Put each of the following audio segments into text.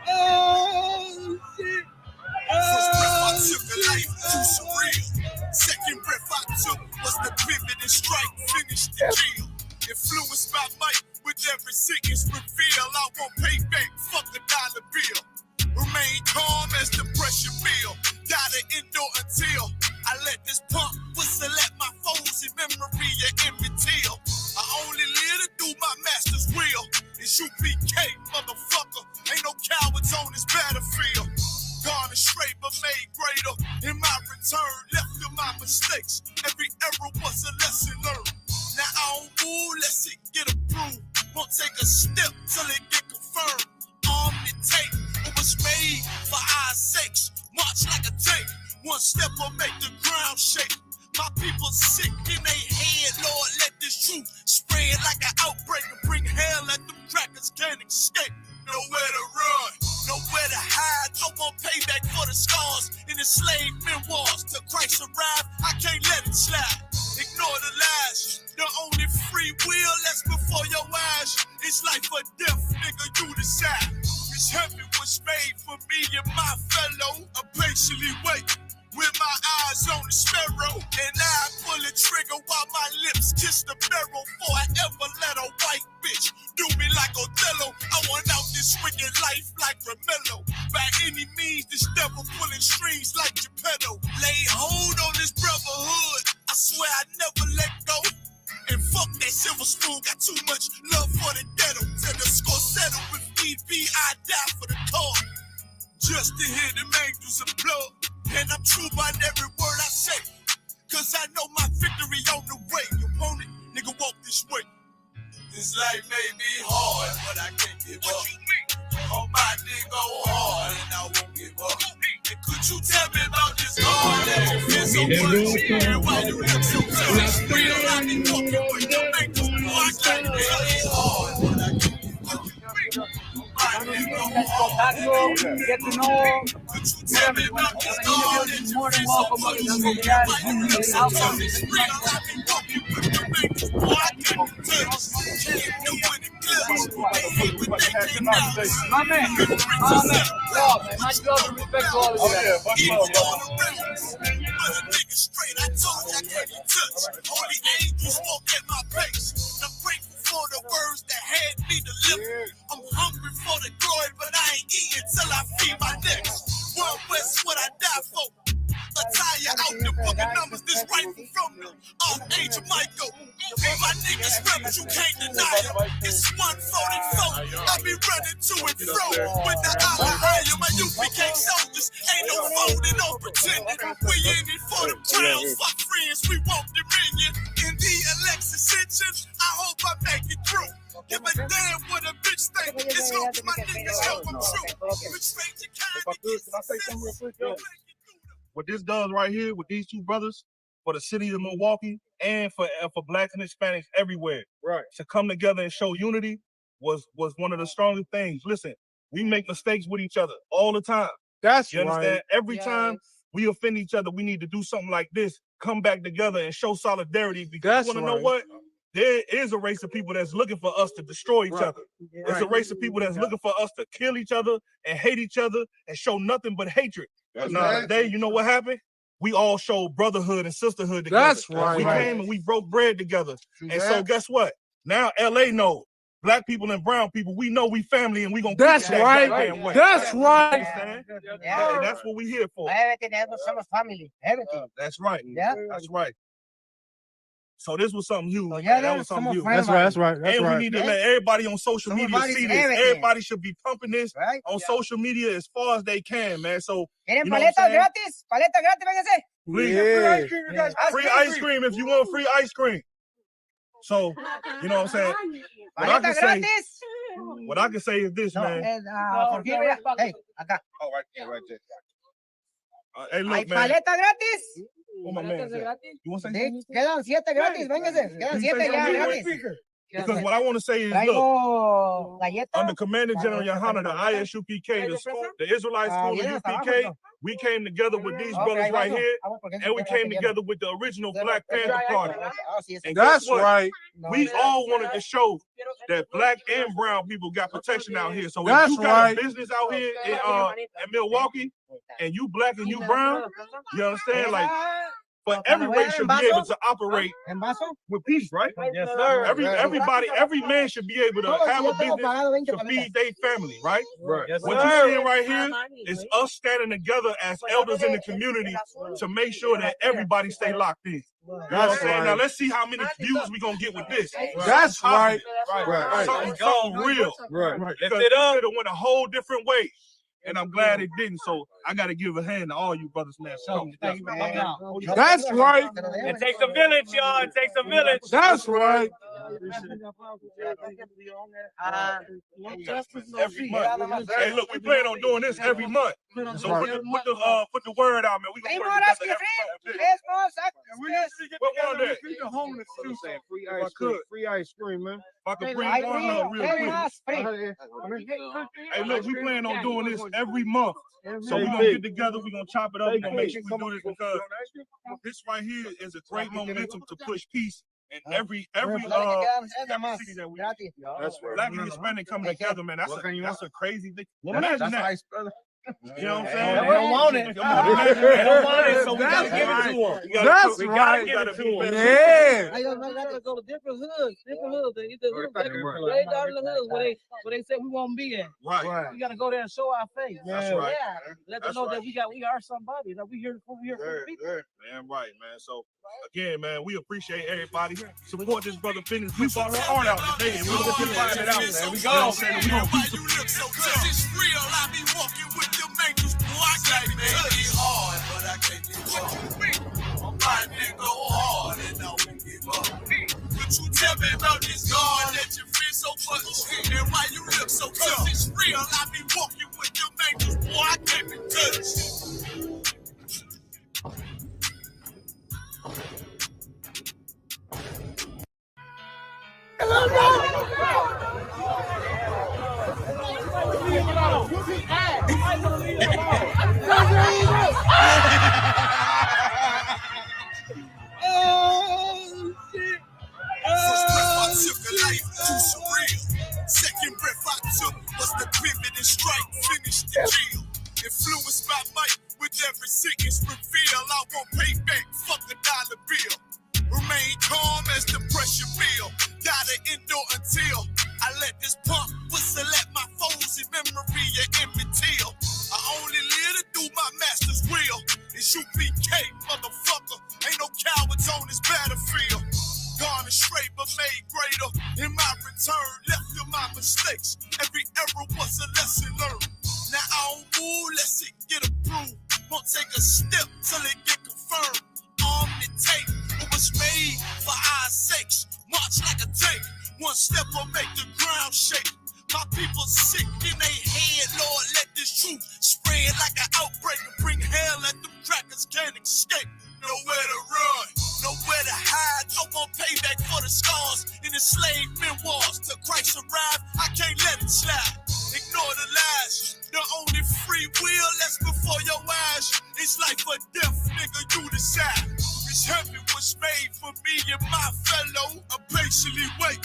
Oh, shit. First breath I took, a life too surreal. Second breath I took was the pivot and strike, finish the kill. Influenced by might, with every sentence reveal. I won't pay back, fuck the dollar bill. Remain calm as the pressure build. Gotta endure until I let this pump whistle at my foes in memory of Emmett Till. I only live to do my master's will. I.S.U.P.K, motherfucker. Ain't no cowards on this battlefield. Gone astray but made greater. In my return, left to my mistakes. Every error was a lesson learned. Now I don't move, let's it get approved. Won't take a step till it get confirmed. Arm and tape, it was made for our sakes. March like a tank, one step will make the ground shake. My people sick in their head, Lord, let this truth spread like an outbreak and bring hell at them crackers can't escape. Nowhere to run, nowhere to hide. I want payback for the scars in the slave memoirs. Till Christ arrive, I can't let it slide. Ignore the lies, the only free will that's before your eyes. It's life or death, nigga, you decide. This heaven was made for me and my fellow. I patiently wait with my eyes on the sparrow. And I pull the trigger while my lips kiss the barrel. Before I ever let a white bitch do me like Othello. I want out this wicked life like Romello. By any means, this devil pulling strings like Geppetto. Lay hold on this brotherhood, I swear I never let go. And fuck that silver spoon, got too much love for the ghetto. Till the score settle with EB, I die for the cause. Just to hear them angels applaud. And I'm true by every word I say. Cause I know my victory on the way. You want it? Nigga, walk this way. This life may be hard, but I can't give up. On my nigga hard, and I won't give up. And could you tell me about this hard that you feel so much? And why you look so tough? Real, I be walking with the makers. Oh, I can't be hard, but I can't give up. Get to know everyone. You're more than welcome to my man, much love and respect to all of you. I told you I couldn't touch. Only angels walk at my pace. I'm grateful for the words that had me delivered. I'm hungry for the glory, but I ain't eating till I feed my next. One West, what I die for. Attire out the book of numbers, this rifle from the Archangel Michael. My niggas rebels, you can't deny it. It's 144. I be running to and fro with the Allah higher. My I.S.U.P.K soldiers ain't no folding, no pretending. We in it for the crown, fuck friends, we want dominion. In the election ascension, I hope I make it through. Give a damn what a bitch think. As long as my niggas help them true. Which stranger kind of gets what this does right here with these two brothers for the city of Milwaukee and for blacks and Hispanics everywhere, right? To come together and show unity was one of the strongest things. Listen, we make mistakes with each other all the time. That's you understand? Right. Every time we offend each other, we need to do something like this, come back together and show solidarity. Because you want to know what? There is a race of people that's looking for us to destroy each other. It's a race of people that's looking for us to kill each other and hate each other and show nothing but hatred. Now today, you know what happened? We all showed brotherhood and sisterhood together. That's right. We came and we broke bread together. And so guess what? Now LA knows. Black people and brown people, we know we family and we gonna That's keep right. Way. That's right. Yeah. That's what we here for. Everything somos family. Everything. That's right. Yeah. That's right. So this was something huge. So yeah, that was something huge. That's right. That's right. That's and right. we need to let everybody on social media see this. Everything. Everybody should be pumping this on social media as far as they can, man. So ¿Quieren paletas gratis? Paletas gratis, véngase. Please. Free ice cream, you guys. Free ice cream if you want free ice cream. So, you know what I'm saying? What I can say is this, man. Hey, acá. Oh, right there. Hey, look, ¿Hay man. paleta gratis? What my man said? You want to say something? Quedan 7 gratis, véngase. Quedan 7 ya gratis. Because what I want to say is, look, under Commander General Yahanna, the I.S.U.P.K, the Israelite school, the U.P.K, we came together with these brothers right here, and we came together with the original Black Panther Party. And That's right. We all wanted to show that black and brown people got protection out here. So That's if you got right. a business out here in Milwaukee, and you black and you brown, you understand? Like, but every race should be able to operate with peace, right? Yes, sir. Every man should be able to have a business to feed their family, right? Right. Yes, What you're seeing right here is us standing together as elders in the community to make sure that everybody stay locked in. You know what I'm saying? Now let's see how many views we gonna get with this. That's right. Something real. Right. Because it could have went a whole different way. And I'm glad it didn't. So I got to give a hand to all you brothers, man. That's right. It takes a village, y'all. It takes a village. That's right. Every month. Hey, look, we plan on doing this every month. So put the word out, man. We gonna work together every month. What one day? The homeless too. Free ice cream, man. If I could bring one up real quick. Hey, look, we plan on doing this every month. So we're gonna get together, we're gonna chop it up, we're gonna make sure we do this because this right here is a great momentum to push peace in every city that we That's right. Black and Hispanic coming together, man. That's a crazy thing. Imagine that. You know what I'm saying? They don't want it. They don't want it, so we gotta give it to them. That's We right. gotta give it to them. Yeah. I gotta go to different hoods. Way down in the hoods where they say we won't be at. Right. We gotta go there and show our face. That's right. Yeah. Let them know that we are somebody. That we here for the people. Man, right, man. So again, man, we appreciate everybody. Support this brother business. We brought her art out today, and we're gonna keep finding it out. There we go. We gonna keep It's real, I be walking with them angels, boy, I can't be hard, but I can't give up. My nigga hard and I won't give up. Could you tell me about this God that you feel so much? And why you look so tough? It's real, I be walking with them angels, boy, I can't be touched. First breath I took a life too surreal. Second breath I took was the pivot and strike. Finish the deal. Influenced by might with every sickness reveal. I won't pay back, fuck a dollar bill. Remain calm as the pressure build. Gotta endure until I let this pump whistle at my foes in memory of Emmett Till. I only live to do my master's will. It's I.S.U.P.K, motherfucker. Ain't no cowards on this battlefield. Gone astray but made greater. In my return, left to my mistakes. Every error was a lesson learned. Now I don't move, let's it get approved. Won't take a step till it get confirmed. Armed and tape, it was made for our sakes. March like a tank. One step will make the ground shake. My people sick in their head, Lord, let this truth spread like an outbreak and bring hell at them crackers can't escape. Nowhere to run, nowhere to hide. I want payback for the scars in the slave memoirs. Till Christ arrived, I can't let it slide. Ignore the lies. The only free will that's before your eyes. It's life or death, nigga, you decide. This heaven was made for me and my fellow. I patiently wait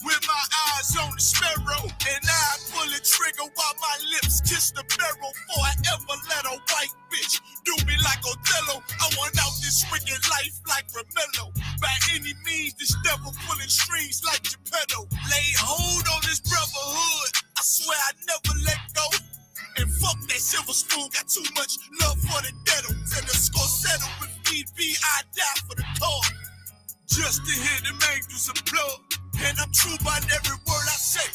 with my eyes on the sparrow. And I pull the trigger while my lips kiss the barrel. Before I ever let a white bitch do me like Othello. I want out this wicked life like Romello. By any means, this devil pulling strings like Geppetto. Lay hold on this brotherhood. I swear I never let go. And fuck that silver spoon, got too much love for the dead. Till the score settle with need be, I die for the cause. Just to hear them angels applaud. And I'm true by every word I say.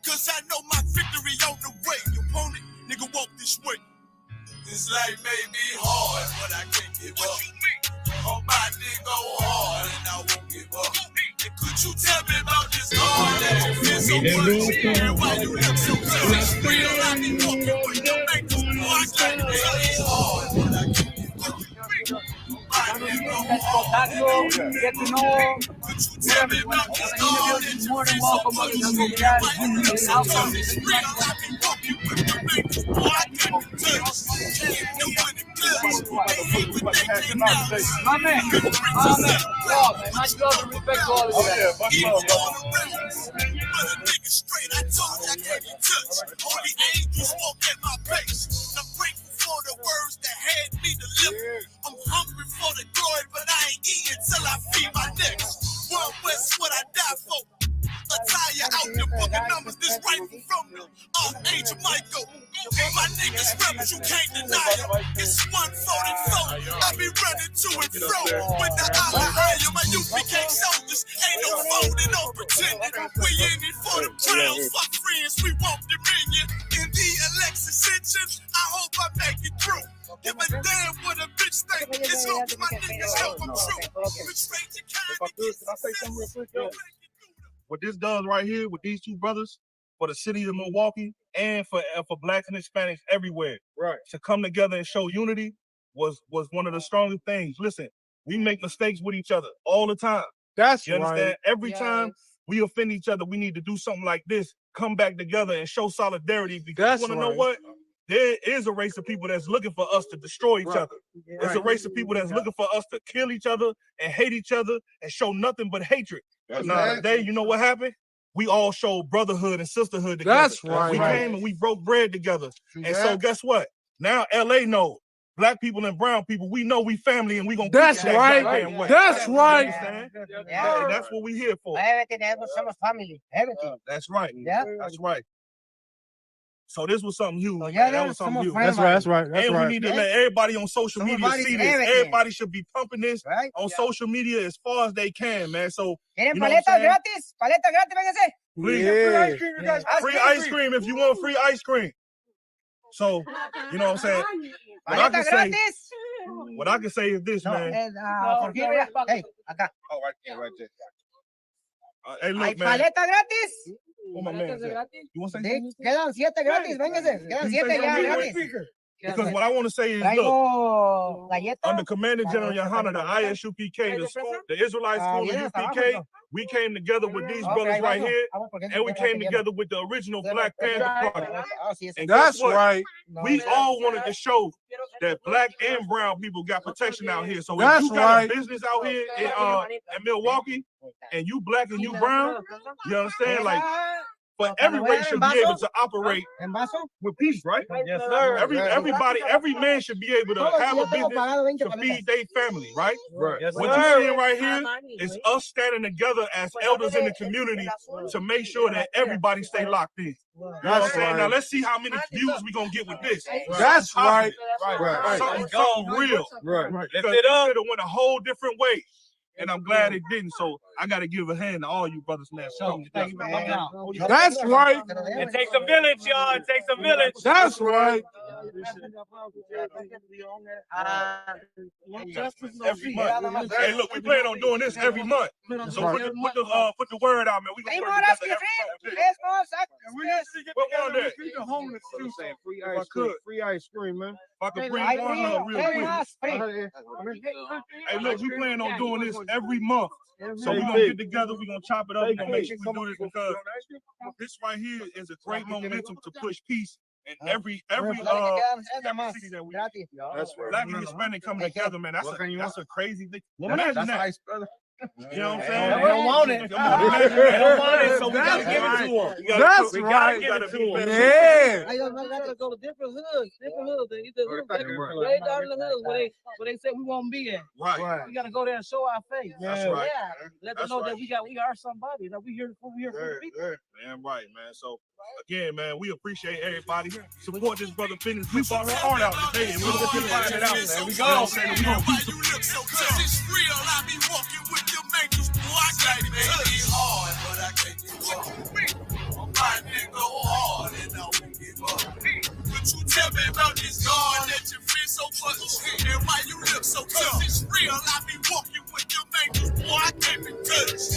Cause I know my victory on the way. You want it? Nigga, walk this way. This life may be hard, but I can't give up. On my nigga hard, and I won't give up. And could you tell me about this God that you feel so much? And why you look so good? It's real, I be walking with them angels. Boy, I can't be hard, but I can't give up. On my nigga hard. Get to know You know, you're more than welcome to come get out of here. I'll come. My man. Wow, man. Much love and respect to all of you. Yeah, much love, brother. Straight, I told you I can't be touched. Only angels walk at my pace. I'm grateful for the words that had me to live. I'm hungry for the glory, but I ain't eating till I feed my next. World West, what I die for. Attire out the book of numbers, this rifle from the Archangel Michael. My niggas rebels, you can't deny it. It's 144. I be running to and fro with the I.S.U.P.K. My U.P.K. soldiers ain't no folding, no pretending. We in it for the crowns, fuck friends, we want dominion. In the election ascension, I hope I make it through. Give a damn what a bitch think. It's long as my niggas help them true. Betray your kind. Can I say something real quick, yo? What this does right here with these two brothers, for the city of Milwaukee and for Blacks and Hispanics everywhere, right, to come together and show unity was one of the strongest things. Listen, we make mistakes with each other all the time. That's you understand? right. Every time we offend each other, we need to do something like this, come back together and show solidarity, because you want to know what? There is a race of people that's looking for us to destroy each other. There's a race of people that's looking for us to kill each other and hate each other and show nothing but hatred. Now today, you know what happened? We all showed brotherhood and sisterhood together. That's right. We came and we broke bread together. And so guess what? Now LA knows. Black people and brown people, we know we family and we gonna keep it that goddamn way. That's right. And that's what we here for. Somos family. Everything. That's right. Yeah. That's right. So this was something huge. Yeah, that was something huge. That's right. That's right. That's and right. we need to let everybody on social media see this. Everything. Everybody should be pumping this on social media as far as they can, man. So ¿Quieren you know what I'm paletas saying? gratis? Paletas gratis, véngase. Please. Yeah. Free ice cream, you guys. Free ice cream if you want free ice cream. So, you know what I'm saying? Paletas gratis. What I can say is this, man. Hey, acá. Oh, right there, right there. Hey, look, Hay man. paleta gratis. What my man said. You want to say Sí, something? quedan 7 gratis, véngase. Quedan 7 ya gratis. Because what I want to say is, look, Traigo galletas. under Commander General YAHANNA, the I.S.U.P.K, the Israelite school, the U.P.K, we came together with these brothers right here, and we came together with the original Black Panther Party. And That's right. We all wanted to show that black and brown people got protection out here. So if That's you got right. a business out here in Milwaukee, and you black and you brown, you understand? Like, but every race should be able to operate with peace, right? Yes, sir. Every man should be able to have a business to feed their family, right? Right. Yes, What sir. you're seeing right here is us standing together as elders in the community to make sure that everybody stay locked in. You know what I'm saying? Now let's see how many views we gonna get with this. That's right. Something real. Right. Because it could have went a whole different way. And I'm glad it didn't. So I got to give a hand to all you brothers and sisters. That's right. It takes a village, y'all. It takes a village. That's right. Every month. Hey, look, we plan on doing this every month. So put the word out, man. We gonna put it together every month. What one day? Free ice cream. Free ice cream, man. If I could bring one up real quick. Hey, look, we plan on doing this every month. So we're gonna get together, we're gonna chop it up, we're gonna make sure we do this, because this right here is a great momentum to push peace in every city that we. That's right. Black and Hispanic coming together, man. That's a crazy thing. Imagine that. You know what I'm saying? They don't want it. They don't want it, so we gotta give it to them. That's We right. gotta give it to them. Yeah. I gotta go to different hoods. Way down in the hoods where they say we won't be at. Right. We gotta go there and show our face. That's right. Yeah. Let them know that we are somebody. That we here for the people. Damn right, man. So again, man, we appreciate everybody. Support this brother business. We bought her heart out today, and we're gonna keep finding it out. There we go. Why you look so tough? It's real. I be walking with them angels, boy. I got it really hard, but I can't give up. My nigga hard, and I won't give up. What you tell me about this God that you feel so much? And why you look so tough? It's real. I be walking with them angels, boy. I can't be touched.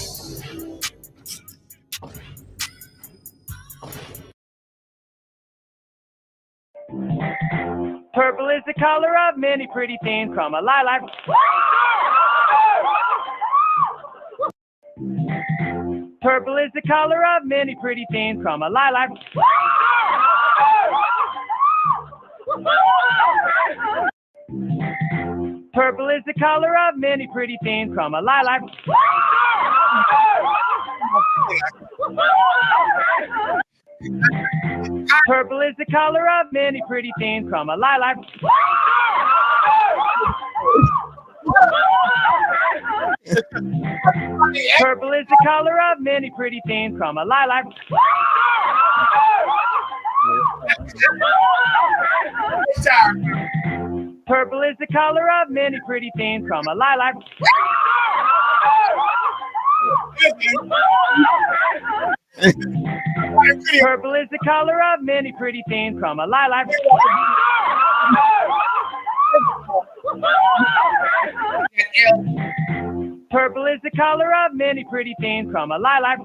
Purple is the color of many pretty things. Come alive like. Purple is the color of many pretty things from a lilac. Purple is the color of many pretty things from a lilac. Purple is the color of many pretty things from a lilac. Purple is the color of many pretty things from a lilac. Purple is the color of many pretty things from a lilac. Purple is the color of many pretty things from a lilac. Purple is the color of many pretty things from a lilac.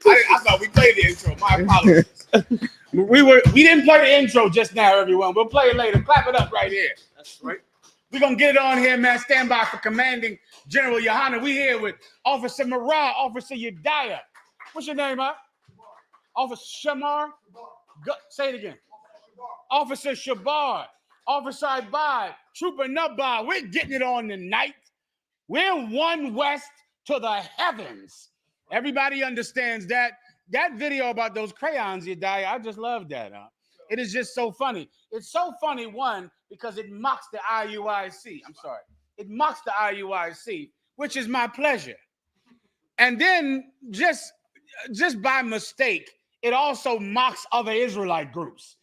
I thought we played the intro. My apologies. we didn't play the intro just now, everyone. We'll play it later. Clap it up right here. That's right. We're gonna get it on here, man. Stand by for Commanding General Yahanna. We here with Officer Marah, Officer Yediah. What's your name, huh? Officer Shamar. Say it again. Officer Shabar. Officer Ibad. Trooper Nubba. We're getting it on tonight. We're one west to the heavens. Everybody understands that. That video about those crayons, Yediah, I just love that. Huh? It is just so funny. It's so funny, one, because it mocks the IUIC. I'm sorry. It mocks the IUIC, which is my pleasure. And then just by mistake, it also mocks other Israelite groups.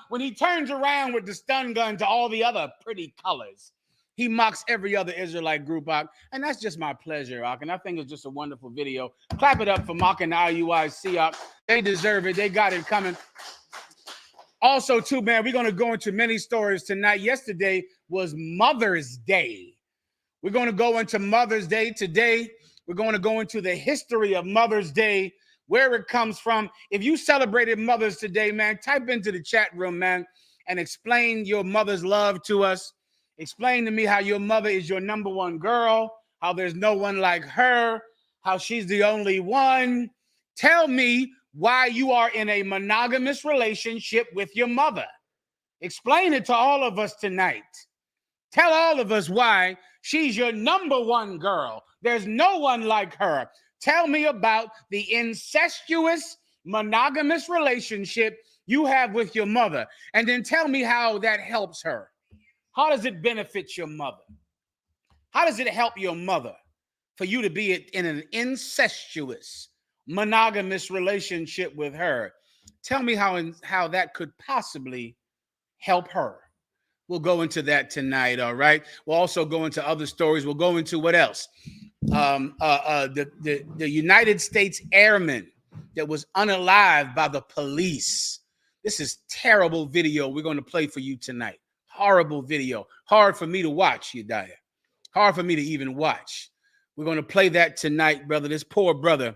When he turns around with the stun gun to all the other pretty colors, he mocks every other Israelite group out. And that's just my pleasure, Ak. And I think it's just a wonderful video. Clap it up for mocking the IUIC, Ak. They deserve it. They got it coming. Also, too, man, we're going to go into many stories tonight. Yesterday was Mother's Day. We're going to go into Mother's Day today. We're going to go into the history of Mother's Day, where it comes from. If you celebrated Mother's today, man, type into the chat room, man, and explain your mother's love to us. Explain to me how your mother is your number one girl, how there's no one like her, how she's the only one. Tell me why you are in a monogamous relationship with your mother. Explain it to all of us tonight. Tell all of us why she's your number one girl. There's no one like her. Tell me about the incestuous monogamous relationship you have with your mother. And then tell me how that helps her. How does it benefit your mother? How does it help your mother for you to be in an incestuous monogamous relationship with her? Tell me how that could possibly help her. We'll go into that tonight, all right? We'll also go into other stories. We'll go into what else? The United States Airman that was unalived by the police. This is terrible video we're going to play for you tonight. Horrible video. Hard for me to watch, Yediah. Hard for me to even watch. We're going to play that tonight, brother. This poor brother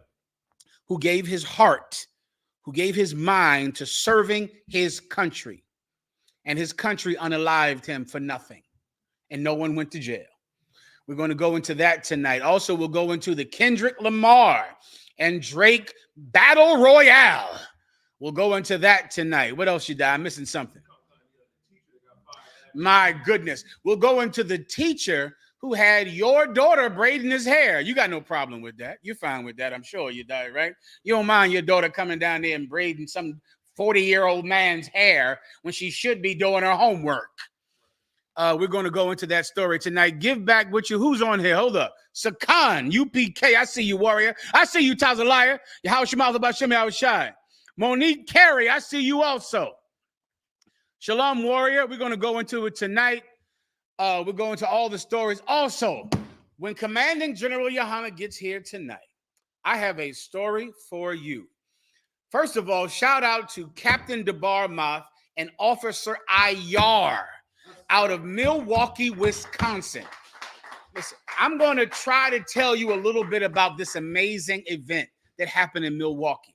who gave his heart, who gave his mind to serving his country. And his country unalived him for nothing. And no one went to jail. We're going to go into that tonight. Also, we'll go into the Kendrick Lamar and Drake Battle Royale. We'll go into that tonight. What else, Yediah? I'm missing something. My goodness. We'll go into the teacher who had your daughter braiding his hair. You got no problem with that. You're fine with that, I'm sure, Yediah, right? You don't mind your daughter coming down there and braiding some 40-year-old man's hair when she should be doing her homework. We're going to go into that story tonight. Give back with you. Who's on here? Hold up. Sakan, UPK. I see you, warrior. I see you, Tazaliah. How Shemaz about Shemi Awashai. Monique Carey, I see you also. Shalom, warrior. We're going to go into it tonight. We're going to all the stories. Also, when Commanding General Yahanna gets here tonight, I have a story for you. First of all, shout out to Captain Debar Moth and Officer Ayar out of Milwaukee, Wisconsin. Listen, I'm going to try to tell you a little bit about this amazing event that happened in Milwaukee.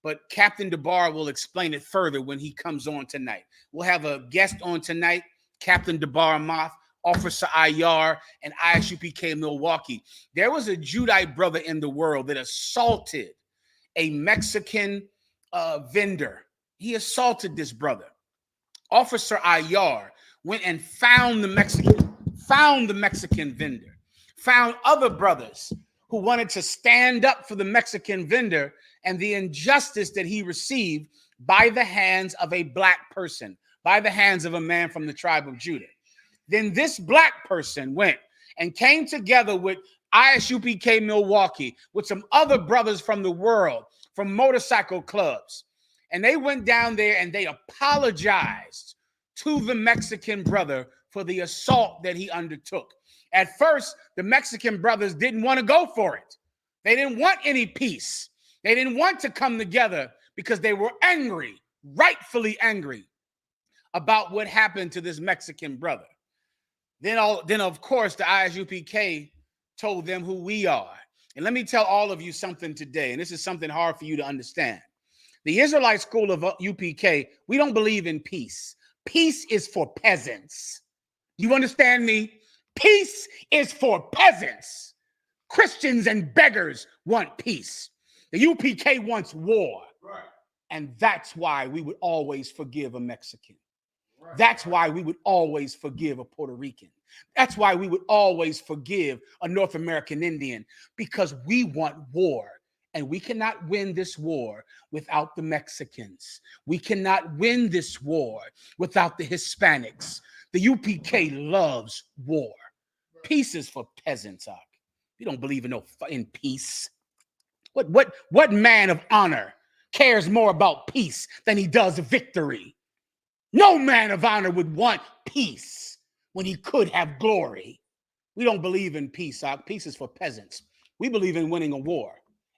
But Captain Debar will explain it further when he comes on tonight. We'll have a guest on tonight, Captain Debar Moth, Officer IR, and I.S.U.P.K. Milwaukee. There was a Judite brother in the world that assaulted a Mexican vendor. He assaulted this brother. Officer IR went and found the Mexican vendor, found other brothers who wanted to stand up for the Mexican vendor and the injustice that he received by the hands of a black person, by the hands of a man from the tribe of Judah. Then this black person went and came together with I.S.U.P.K. Milwaukee, with some other brothers from the world, from motorcycle clubs. And they went down there and they apologized to the Mexican brother for the assault that he undertook. At first, the Mexican brothers didn't want to go for it. They didn't want any peace. They didn't want to come together because they were angry, rightfully angry, about what happened to this Mexican brother. Then of course, the I.S.U.P.K. told them who we are. And let me tell all of you something today, and this is something hard for you to understand. The Israelite school of UPK, we don't believe in peace. Peace is for peasants. You understand me? Peace is for peasants. Christians and beggars want peace. The UPK wants war. Right. And that's why we would always forgive a Mexican. Right. That's why we would always forgive a Puerto Rican. That's why we would always forgive a North American Indian, because we want war. And we cannot win this war without the Mexicans. We cannot win this war without the Hispanics. The UPK loves war. Peace is for peasants. We don't believe in peace. What man of honor cares more about peace than he does victory? No man of honor would want peace when he could have glory. We don't believe in peace. Peace is for peasants. We believe in winning a war.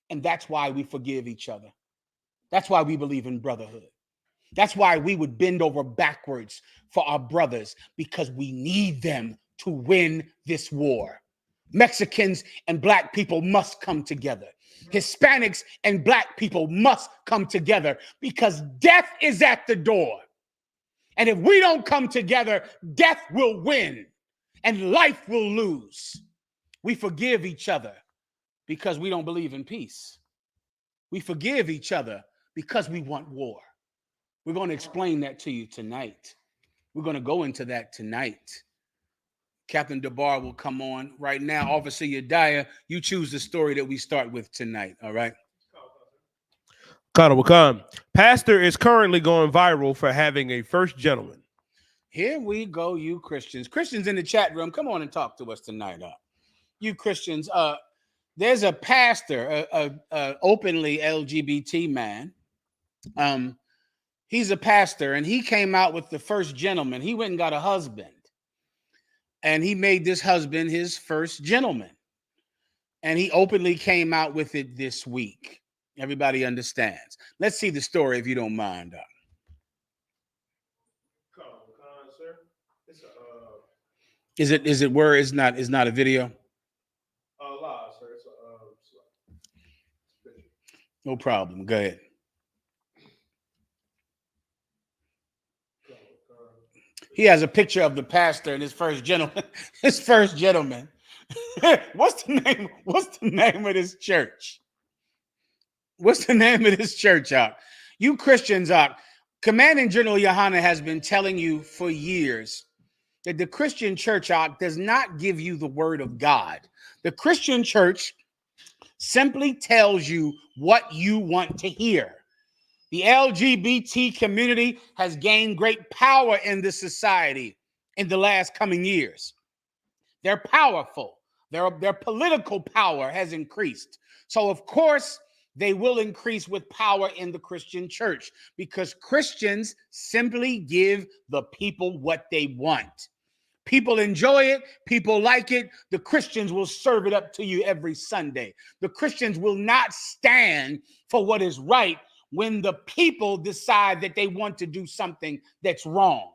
And that's why we forgive each other. That's why we believe in brotherhood. That's why we would bend over backwards for our brothers, because we need them to win this war. Mexicans and black people must come together. Hispanics and black people must come together, because death is at the door. And if we don't come together, death will win and life will lose. We forgive each other because we don't believe in peace. We forgive each other because we want war. We're going to explain that to you tonight. We're going to go into that tonight. Captain DeBar will come on right now. Officer Yediah, you choose the story that we start with tonight, all right? Pastor is currently going viral for having a first gentleman. Here we go, you Christians. Christians in the chat room, come on and talk to us tonight. You Christians, there's a pastor, a openly LGBT man. He's a pastor, and he came out with the first gentleman. He went and got a husband, and he made this husband his first gentleman. And he openly came out with it this week. Everybody understands. Let's see the story if you don't mind. Is it where it's not a video? Live, sir. No problem. Go ahead. He has a picture of the pastor and his first gentleman. His first gentleman. What's the name of this church? What's the name of this church, You Christians, Commanding General Yahanna has been telling you for years that the Christian church does not give you the word of God. The Christian church simply tells you what you want to hear. The LGBT community has gained great power in this society in the last coming years. They're powerful. Their political power has increased. So, of course, they will increase with power in the Christian church, because Christians simply give the people what they want. People enjoy it. People like it. The Christians will serve it up to you every Sunday. The Christians will not stand for what is right when the people decide that they want to do something that's wrong.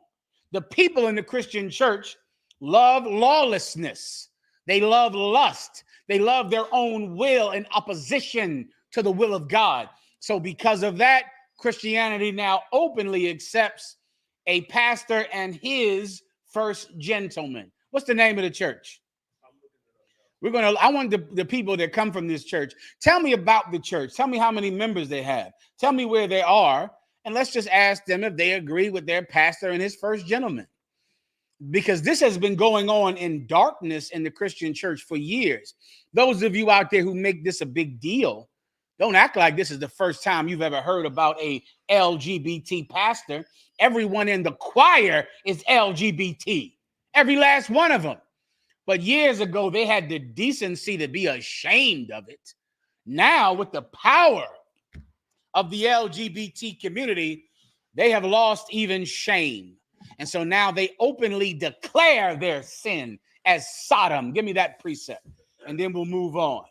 The people in the Christian church love lawlessness. They love lust. They love their own will in opposition to the will of God. So because of that, Christianity now openly accepts a pastor and his first gentleman. What's the name of the church? I want the people that come from this church. Tell me about the church. Tell me how many members they have. Tell me where they are. And let's just ask them if they agree with their pastor and his first gentleman. Because this has been going on in darkness in the Christian church for years. Those of you out there who make this a big deal, don't act like this is the first time you've ever heard about a LGBT pastor. Everyone in the choir is LGBT. Every last one of them. But years ago, they had the decency to be ashamed of it. Now, with the power of the LGBT community, they have lost even shame. And so now they openly declare their sin as Sodom. Give me that precept, and then we'll move on.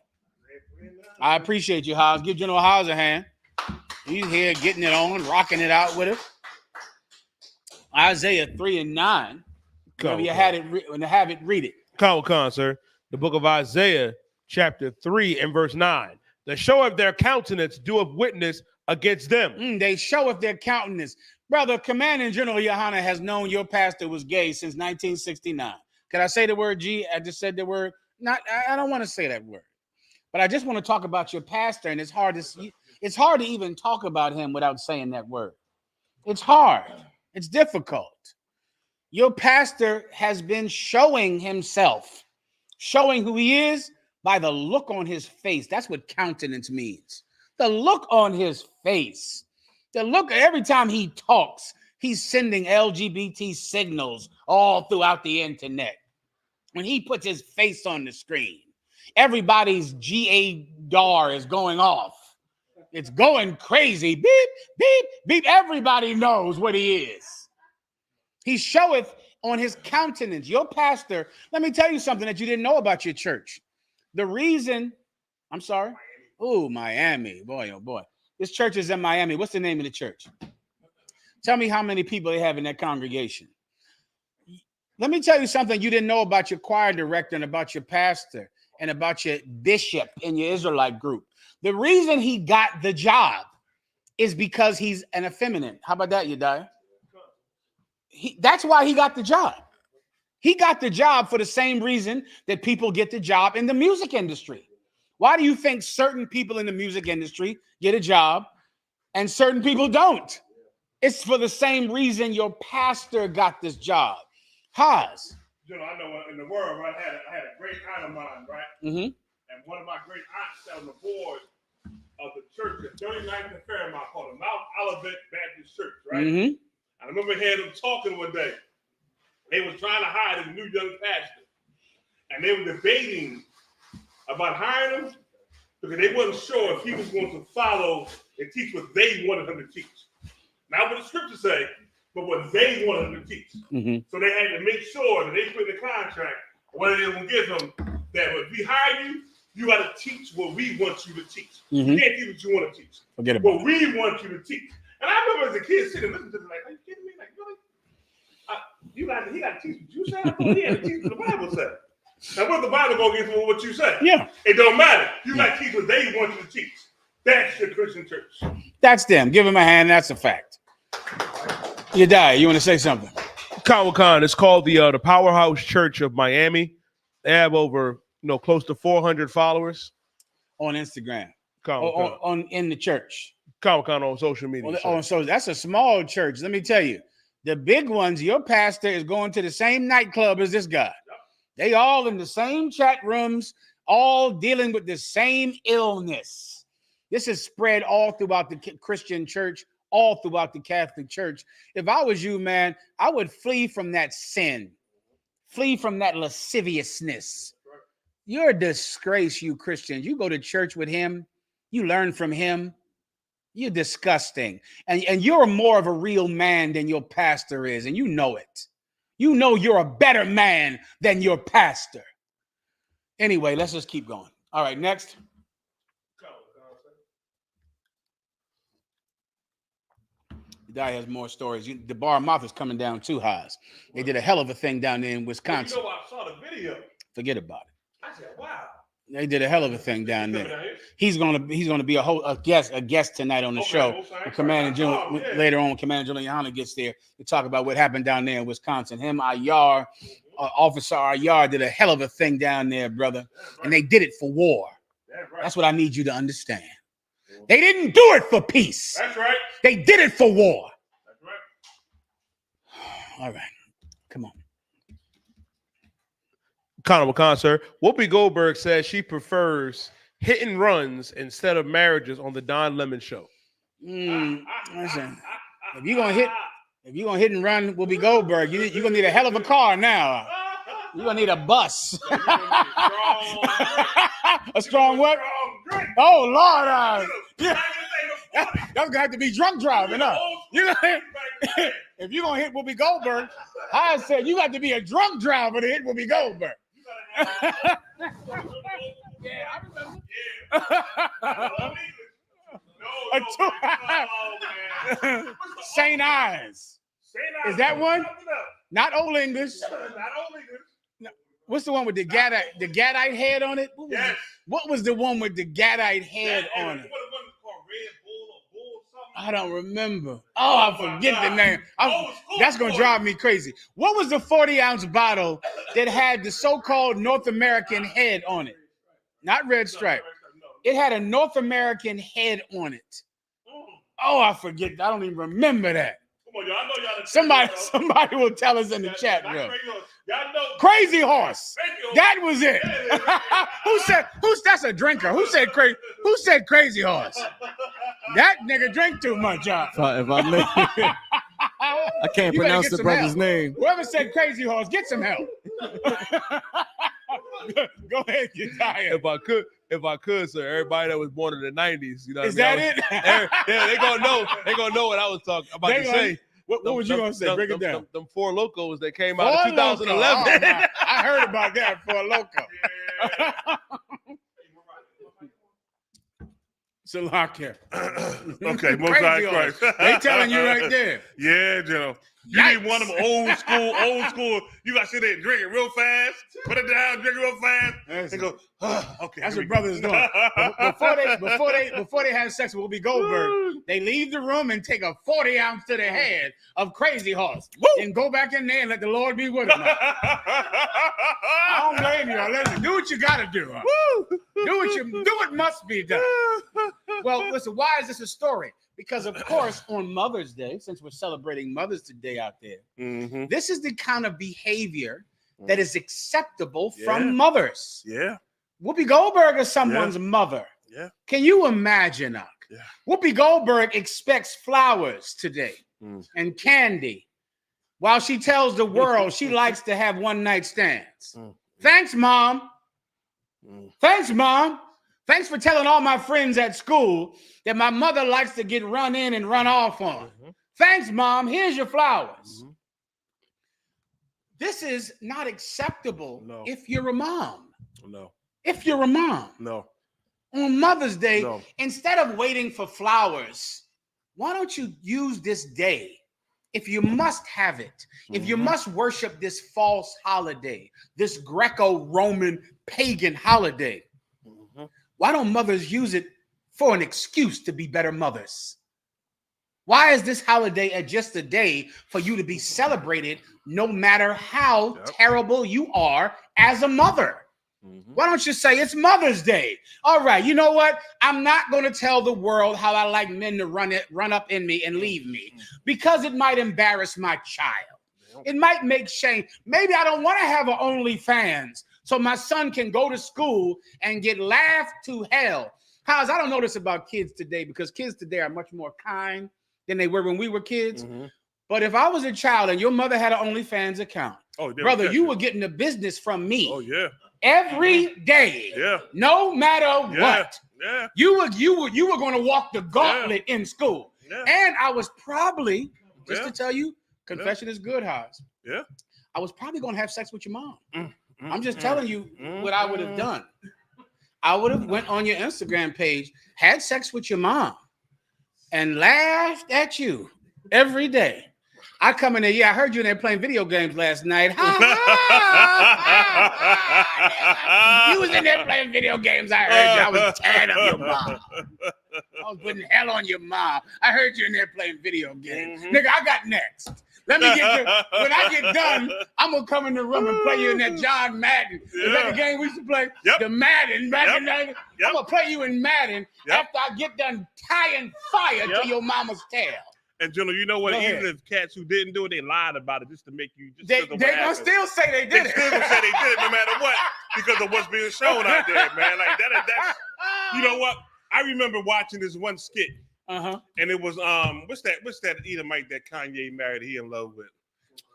I appreciate you, Haas. Give General Haas a hand. He's here getting it on, rocking it out with us. Isaiah 3 and 9. Whenever you had it, have it, read it. Come, sir. The book of Isaiah, chapter 3 and verse 9. The show of their countenance doeth witness against them. They show of their countenance. Brother, Commanding General Yahanna has known your pastor was gay since 1969. Can I say the word G? I just said the word. I don't want to say that word. But I just want to talk about your pastor, and it's hard to even talk about him without saying that word. It's hard. It's difficult. Your pastor has been showing himself, showing who he is by the look on his face. That's what countenance means. The look on his face. The look every time he talks, he's sending LGBT signals all throughout the internet. When he puts his face on the screen, everybody's GADAR is going off. It's going crazy. Beep, beep, beep. Everybody knows what he is. He showeth on his countenance. Your pastor, let me tell you something that you didn't know about your church. The reason, I'm sorry. Oh, Miami. Boy, oh boy. This church is in Miami. What's the name of the church? Tell me how many people they have in that congregation. Let me tell you something you didn't know about your choir director and about your pastor and about your bishop in your Israelite group. The reason he got the job is because he's an effeminate. How about that, Yediah? That's why he got the job. He got the job for the same reason that people get the job in the music industry. Why do you think certain people in the music industry get a job and certain people don't? It's for the same reason your pastor got this job. Haas. You know, I know in the world, right, I had a great aunt of mine, right? Mm-hmm. And one of my great aunts sat on the board of the church at 39th and Fairmount called the Mount Olivet Baptist Church, right? Mm-hmm. I remember hearing them talking one day. They was trying to hire this new young pastor. And they were debating about hiring him because they wasn't sure if he was going to follow and teach what they wanted him to teach. Not what the scriptures say, but what they wanted him to teach. Mm-hmm. So they had to make sure that they put in the contract what they were going to give him, that if we hire you, you got to teach what we want you to teach. Mm-hmm. You can't teach what you want to teach. Forget about what we want you to teach. And I remember as a kid sitting listening to this, like, are you kidding me? Like, really? He got to teach what you said. I thought he had to teach what the Bible said. Now, what the Bible going to get for what you say? Yeah. It don't matter. You got to teach what they want you to teach. That's your Christian church. That's them. Give him a hand. That's a fact. Yediah, you want to say something? Khan, it's called the Powerhouse Church of Miami. They have over, close to 400 followers on Instagram. In the church. On social media. So that's a small church. Let me tell you, the big ones, your pastor is going to the same nightclub as this guy. They all in the same chat rooms, all dealing with the same illness. This is spread all throughout the Christian church, all throughout the Catholic church. If I was you, man, I would flee from that sin, flee from that lasciviousness. You're a disgrace, you Christians. You go to church with him, you learn from him. You're disgusting. And you're more of a real man than your pastor is, and you know it. You know you're a better man than your pastor. Anyway, let's just keep going. All right, next. The guy has more stories. The bar mouth is coming down too high. They did a hell of a thing down there in Wisconsin. I saw the video. Forget about it. I said, wow. They did a hell of a thing down there. He's gonna be a guest tonight on the show. Commander General later on, Commander General Yohanna gets there to talk about what happened down there in Wisconsin. Him, Ayar, Officer Ayar did a hell of a thing down there, brother, and they did it for war. That's what I need you to understand. They didn't do it for peace. That's right. They did it for war. That's right. All right, come on. Honorable Khan, sir. Whoopi Goldberg says she prefers hit and runs instead of marriages on the Don Lemon show. Listen, if you're gonna hit and run Whoopi Goldberg, you're gonna need a hell of a car now. You're gonna need a bus. A strong what? Oh Lord, that's gonna have to be drunk driving, huh? If you're gonna hit Whoopi Goldberg, I said you got to be a drunk driver to hit Whoopi Goldberg. Yeah, I remember. St. Ives. Is that one? Not Old English. Not Old English. What's the one with the Gadite head on it? What was the one with the Gadite head on it? I don't remember. Oh, I forget the name. That's going to drive me crazy. What was the 40-ounce bottle that had the so-called North American head on it? Not Red Stripe. It had a North American head on it. Oh, I forget. I don't even remember that. Come on, y'all know y'all. Somebody will tell us in the chat room. Crazy Horse. That was it. That's a drinker. Who said Crazy Horse? That nigga drink too much, y'all. If I may, I can't pronounce the brother's name. Whoever said Crazy Horse, get some help. Go ahead, get tired. If I could, sir, everybody that was born in the 90s, you know, is that it? Yeah, they gonna know what I was talking about to say. What was you gonna say? Break it down. Them Four Locos that came out in 2011. Oh, I heard about that. Four Loco. Salakia. Okay, most Crazy Christ. They telling you right there. Yeah, General. You need one of them old school. You got to sit there and drink it real fast. Put it down, drink it real fast, and go. Okay. That's what brothers doing. Before they have sex with Whoopi Goldberg, they leave the room and take a 40-ounce to the head of Crazy Horse and go back in there and let the Lord be with them. I don't blame you. Listen, do what you got to do. Do what must be done. Well, listen. Why is this a story? Because, of course, on Mother's Day, since we're celebrating Mother's Day out there, this is the kind of behavior that is acceptable from mothers. Yeah. Whoopi Goldberg is someone's mother. Yeah. Can you imagine, Ak? Yeah. Whoopi Goldberg expects flowers today and candy while she tells the world she likes to have one-night stands. Thanks, Mom. Thanks, Mom. Thanks for telling all my friends at school that my mother likes to get run in and run off on. Thanks, Mom. Here's your flowers. This is not acceptable if you're a mom. No. If you're a mom. No. On Mother's Day, instead of waiting for flowers, why don't you use this day? If you must have it, if you must worship this false holiday, this Greco-Roman pagan holiday, why don't mothers use it for an excuse to be better mothers? Why is this holiday just a day for you to be celebrated no matter how terrible you are as a mother? Why don't you say it's Mother's Day? All right, you know what? I'm not going to tell the world how I like men to run up in me and leave me because it might embarrass my child. It might make shame. Maybe I don't want to have an OnlyFans so my son can go to school and get laughed to hell. I don't know this about kids today because kids today are much more kind than they were when we were kids. But if I was a child and your mother had an OnlyFans account, brother, you were getting the business from me. Oh, yeah. Every day. Yeah. No matter what. Yeah. You were going to walk the gauntlet in school. Yeah. And I was probably, just to tell you, confession is good, Haas. Yeah. I was probably going to have sex with your mom. I'm just telling you what I would have done. I would have went on your Instagram page, had sex with your mom, and laughed at you every day. I come in there, yeah, I heard you in there playing video games last night. You was in there playing video games. I heard you. I was tearing up your mom. I was putting hell on your mom. I heard you in there playing video games. Nigga, I got next. Let me get when I get done, I'm gonna come in the room and play you in that John Madden. Is that the game we used to play? Yep. The Madden back in the day. I'm gonna play you in Madden after I get done tying fire to your mama's tail. And General, you know what? Go Even ahead. if cats who didn't do it, they lied about it just to make you. Just They because of what gonna happened. still say they They did still gonna say they did it no matter what, because of what's being shown out there, man. Like that's you know what? I remember watching this one skit, and it was what's that Edomite that Kanye married? He in love with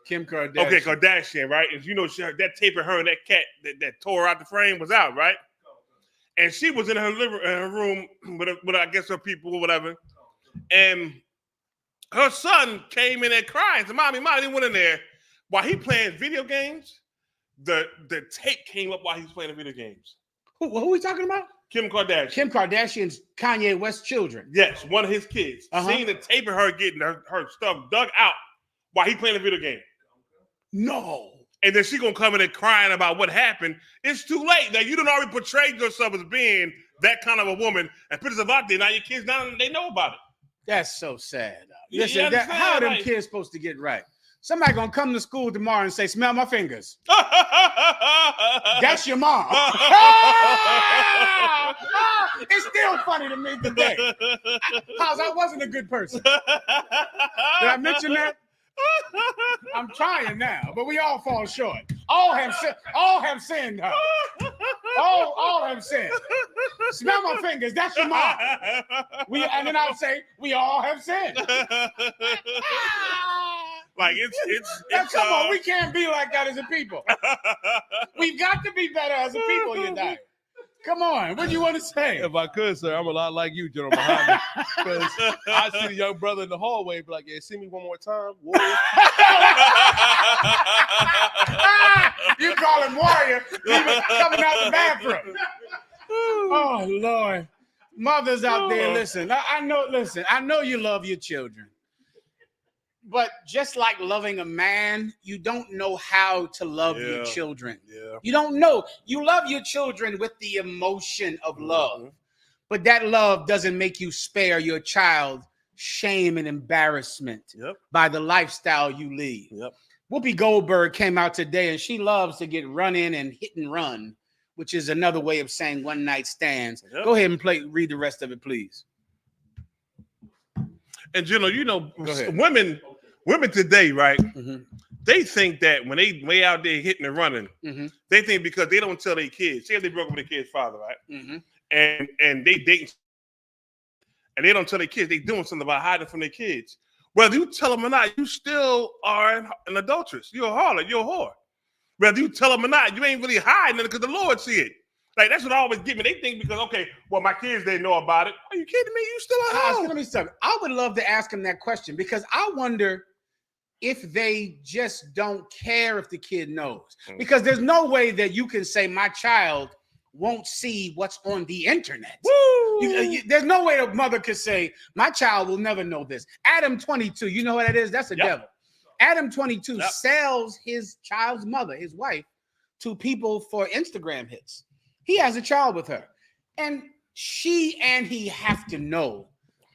Kim Kardashian. Okay, Kardashian, right? And you know that tape of her and that cat that tore out the frame was out, right? And she was in her room with I guess her people or whatever, and her son came in there crying. So, Mommy, they went in there while he playing video games. The tape came up while he was playing the video games. Who are we talking about? Kim Kardashian. Kim Kardashian's Kanye West's children. Yes, one of his kids. Seeing the tape of her getting her stuff dug out while he playing the video game. No. And then she gonna come in and crying about what happened. It's too late. Now you done already portrayed yourself as being that kind of a woman and put yourself out there. Now your kids they know about it. That's so sad. You Listen, understand? how are them Like- kids supposed to get right? Somebody gonna come to school tomorrow and say, "Smell my fingers." That's your mom. It's still funny to me today. Cause I wasn't a good person. Did I mention that? I'm trying now, but we all fall short. All have sinned. Huh? All have sinned. Smell my fingers. That's your mom. And then I'll say, we all have sinned. Like it's Come on, we can't be like that as a people. We've got to be better as a people, you know. Come on, what do you want to say? If I could, sir, I'm a lot like you, General Muhammad. Because I see the young brother in the hallway, be like, "Yeah, see me one more time, warrior." You call him warrior, even coming out the bathroom. Oh Lord, mothers out there, listen. I know you love your children. But just like loving a man, you don't know how to love your children. Yeah. You don't know. You love your children with the emotion of love. But that love doesn't make you spare your child shame and embarrassment by the lifestyle you lead. Whoopi Goldberg came out today and she loves to get run in and hit and run, which is another way of saying one night stands. Go ahead and read the rest of it, please. And you know, women today, right? They think that when they way out there hitting and running, they think because they don't tell their kids. Say if they broke up with their kid's father, right? And they dating, and they don't tell their kids. They doing something about hiding from their kids. Whether you tell them or not, you still are an adulteress. You're a harlot. You're a whore. Whether you tell them or not, you ain't really hiding it because the Lord see it. Like that's what I always get me. They think because my kids they know about it. Are you kidding me? You still at home? Let me something. I would love to ask him that question because I wonder if they just don't care if the kid knows. Because there's no way that you can say my child won't see what's on the internet. There's no way a mother could say my child will never know this. Adam 22, you know what that is? That's the devil. Adam 22 sells his child's mother, his wife, to people for Instagram hits. He has a child with her. And she and he have to know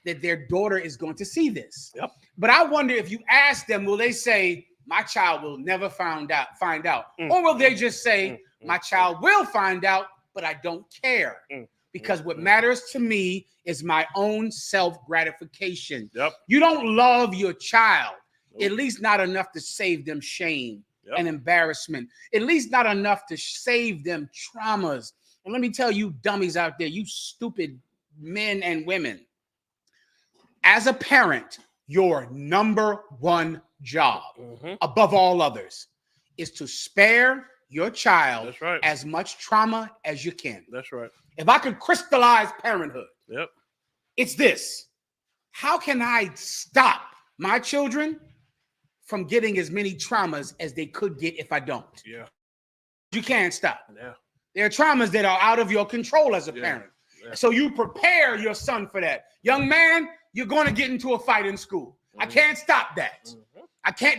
that their daughter is going to see this. But I wonder if you ask them, will they say, my child will never find out? Or will they just say, my child will find out, but I don't care? Because what matters to me is my own self-gratification. You don't love your child, at least not enough to save them shame and embarrassment, at least not enough to save them traumas. And let me tell you dummies out there, you stupid men and women, as a parent, your number one job above all others is to spare your child as much trauma as you can. That's right. If I could crystallize parenthood, it's this. How can I stop my children from getting as many traumas as they could get if I don't? You can't stop. There are traumas that are out of your control as a parent. So you prepare your son for that. Young man, you're going to get into a fight in school. I can't stop that.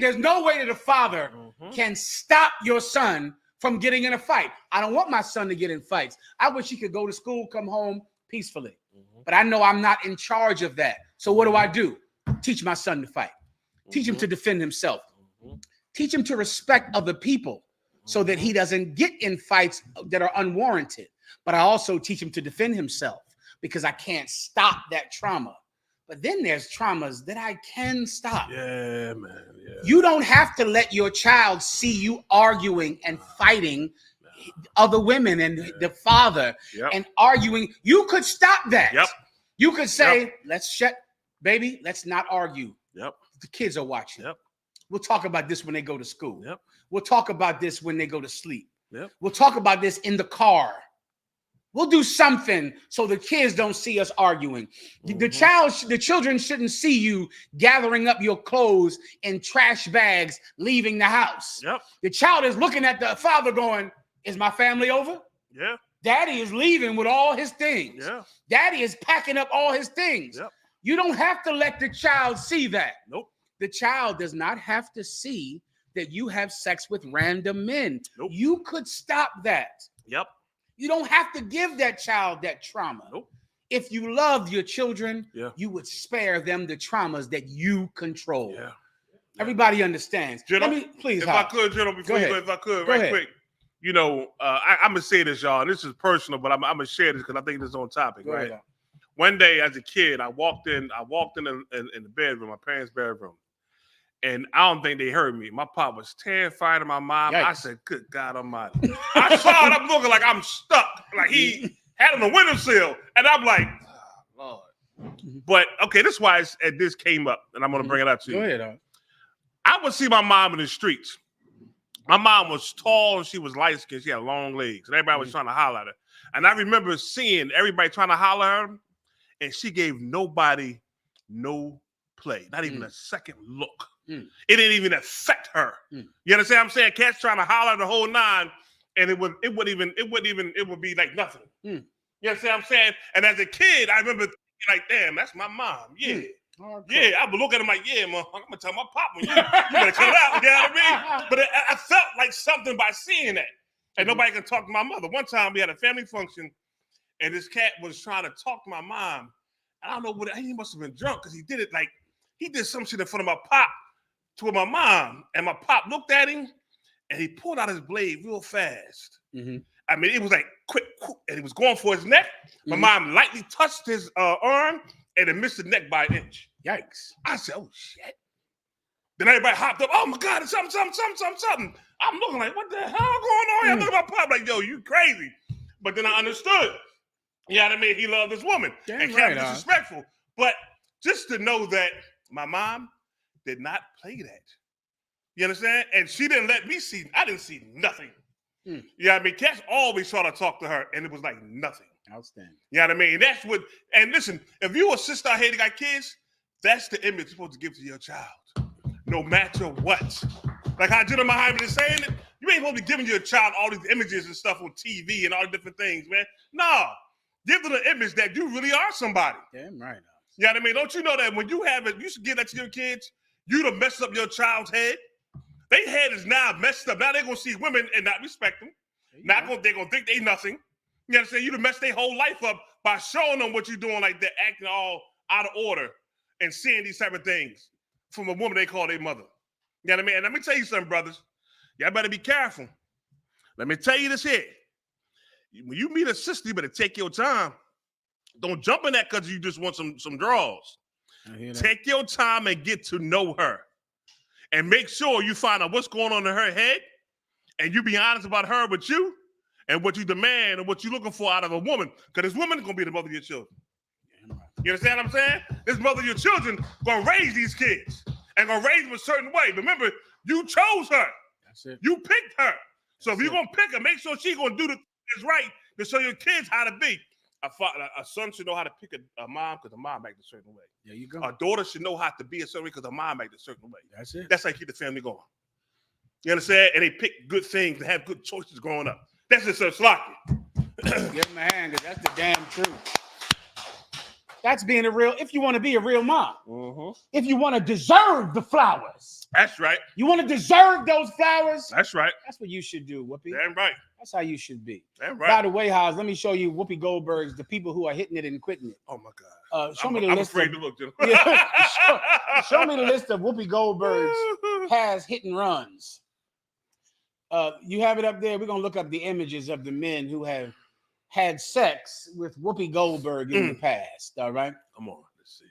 There's no way that a father can stop your son from getting in a fight. I don't want my son to get in fights. I wish he could go to school, come home peacefully. But I know I'm not in charge of that. So what do? Teach my son to fight. Teach him to defend himself. Teach him to respect other people so that he doesn't get in fights that are unwarranted. But I also teach him to defend himself because I can't stop that trauma. But then there's traumas that I can stop. Yeah, man. Yeah. You don't have to let your child see you arguing and fighting other women and the father and arguing. You could stop that. You could say, let's not argue. The kids are watching. We'll talk about this when they go to school. We'll talk about this when they go to sleep. We'll talk about this in the car. We'll do something so the kids don't see us arguing. The children shouldn't see you gathering up your clothes in trash bags, leaving the house. The child is looking at the father going, is my family over? Daddy is leaving with all his things. Daddy is packing up all his things. You don't have to let the child see that. The child does not have to see that you have sex with random men. You could stop that. You don't have to give that child that trauma. If you loved your children, you would spare them the traumas that you control. Everybody understands. General, Let me, please, if I could, General, before you go, if I could, right quick. You know, I'm going to say this, y'all, and this is personal, but I'm going to share this because I think this is on topic, right? One day as a kid, I walked in the bedroom, my parents' bedroom. And I don't think they heard me. My pop was terrified of my mom. Yikes. I said, good God Almighty. I saw it. I'm looking like I'm stuck. Like he had on the windowsill. And I'm like, oh, Lord. But, okay, this is why this came up. And I'm going to bring it up to you. Go ahead. I would see my mom in the streets. My mom was tall and she was light-skinned. She had long legs. And everybody was trying to holler at her. And I remember seeing everybody trying to holler at her. And she gave nobody no play. Not even a second look. It didn't even affect her. You understand what I'm saying? Cats trying to holler the whole nine, and it would be like nothing. You understand what I'm saying? And as a kid, I remember thinking like, damn, that's my mom. Yeah. I would look at him like, yeah, mom, I'm gonna tell my pop when you better cut it out. You know what I mean? But I felt like something by seeing that. And nobody can talk to my mother. One time we had a family function, and this cat was trying to talk to my mom. I don't know what he must have been drunk because he did it like he did some shit in front of my pop. To my mom, and my pop looked at him, and he pulled out his blade real fast. I mean, it was like quick, and he was going for his neck. My mom lightly touched his arm, and it missed the neck by an inch. Yikes! I said, "Oh shit!" Then everybody hopped up. Oh my God! It's something. I'm looking like, what the hell going on here? I'm looking at my pop like, yo, you crazy. But then I understood. You know what I mean? He loved this woman and kept disrespectful. But just to know that my mom did not play that. You understand? And she didn't let me see. I didn't see nothing. You know what I mean? Cats always try to talk to her, and it was like nothing. Outstanding. You know what I mean? That's what. And listen, if you a sister out here that got kids, that's the image you're supposed to give to your child, no matter what. Like how GEN.YAHANNA is saying it, you ain't supposed to be giving your child all these images and stuff on TV and all different things, man. No, give them the image that you really are somebody. Damn right. You know what I mean? Don't you know that when you have it, you should give that to your kids. You done messed up your child's head. Their head is now messed up. Now they're gonna see women and not respect them. They're gonna think they nothing. You know what I'm saying? You done messed their whole life up by showing them what you're doing like that, acting all out of order and seeing these type of things from a woman they call their mother. You know what I mean? And let me tell you something, brothers. Y'all better be careful. Let me tell you this here. When you meet a sister, you better take your time. Don't jump in that because you just want some draws. Take your time and get to know her. And make sure you find out what's going on in her head. And you be honest about her with you and what you demand and what you're looking for out of a woman. Because this woman is going to be the mother of your children. You understand what I'm saying? This mother of your children going to raise these kids and going to raise them a certain way. Remember, you chose her. That's it. You picked her. So if you're going to pick her, make sure she's going to do the things right to show your kids how to be. A son should know how to pick a mom because a mom acts a certain way. There you go. A daughter should know how to be a certain way because a mom acts a certain way. That's it. That's how you keep the family going. You understand? And they pick good things and have good choices growing up. That's just so sloppy. Give them a hand because that's the damn truth. That's being a real, if you want to be a real mom. If you want to deserve the flowers. That's right. You want to deserve those flowers? That's right. That's what you should do, Whoopi. Damn right. That's how you should be. Damn right. By the way, Haas, let me show you Whoopi Goldberg's, the people who are hitting it and quitting it. Oh, my God. Show me the I'm list. afraid to look. Show me the list of Whoopi Goldberg's past hit and runs. You have it up there. We're going to look up the images of the men who have had sex with Whoopi Goldberg in the past. All right. Come on. Let's see.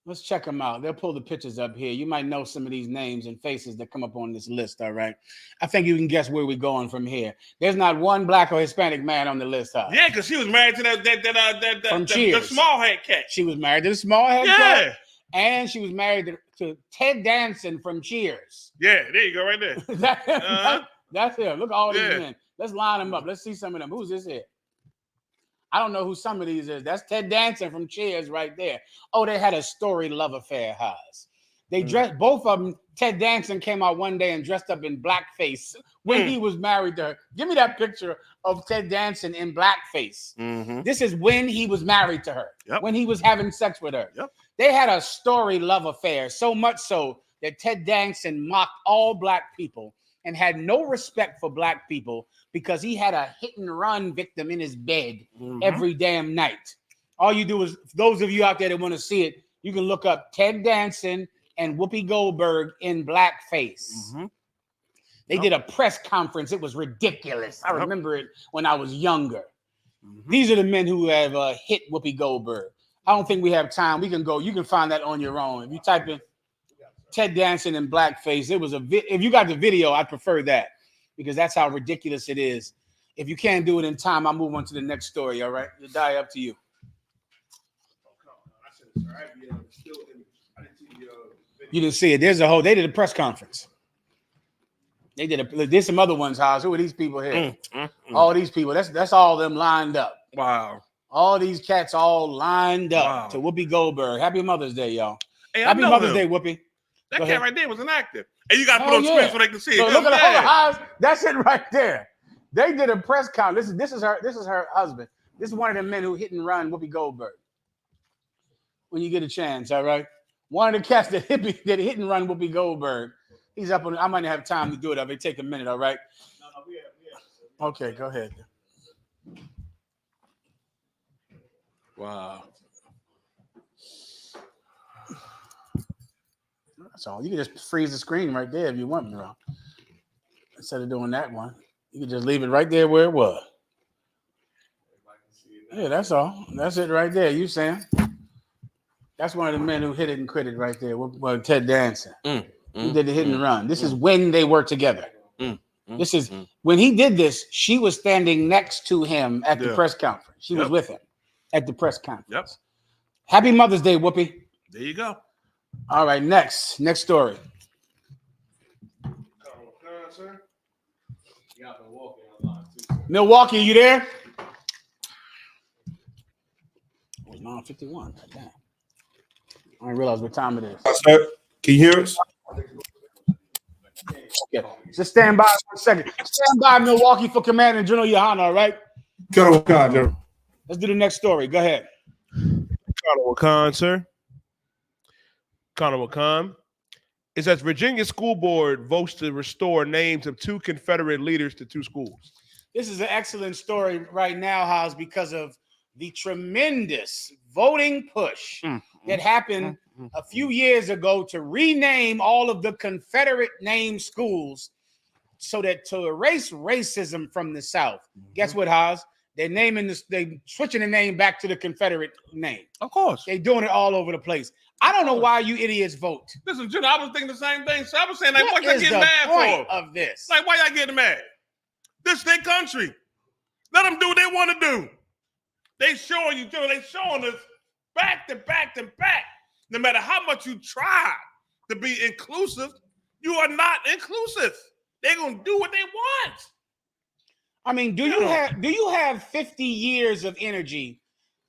Let's check them out. They'll pull the pictures up here. You might know some of these names and faces that come up on this list. All right. I think you can guess where we're going from here. There's not one black or Hispanic man on the list. Huh? Yeah, because she was married to the small head cat. She was married to the small head cat. And she was married to Ted Danson from Cheers. Yeah, there you go, right there. That's him. Look at all these men. Let's line them up. Let's see some of them. Who's this here? I don't know who some of these is. That's Ted Danson from Cheers right there. Oh, they had a storied love affair, Haas. They dressed, both of them. Ted Danson came out one day and dressed up in blackface when he was married to her. Give me that picture of Ted Danson in blackface. This is when he was married to her, when he was having sex with her. They had a storied love affair, so much so that Ted Danson mocked all black people and had no respect for black people because he had a hit and run victim in his bed every damn night. All you do is, those of you out there that want to see it, you can look up Ted Danson and Whoopi Goldberg in blackface. They did a press conference. It was ridiculous. I remember it when I was younger. These are the men who have hit Whoopi Goldberg. I don't think we have time. We can go. You can find that on your own. If you type in Ted Danson in blackface, it was if you got the video, I prefer that because that's how ridiculous it is. If you can't do it in time, I'll move on to the next story. All right, you die, up to you. You didn't see it. There's a whole. They did a press conference. They did a. There's some other ones. House. Who are these people here? All these people. That's all them lined up. Wow. All these cats all lined up to Whoopi Goldberg. Happy Mother's Day, y'all. Hey, Happy Mother's Day, Whoopi. That cat right there was an actor. And you got to put on screen so they can see it. So look at the eyes. That's it right there. They did a press conference. This is her husband. This is one of the men who hit and run Whoopi Goldberg. When you get a chance, all right. One of the cats that hit and run Whoopi Goldberg. He's up on. I might not have time to do it. It may take a minute, all right. Okay, go ahead. Wow. That's all. You can just freeze the screen right there if you want, bro. Instead of doing that one, you can just leave it right there where it was. Yeah, that's all. That's it right there. You Sam. That's one of the men who hit it and quit it right there. Well, Ted Danson. He did the hit and run. This is when they were together. This is when he did this. She was standing next to him at the press conference. She was with him at the press conference. Happy Mother's Day, Whoopi. There you go. All right, next story. Milwaukee, you there? It was 9:51. Damn. I didn't realize what time it is. Sir, can you hear us? Okay. Just stand by for a second. Stand by, Milwaukee, for Command and General Yohanna, all right? Let's do the next story. Go ahead. Colonel Wakan, sir. Colonel Wakan. It says Virginia School Board votes to restore names of 2 Confederate leaders to 2 schools. This is an excellent story right now, House, because of the tremendous voting push that happened a few years ago to rename all of the Confederate named schools so that to erase racism from the South. Guess what, House? They're switching the name back to the Confederate name. Of course. They're doing it all over the place. I don't know why you idiots vote. Listen, Junior, I was thinking the same thing. So I was saying, like, what y'all getting mad for? Of this? Like, why y'all getting mad? This is their country. Let them do what they want to do. They showing you, Junior, they showing us back to back to back. No matter how much you try to be inclusive, you are not inclusive. They're gonna do what they want. I mean, do you have 50 years of energy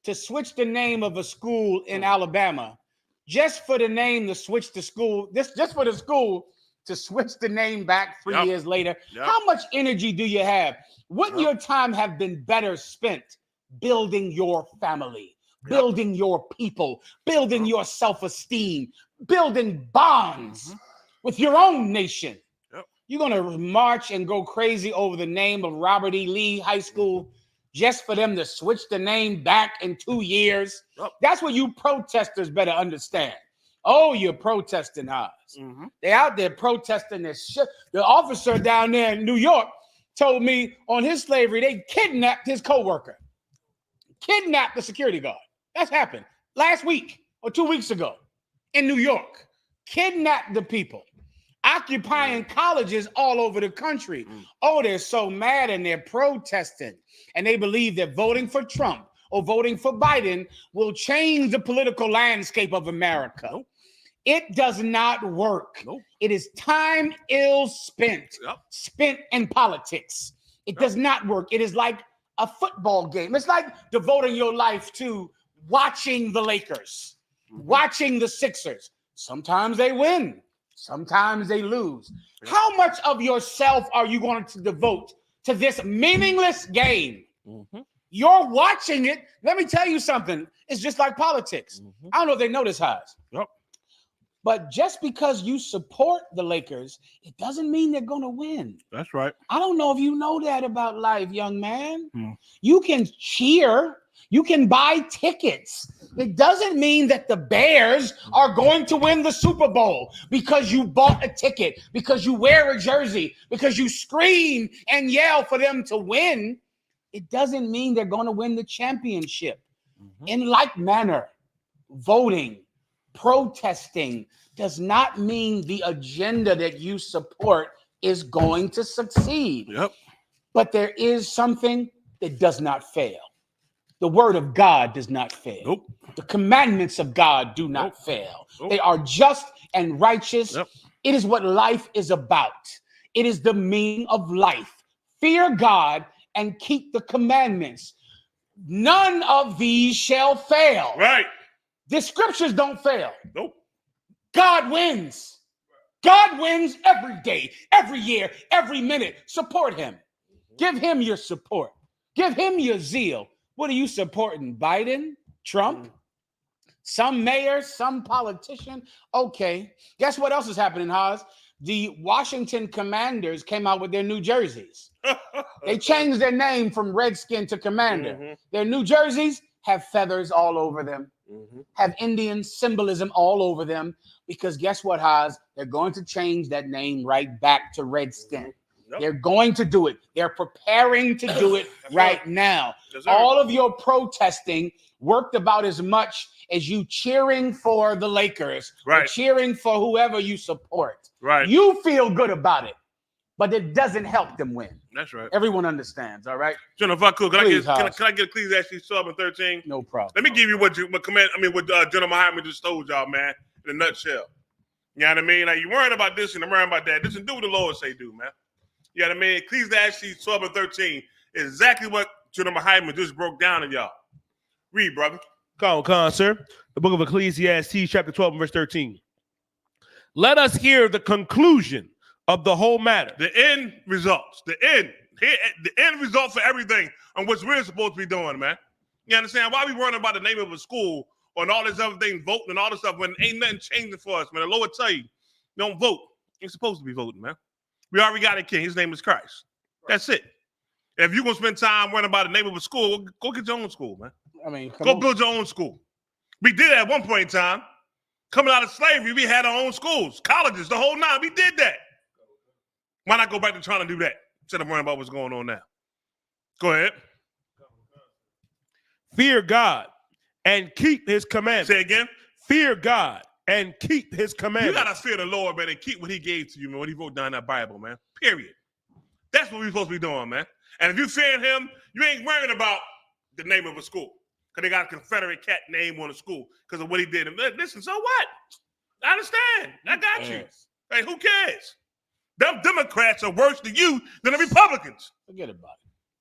to switch the name of a school in Alabama just for the name to switch the school, just for the school to switch the name back 3 years later? How much energy do you have? Wouldn't your time have been better spent building your family, building your people, building your self-esteem, building bonds with your own nation. You're going to march and go crazy over the name of Robert E. Lee High School just for them to switch the name back in 2 years. That's what you protesters better understand. Oh, you're protesting us. They out there protesting this shit. The officer down there in New York told me on his slavery, they kidnapped his co-worker. Kidnapped the security guard. That's happened last week or 2 weeks ago in New York. Kidnapped the people. Occupying colleges all over the country. Oh, they're so mad and they're protesting. And they believe that voting for Trump or voting for Biden will change the political landscape of America. It does not work. It is time ill spent, spent in politics. It does not work. It is like a football game. It's like devoting your life to watching the Lakers, watching the Sixers. Sometimes they win. Sometimes they lose. How much of yourself are you going to devote to this meaningless game? You're watching it. Let me tell you something. It's just like politics. I don't know if they know this, Haas. But just because you support the Lakers, it doesn't mean they're going to win. That's right. I don't know if you know that about life, young man. You can cheer. You can buy tickets. It doesn't mean that the Bears are going to win the Super Bowl because you bought a ticket, because you wear a jersey, because you scream and yell for them to win. It doesn't mean they're going to win the championship. In like manner, voting, protesting does not mean the agenda that you support is going to succeed. But there is something that does not fail. The word of God does not fail. The commandments of God do not fail. They are just and righteous. It is what life is about. It is the meaning of life. Fear God and keep the commandments. None of these shall fail. Right. The scriptures don't fail. God wins. God wins every day, every year, every minute. Support him. Give him your support. Give him your zeal. What are you supporting? Biden? Trump? Some mayor? Some politician? Okay. Guess what else is happening, Haas? The Washington Commanders came out with their new jerseys. They changed their name from Redskin to Commander. Their new jerseys have feathers all over them, have Indian symbolism all over them, because guess what, Haas? They're going to change that name right back to Redskin. They're going to do it. They're preparing to do it right now. All of your protesting worked about as much as you cheering for the Lakers or cheering for whoever you support. You feel good about it, but it doesn't help them win. That's right. Everyone understands, all right? General, if I could, can Please, I get Ecclesiastes 12:13? No problem. Let me give you what General Muhammad just told y'all, man, in a nutshell. You know what I mean? Like, you worrying about this and I'm worrying about that. Listen, do what the Lord say do, man. You know what I mean? Ecclesiastes 12:13 is exactly what General Muhammad just broke down to y'all. Read, brother. Come on, sir. The book of Ecclesiastes, chapter 12, verse 13. Let us hear the conclusion of the whole matter. The end results. The end result for everything on what we're supposed to be doing, man. You understand? Why we worrying about the name of a school or all this other thing, voting and all this stuff, when ain't nothing changing for us, man. The Lord tell you, don't vote. You're supposed to be voting, man. We already got a king. His name is Christ. That's it. If you're going to spend time worrying about the name of a school, go get your own school, man. I mean, go build your own school. We did that at one point in time. Coming out of slavery, we had our own schools, colleges, the whole nine. We did that. Why not go back to trying to do that instead of worrying about what's going on now? Go ahead. Fear God and keep his commandments. Say again. Fear God and keep his commandments. You got to fear the Lord, man, and keep what he gave to you, man, what he wrote down in that Bible, man. Period. That's what we're supposed to be doing, man. And if you fear him, you ain't worrying about the name of a school. Because they got a Confederate cat name on the school because of what he did. And listen, so what? I understand. I got you. Hey, who cares? Them Democrats are worse to you than the Republicans. Forget about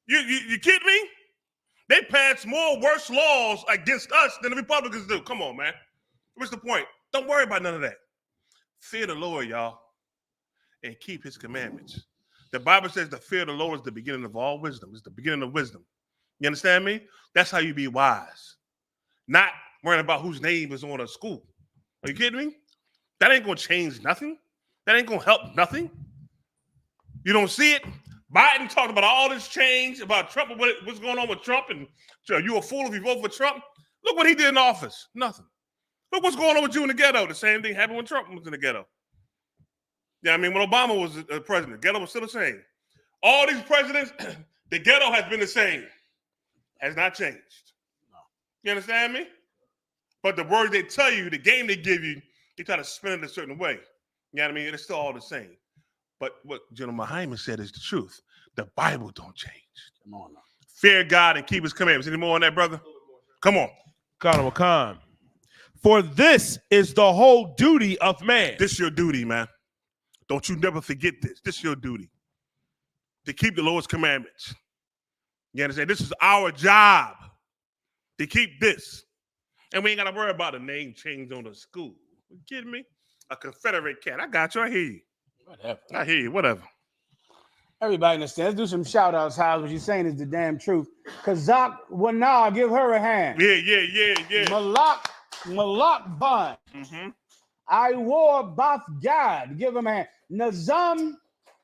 it. You kidding me? They pass more worse laws against us than the Republicans do. Come on, man. What's the point? Don't worry about none of that. Fear the Lord, y'all, and keep his commandments. The Bible says the fear of the Lord is the beginning of all wisdom. It's the beginning of wisdom. You understand me? That's how you be wise. not worrying about whose name is on a school. Are you kidding me? That ain't gonna change nothing. That ain't gonna help nothing. You don't see it? Biden talked about all this change about Trump and what's going on with Trump, and you a fool if you vote for Trump. Look what he did in office. Nothing. Look what's going on with you in the ghetto. The same thing happened when Trump was in the ghetto. Yeah, I mean, when Obama was president, the ghetto was still the same. All these presidents, the ghetto has been the same. Has not changed. You understand me? But the words they tell you, the game they give you, they try to spin it a certain way. You know what I mean? It's still all the same. But what General Hyman said is the truth. The Bible don't change. Come on now. Fear God and keep his commandments. Any more on that, brother? Come on. Khan. For this is the whole duty of man. This is your duty, man. Don't you never forget this. This is your duty. To keep the Lord's commandments. You understand? This is our job. To keep this. And we ain't got to worry about a name change on the school. You kidding me? A Confederate cat. I got you. I hear you. Whatever. I hear you. Whatever. Everybody understands. Let's do some shout outs, House. What you're saying is the damn truth. Kazak Wana, give her a hand. Yeah. Malak Bun. I wore Bath God. Give him a hand. Nazam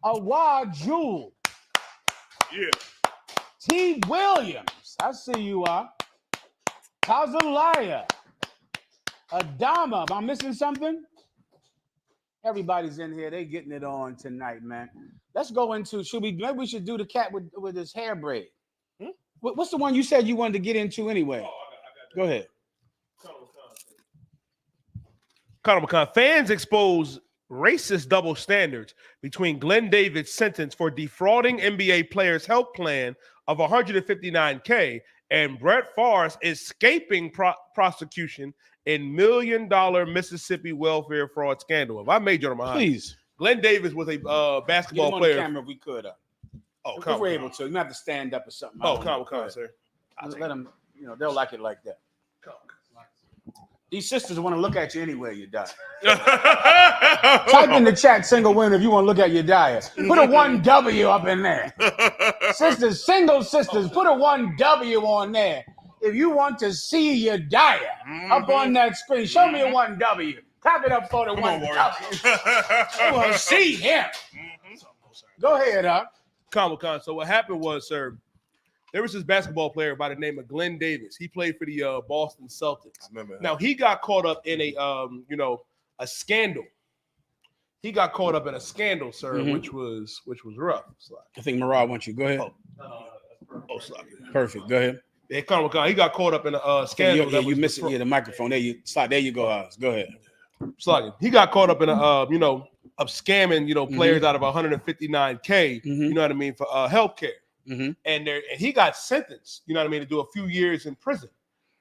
Awad Jewel. Yeah. T. Williams. I see you are. Kazalaya. Adama. Am I missing something? Everybody's in here. They getting it on tonight, man. Let's go into, maybe we should do the cat with his hair braid. What's the one you said you wanted to get into anyway? Go ahead. Khan. Fans expose racist double standards between Glenn Davis' sentence for defrauding NBA players' health plan of $159K and Brett Favre's escaping prosecution in $1 million Mississippi welfare fraud scandal. If I made you my please. Glenn Davis was a basketball Get him on player. The camera if we could. If we're able to. You have to stand up or something. Khan, sir. Let them, they'll like it like that. These sisters want to look at you anyway, you die. Type in the chat single winner if you want to look at your diet. Put a 1W up in there. Sisters, single sisters, put a 1W on there. If you want to see your diet up on that screen, show me a 1W. Tap it up for the 1W. I want to see him. Go ahead, Khan. So what happened was, sir, there was this basketball player by the name of Glenn Davis. He played for the Boston Celtics. I remember that. Now he got caught up in a scandal. He got caught up in a scandal, sir, which was rough. I think Marad wants you. Go ahead. Sorry. Perfect. Go ahead. Yeah, Khan. He got caught up in a scandal. You missed it. Yeah, the microphone. There you go, Oz. Go ahead. He got caught up in a of scamming players out of $159K. You know what I mean, for healthcare. And he got sentenced, to do a few years in prison.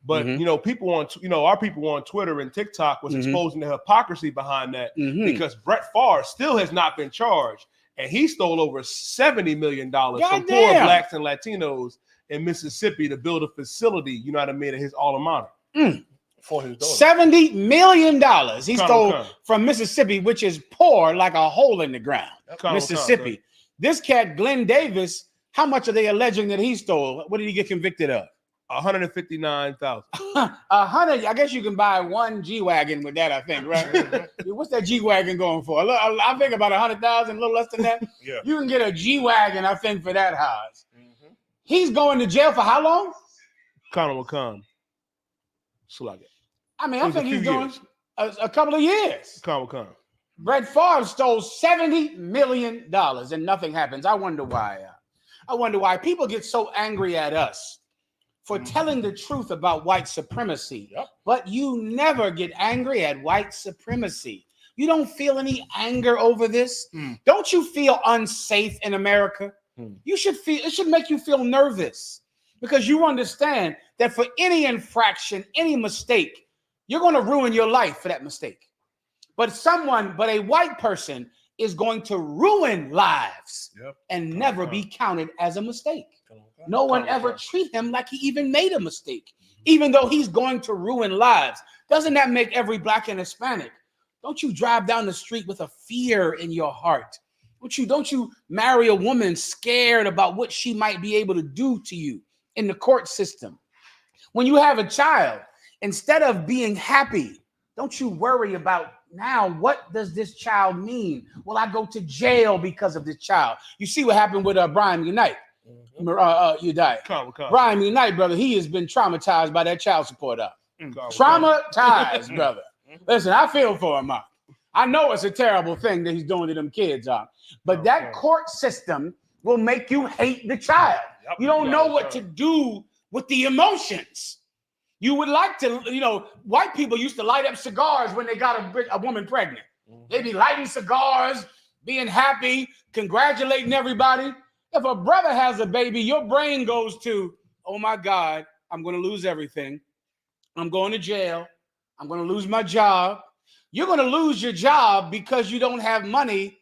But people our people on Twitter and TikTok was exposing the hypocrisy behind that because Brett Favre still has not been charged, and he stole over $70 million from poor blacks and Latinos in Mississippi to build a facility, at his alma mater. For his daughter. $70 million he stole from Mississippi, which is poor like a hole in the ground. Mississippi. This cat, Glenn Davis, how much are they alleging that he stole? What did he get convicted of? $159,000. 100. I guess you can buy one G-Wagon with that, I think, right? What's that G-Wagon going for? I think about 100,000, a little less than that. Yeah. You can get a G-Wagon, I think, for that house. He's going to jail for how long? Khan. I mean, I think he's going a couple of years. Khan. Brett Favre stole $70 million and nothing happens. I wonder why. People get so angry at us for telling the truth about white supremacy, but you never get angry at white supremacy. You don't feel any anger over this? Don't you feel unsafe in America? You should feel, it should make you feel nervous because you understand that for any infraction, any mistake, you're going to ruin your life for that mistake. But a white person is going to ruin lives and never be counted as a mistake. No one ever treat him like he even made a mistake, even though he's going to ruin lives. Doesn't that make every black and Hispanic? Don't you drive down the street with a fear in your heart? Don't you marry a woman scared about what she might be able to do to you in the court system? When you have a child, Instead of being happy, don't you worry about now, what does this child mean? Will I go to jail because of this child? You see what happened with Brian Unite. You died. Brian Unite, brother, he has been traumatized by that child support up. Traumatized, brother. Listen, I feel for him. I know it's a terrible thing that he's doing to them kids. But that court system will make you hate the child. You don't know what to do with the emotions. You would like to, white people used to light up cigars when they got a woman pregnant. They'd be lighting cigars, being happy, congratulating everybody. If a brother has a baby, your brain goes to, oh my God, I'm going to lose everything. I'm going to jail. I'm going to lose my job. You're going to lose your job because you don't have money,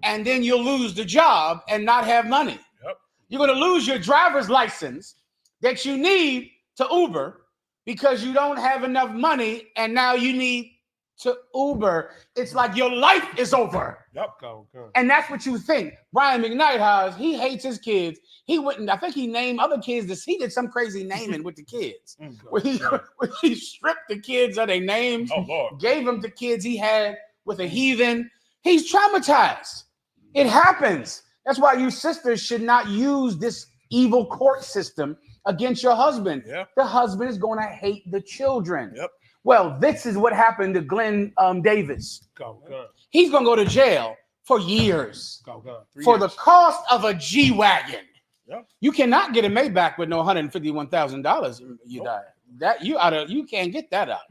and then you'll lose the job and not have money. Yep. You're going to lose your driver's license that you need to Uber because you don't have enough money, and now you need to Uber. It's like your life is over. Yep. And that's what you think. Brian McKnight has, he hates his kids. He wouldn't, I think he named other kids, he did some crazy naming with the kids. Where he stripped the kids of their names, gave them to kids he had with a heathen. He's traumatized. It happens. That's why you sisters should not use this evil court system against your husband. Yep. The husband is going to hate the children. Yep. Well, this is what happened to Glenn Davis. He's going to go to jail for years for the cost of a G-Wagon. Yep. You cannot get a Maybach with no $151,000. You die. You can't get that out.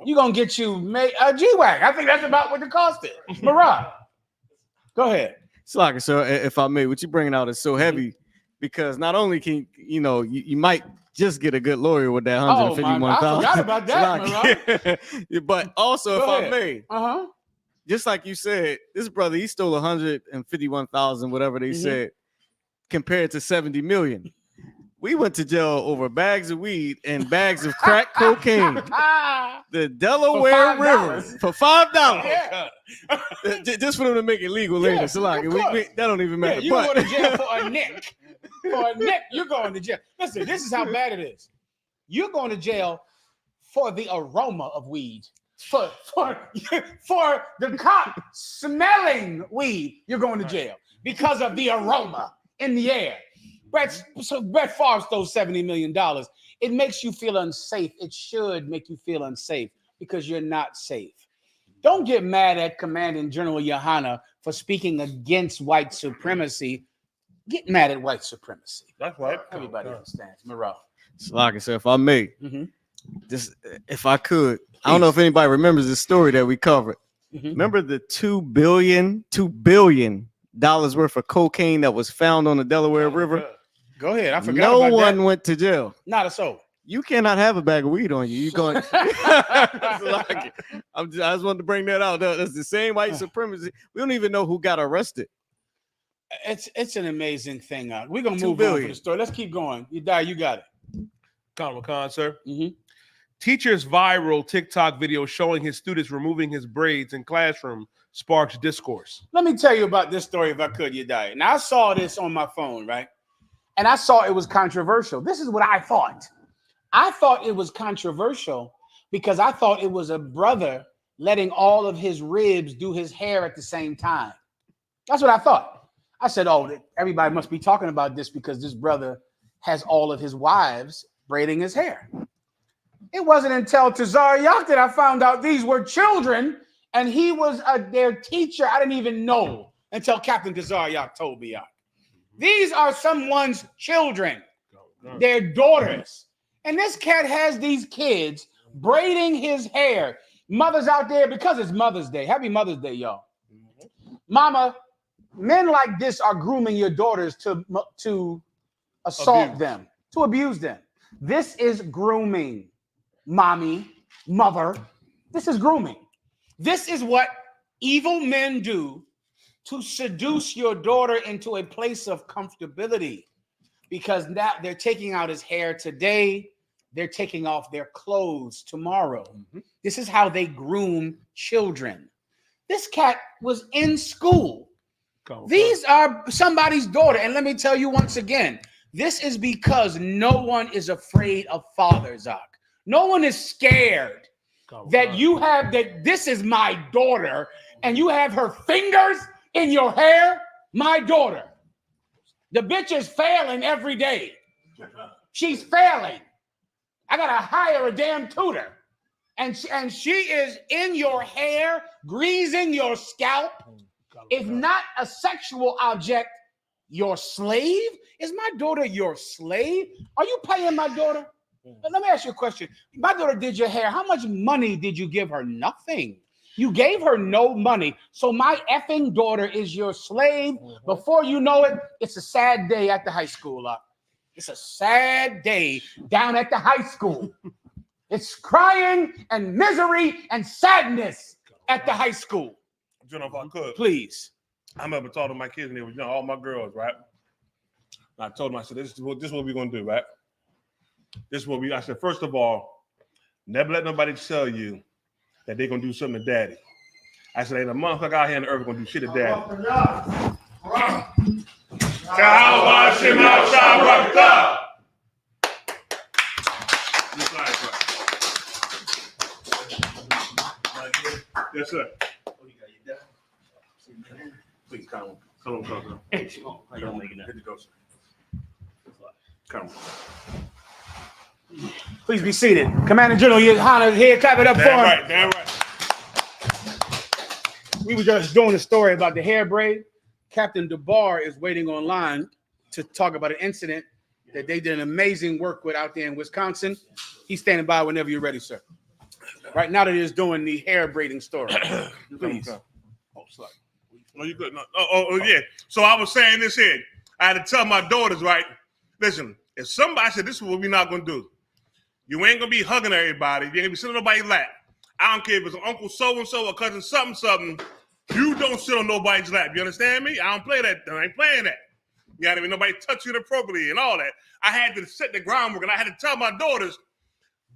You're going to get you a G-Wagon. I think that's about what the cost is. Marah, go ahead. Slocker, so if I may, what you're bringing out is so heavy because not only can you might just get a good lawyer with that $151,000. I forgot about that, but also, I may, just like you said, this brother, he stole $151,000, whatever they said, compared to 70 million. We went to jail over bags of weed and bags of crack cocaine. The Delaware River for $5. Yeah. Just for them to make it legal later. So like, that don't even matter. You go to jail for a nick. For a nick, you're going to jail. Listen, this is how bad it is. You're going to jail for the aroma of weed. For the cop smelling weed, you're going to jail because of the aroma in the air. Brett Favre stole $70 million. It makes you feel unsafe. It should make you feel unsafe because you're not safe. Don't get mad at Commanding General Yahanna for speaking against white supremacy. Get mad at white supremacy. That's right. Everybody understands. Morale. So like I said, if I may, just if I could, I don't know if anybody remembers this story that we covered. Remember the $2 billion worth of cocaine that was found on the Delaware River? Go ahead. I forgot. No one went to jail. Not a soul. You cannot have a bag of weed on you. You going? I just wanted to bring that out. That's the same white supremacy. We don't even know who got arrested. It's an amazing thing. We're gonna move on for the story. Let's keep going. You got it. Khan, sir. Teacher's viral TikTok video showing his students removing his braids in classroom sparks discourse. Let me tell you about this story if I could, you die. Now I saw this on my phone, right? And I saw it was controversial. This is what I thought. I thought it was controversial because I thought it was a brother letting all of his ribs do his hair at the same time. That's what I thought. I said, oh, everybody must be talking about this because this brother has all of his wives braiding his hair. It wasn't until Tazariak that I found out these were children and he was their teacher. I didn't even know until Captain Tazariak told me. These are someone's children, their daughters. And this cat has these kids braiding his hair. Mothers out there, because it's Mother's Day. Happy Mother's Day, y'all. Mama, men like this are grooming your daughters to assault them, to abuse them. This is grooming, mommy, mother. This is grooming. This is what evil men do to seduce your daughter into a place of comfortability, because now they're taking out his hair today. They're taking off their clothes tomorrow. This is how they groom children. This cat was in school. These are somebody's daughter. And let me tell you once again, this is because no one is afraid of fathers, Zach. No one is scared that you have that this is my daughter and you have her fingers in your hair. My daughter. The bitch is failing every day. She's failing. I gotta hire a damn tutor. And she is in your hair, greasing your scalp. If not a sexual object, your slave? Is my daughter your slave? Are you paying my daughter? Let me ask you a question. My daughter did your hair. How much money did you give her? Nothing. You gave her no money. So my effing daughter is your slave. Before you know it, it's a sad day at the high school. It's a sad day down at the high school. It's crying and misery and sadness at the high school. If I could. Please. I remember talking to my kids and they were, all my girls, right? And I told them, I said, this is what we're going to do, right? I said, first of all, never let nobody tell you that they're going to do something to daddy. I said, ain't a motherfucker out here on the earth going to do shit to daddy. Yes, sir. Please come on. Come on. Please be seated. Commander General Yahanna here. Clap it up for him. Damn right. We were just doing a story about the hair braid. Captain DeBar is waiting online to talk about an incident that they did an amazing work with out there in Wisconsin. He's standing by whenever you're ready, sir. Right now that he's doing the hair braiding story. Please. Oh, sorry. No, you good. No. Oh, yeah. So I was saying this here. I had to tell my daughters, right? Listen, if somebody said this is what we're not going to do. You ain't going to be hugging everybody. You ain't going to be sitting on nobody's lap. I don't care if it's uncle so-and-so or cousin something. You don't sit on nobody's lap. You understand me? I don't play that. I ain't playing that. You know what I mean? Nobody touch you inappropriately and all that. I had to set the groundwork, and I had to tell my daughters,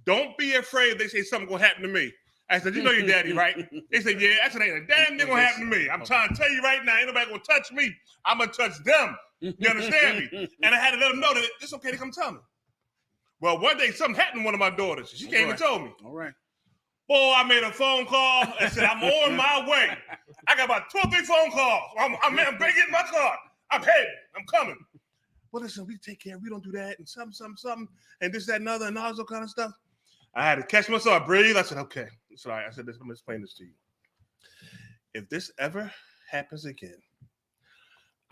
don't be afraid they say something going to happen to me. I said, you know your daddy, right? They said, yeah. I said, ain't a damn thing going to happen to me. I'm trying to tell you right now, ain't nobody going to touch me. I'm going to touch them. You understand me? And I had to let them know that it's okay to come tell me. Well, one day something happened to one of my daughters. She came and told me. All right. Boy, I made a phone call and said, I'm on my way. I got about 2 or 3 phone calls. I'm getting my car. I'm heading. I'm coming. Well, listen, we take care. We don't do that and something, and this, that, and other, and all that kind of stuff. I had to catch myself, breathe. I said, okay. It's all right. I said, let me explain this to you. If this ever happens again,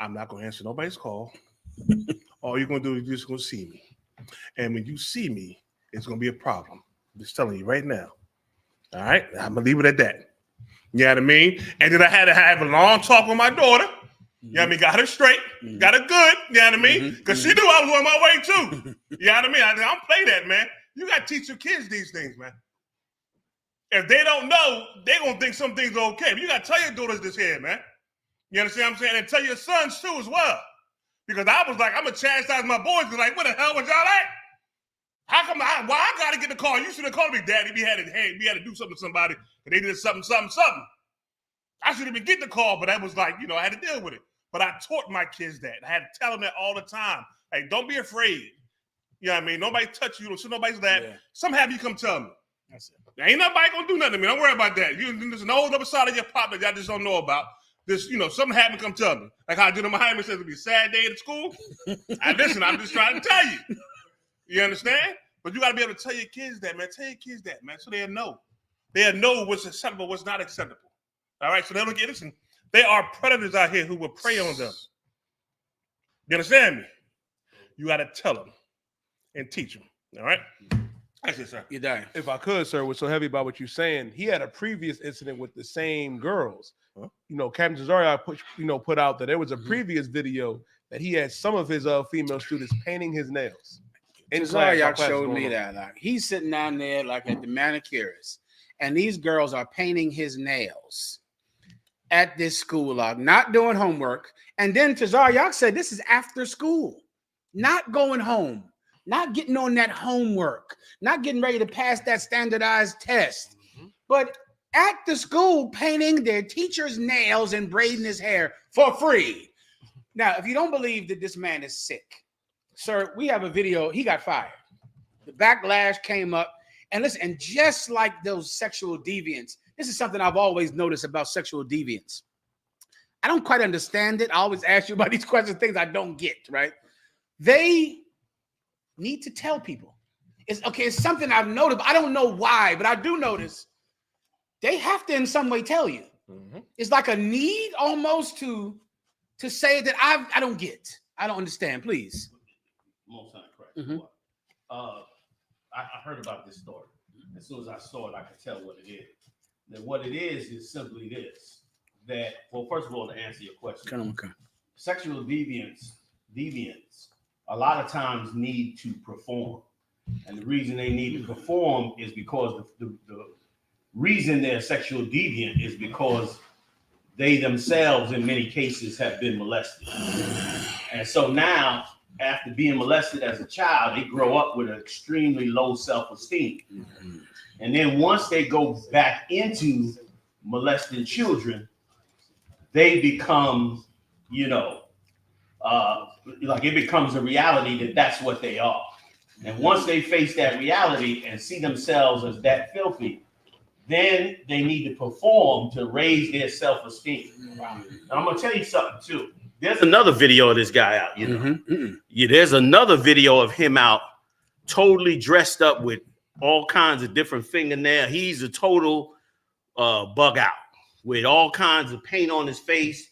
I'm not going to answer nobody's call. All you're going to do is you're just going to see me. And when you see me, it's going to be a problem. I'm just telling you right now. All right? I'm going to leave it at that. You know what I mean? And then I had to have a long talk with my daughter. You know what I mean? Got her straight. Got her good. You know what I mean? Because she knew I was on my way too. You know what I mean? I don't play that, man. You got to teach your kids these things, man. If they don't know, they're going to think some things are okay. But you got to tell your daughters this here, man. You understand what I'm saying? And tell your sons too as well. Because I was like, I'm going to chastise my boys. Because like, what the hell was y'all at? How come why I got to get the call? You should have called me, Daddy. We had to do something to somebody. And they did something. I shouldn't even get the call, but that was like, I had to deal with it. But I taught my kids that. I had to tell them that all the time. Hey, don't be afraid. You know what I mean? Nobody touch you. Don't sit nobody's lap. Yeah. Some have you come tell me. That's it. There ain't nobody going to do nothing to me. Don't worry about that. There's an old other side of your pop that y'all just don't know about. This, something happened, come tell me. Like how General Muhammad says it'll be a sad day at school. Listen, I'm just trying to tell you. You understand? But you got to be able to tell your kids that, man. Tell your kids that, man, so they'll know. They'll know what's acceptable, what's not acceptable. All right? So they don't get, listen, there are predators out here who will prey on them. You understand me? You got to tell them and teach them. All right? That's it, sir. You're dying. If I could, sir, what's so heavy about what you're saying, he had a previous incident with the same girls. Huh? Captain Cesario put out that there was a previous video that he had some of his female students painting his nails. Cesario showed me that. Like, he's sitting down there like at the manicurist, and these girls are painting his nails at this school, not doing homework. And then Cesario said, this is after school, not going home, not getting on that homework, not getting ready to pass that standardized test, but at the school painting their teacher's nails and braiding his hair for free. Now, if you don't believe that this man is sick, sir, we have a video. He got fired. The backlash came up, And listen, and just like those sexual deviants, this is something I've always noticed about sexual deviants. I don't quite understand it. I always ask you about these questions, things I don't get, right? They need to tell people. It's something I've noticed, but I don't know why, but I do notice they have to in some way tell you. It's like a need almost to say that I don't get. I don't understand, please. Most not correct. I heard about this story. As soon as I saw it, I could tell what it is. That what it is simply this. That, well, first of all, to answer your question, sexual deviants a lot of times need to perform. And the reason they need to perform is because the reason they're sexual deviant is because they themselves, in many cases, have been molested. And so now, after being molested as a child, they grow up with an extremely low self-esteem. And then once they go back into molesting children, they become, like it becomes a reality that that's what they are. And once they face that reality and see themselves as that filthy, then they need to perform to raise their self-esteem. Now, I'm going to tell you something, too. There's another video of this guy out, Yeah, there's another video of him out totally dressed up with all kinds of different fingernails. He's a total bug out with all kinds of paint on his face.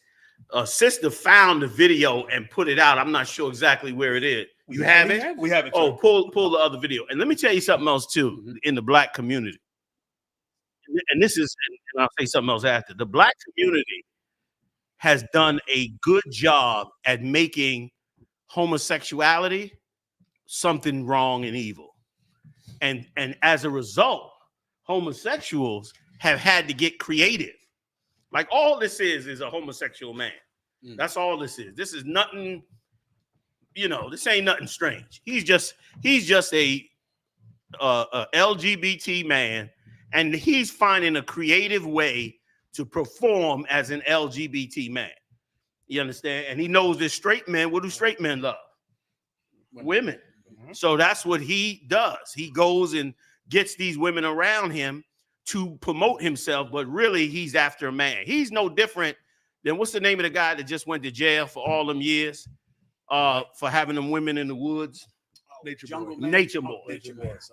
Sister found the video and put it out. I'm not sure exactly where it is. You have it? We have it. Oh, pull the other video. And let me tell you something else, too, in the black community. And this is, and I'll say something else after. The black community has done a good job at making homosexuality something wrong and evil. And as a result, homosexuals have had to get creative. Like all this is a homosexual man. That's all this is. This is nothing, this ain't nothing strange. He's just a LGBT man, and he's finding a creative way to perform as an LGBT man. You understand? And he knows that straight men, what do straight men love? Women. So that's what he does. He goes and gets these women around him to promote himself, but really he's after a man. He's no different than, what's the name of the guy that just went to jail for all them years for having them women in the woods? Nature Boy.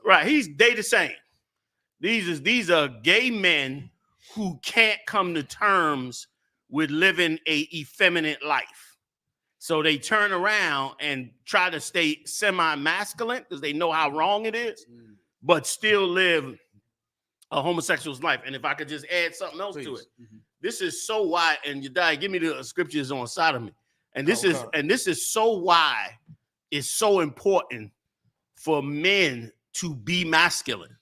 Right. They the same. These are gay men who can't come to terms with living a effeminate life. So they turn around and try to stay semi-masculine because they know how wrong it is, but still live a homosexual's life. And if I could just add something else to it, this is so why, and Yedai, give me the scriptures on sodomy. And this is so why it's so important for men to be masculine.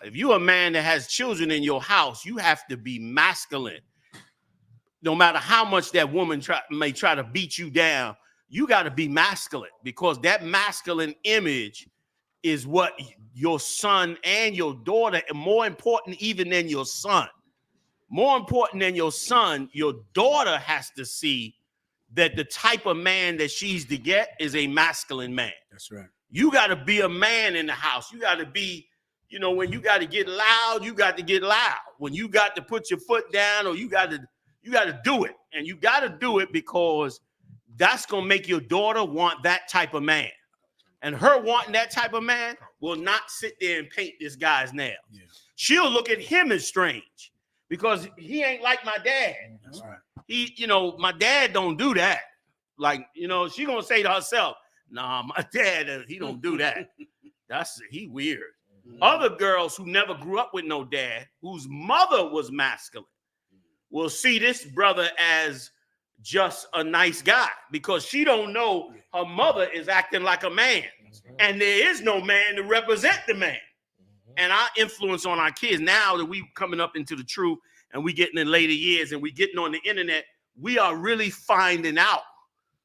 If you're a man that has children in your house, you have to be masculine. No matter how much that woman may try to beat you down, you got to be masculine, because that masculine image is what your son and your daughter, and more important even than your son, more important than your son, your daughter has to see that the type of man that she's to get is a masculine man. That's right. You got to be a man in the house. You got to be, when you got to get loud, you got to get loud. When you got to put your foot down, or you got to do it. And you got to do it because that's going to make your daughter want that type of man. And her wanting that type of man will not sit there and paint this guy's nails. Yeah. She'll look at him as strange because he ain't like my dad. That's right. My dad don't do that. Like, she going to say to herself, nah, my dad, he don't do that. He weird. Other girls who never grew up with no dad, whose mother was masculine, will see this brother as just a nice guy because she don't know her mother is acting like a man. And there is no man to represent the man. And our influence on our kids, now that we coming up into the truth and we getting in later years and we getting on the internet, we are really finding out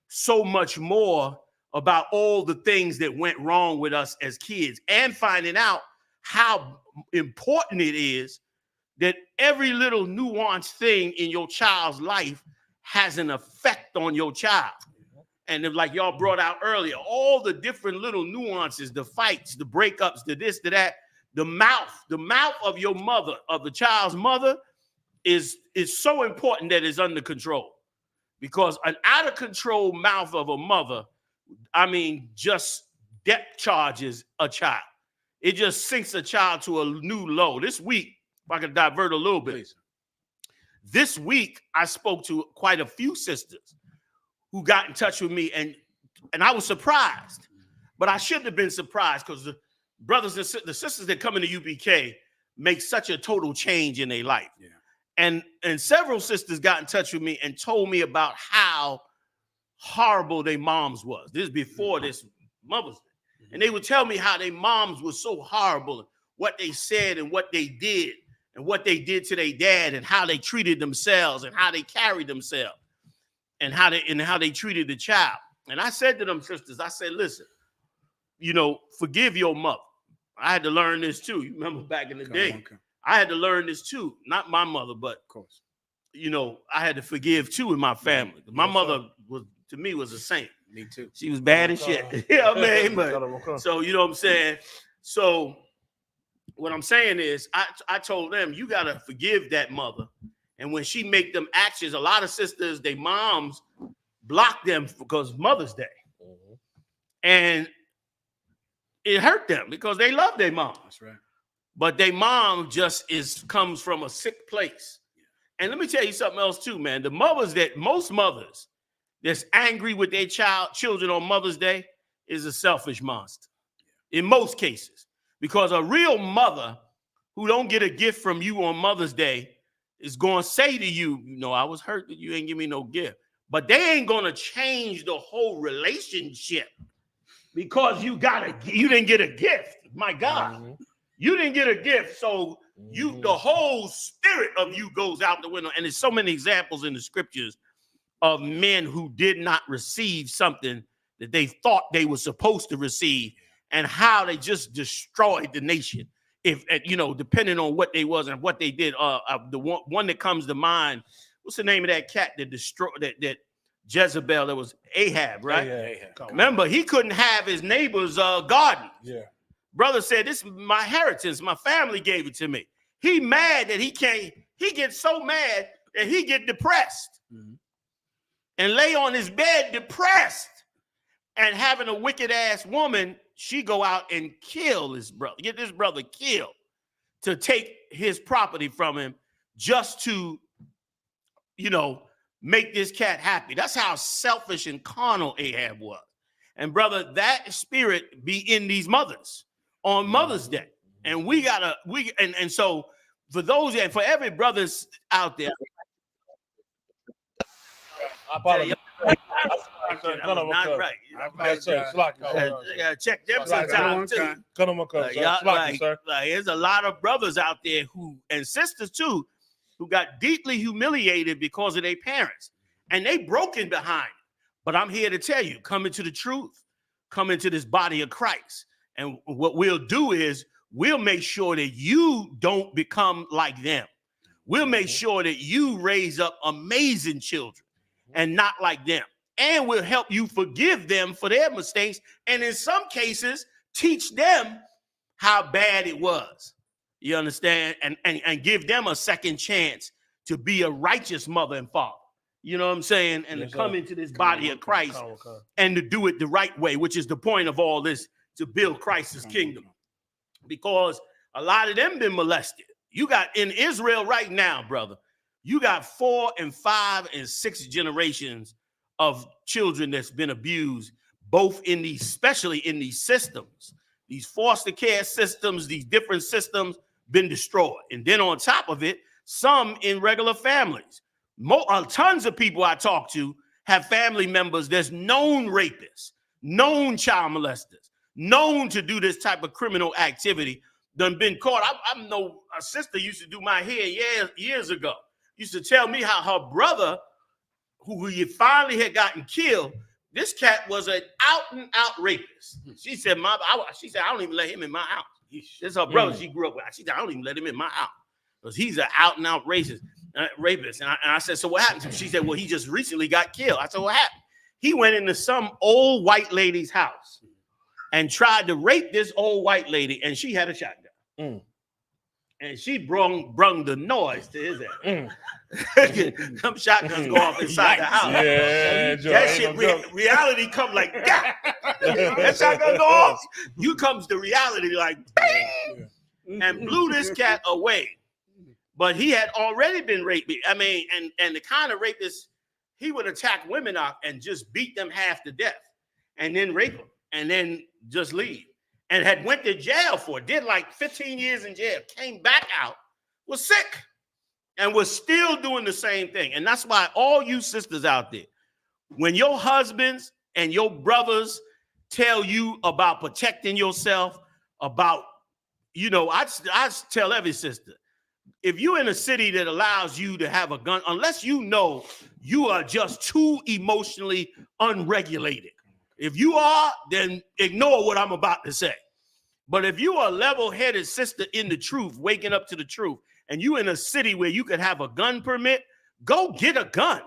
so much more about all the things that went wrong with us as kids, and finding out how important it is that every little nuanced thing in your child's life has an effect on your child. And if, like y'all brought out earlier, all the different little nuances, the fights, the breakups, the this, the that, The mouth of your mother, of the child's mother, is so important that it's under control. Because an out of control mouth of a mother, I mean, just depth charges a child. It just sinks a child to a new low. This week, if I can divert a little bit. Please. This week, I spoke to quite a few sisters who got in touch with me, and I was surprised. But I shouldn't have been surprised, because the brothers and the sisters that come into UPK make such a total change in their life. Yeah. And several sisters got in touch with me and told me about how horrible their moms was. This is before this Mother's Day. And they would tell me how their moms were so horrible, what they said and what they did to their dad, and how they treated themselves and how they carried themselves and how they treated the child. And I said to them sisters, I said, listen, forgive your mother. I had to learn this too. You remember back in the day. I had to learn this too. Not my mother, but of course, I had to forgive too in my family. My mother was a saint. Me too. She was bad as shit. You know what I mean? But, so you know what I'm saying? So what I'm saying is I told them, you gotta forgive that mother. And when she make them actions, a lot of sisters, they moms block them because Mother's Day. Mm-hmm. And it hurt them because they love their mom. That's right. But their mom just comes from a sick place. And let me tell you something else too, man. Most mothers that's angry with their children on Mother's Day is a selfish monster. In most cases. Because a real mother who don't get a gift from you on Mother's Day is going to say to you, I was hurt that you ain't give me no gift. But they ain't going to change the whole relationship because you didn't get a gift. My God. Mm-hmm. You didn't get a gift, so the whole spirit of you goes out the window. And there's so many examples in the scriptures of men who did not receive something that they thought they were supposed to receive, and how they just destroyed the nation. If depending on what they was and what they did. The one that comes to mind, what's the name of that cat that destroyed that Jezebel? That was Ahab, right? Yeah, Ahab. Remember, he couldn't have his neighbor's garden. Yeah. Brother said, this is my inheritance. My family gave it to me. He mad that he can't. He gets so mad that he get depressed and lay on his bed depressed. And having a wicked ass woman, she go out and kill his brother. Get this brother killed to take his property from him just to, make this cat happy. That's how selfish and carnal Ahab was. And brother, that spirit be in these mothers on Mother's Day. And so for those and for every brothers out there, I apologize. Not right. Check them sometimes too. There's a lot of brothers out there and sisters too, who got deeply humiliated because of their parents, and they broken behind it. But I'm here to tell you, come into the truth, come into this body of Christ. And what we'll do is we'll make sure that you don't become like them. We'll make sure that you raise up amazing children and not like them. And we'll help you forgive them for their mistakes. And in some cases, teach them how bad it was. You understand? And give them a second chance to be a righteous mother and father. You know what I'm saying? And to come into this body of Christ and to do it the right way, which is the point of all this, to build Christ's kingdom. Because a lot of them been molested. You got in Israel right now, brother, you got 4 and 5 and 6 generations of children that's been abused, both in these, especially in these systems, these foster care systems, these different systems been destroyed. And then on top of it, some in regular families. Tons of people I talk to have family members that's known rapists, known child molesters, known to do this type of criminal activity, done been caught. I know a sister used to do my hair years ago, used to tell me how her brother, who he finally had gotten killed, this cat was an out-and-out rapist. She said, I don't even let him in my house. This is her brother she grew up with. She said, I don't even let him in my house because he's an out-and-out rapist. And I said, so what happened to him? She said, well, he just recently got killed. I said, what happened? He went into some old white lady's house and tried to rape this old white lady, and she had a shotgun. And she brung the noise to his ass. Them shotguns go off inside the house. Yeah, that shit, reality come like that. That shotgun go off. You comes to reality like, bang, and blew this cat away. But he had already been raped. I mean, and the kind of rapist, he would attack women up and just beat them half to death, and then rape them, and then just leave. And had went to jail for it, did like 15 years in jail, came back out, was sick, and was still doing the same thing. And that's why all you sisters out there, when your husbands and your brothers tell you about protecting yourself, about, you know, I tell every sister, if you're in a city that allows you to have a gun, unless you know you are just too emotionally unregulated. If you are, then ignore what I'm about to say. But if you are a level-headed sister in the truth, waking up to the truth, and you in a city where you could have a gun permit, go get a gun.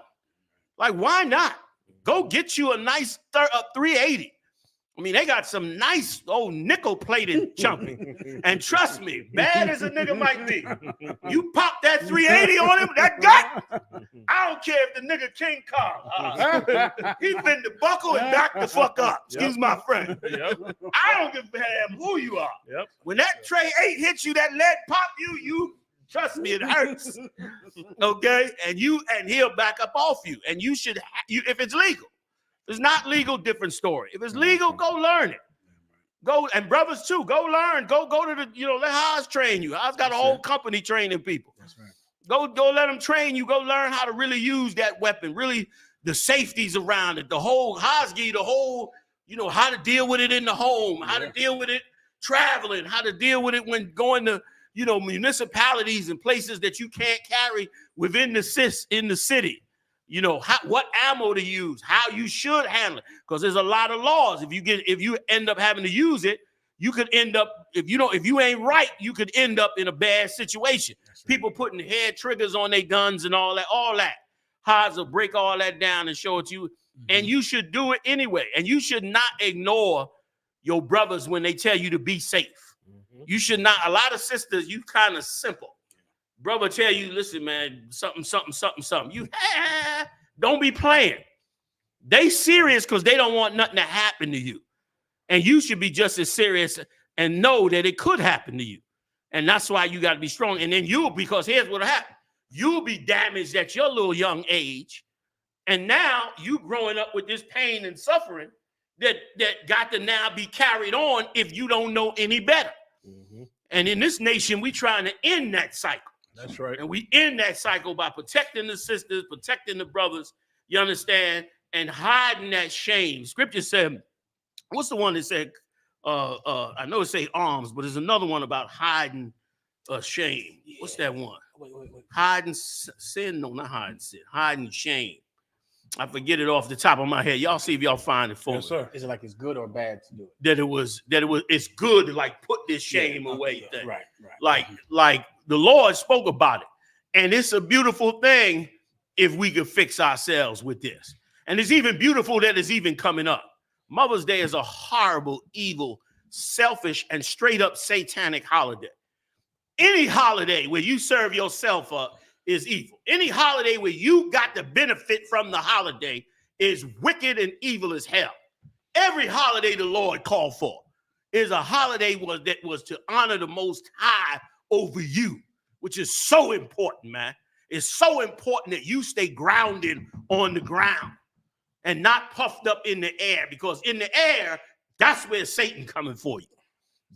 Like, why not? Go get you a nice 380. I mean, they got some nice old nickel-plated jumping. And trust me, bad as a nigga might be, you pop that 380 on him, that gut, I don't care if the nigga King Kong. He finna buckle and knock the fuck up. Excuse my friend. I don't give a damn who you are. When that tray 8 hits you, that lead pop you trust me, it hurts. Okay? And he'll back up off you. And you should, if it's legal. If it's not legal, different story. If it's legal, go learn it. Go, and brothers too, go learn. Go to the, you know, let Haas train you. Haas got a whole company training people. That's right. Go let them train you. Go learn how to really use that weapon. Really, the safeties around it. The whole Haas give you the whole, you know, how to deal with it in the home, how to deal with it traveling, how to deal with it when going to, you know, municipalities and places that you can't carry within the city. You know, what ammo to use, how you should handle it, because there's a lot of laws. If you end up having to use it, you could end up, if you ain't right, you could end up in a bad situation. Right. People putting head triggers on their guns and all that. Haas will break all that down and show it to you, and you should do it anyway. And you should not ignore your brothers when they tell you to be safe. You should not. A lot of sisters, you kind of simple. Brother tell you, listen, man, something. You don't be playing. They serious because they don't want nothing to happen to you. And you should be just as serious and know that it could happen to you. And that's why you got to be strong. And then because here's what'll happen. You'll be damaged at your little young age. And now you growing up with this pain and suffering that got to now be carried on if you don't know any better. And in this nation, we trying to end that cycle. That's right. And we end that cycle by protecting the sisters, protecting the brothers, you understand, and hiding that shame. Scripture said, what's the one that said, I know it say arms, but there's another one about hiding shame. Yeah. What's that one? Wait. Hiding sin? No, not hiding sin. Hiding shame. I forget it off the top of my head. Y'all see if y'all find it for me. Sir. Is it like it's good or bad to do it? It's good to like put this shame away. Yeah, right. Like the Lord spoke about it. And it's a beautiful thing if we could fix ourselves with this. And it's even beautiful that it's even coming up. Mother's Day is a horrible, evil, selfish, and straight up satanic holiday. Any holiday where you serve yourself up is evil. Any holiday where you got the benefit from the holiday is wicked and evil as hell. Every holiday the Lord called for is a holiday that was to honor the Most High over you, which is so important, man. It's so important that you stay grounded on the ground and not puffed up in the air, because in the air, that's where Satan coming for you.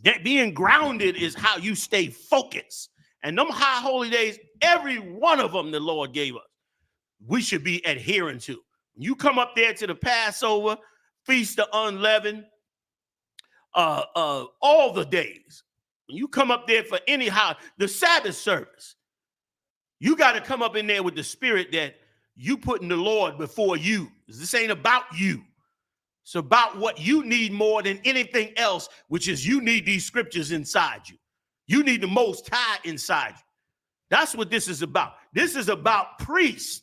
That being grounded is how you stay focused. And them high holy days, every one of them the Lord gave us, we should be adhering to. You come up there to the Passover, Feast of Unleavened, all the days. You come up there for the Sabbath service. You got to come up in there with the spirit that you putting the Lord before you. This ain't about you. It's about what you need more than anything else, which is you need these scriptures inside you. You need the Most High inside you. That's what this is about. This is about priests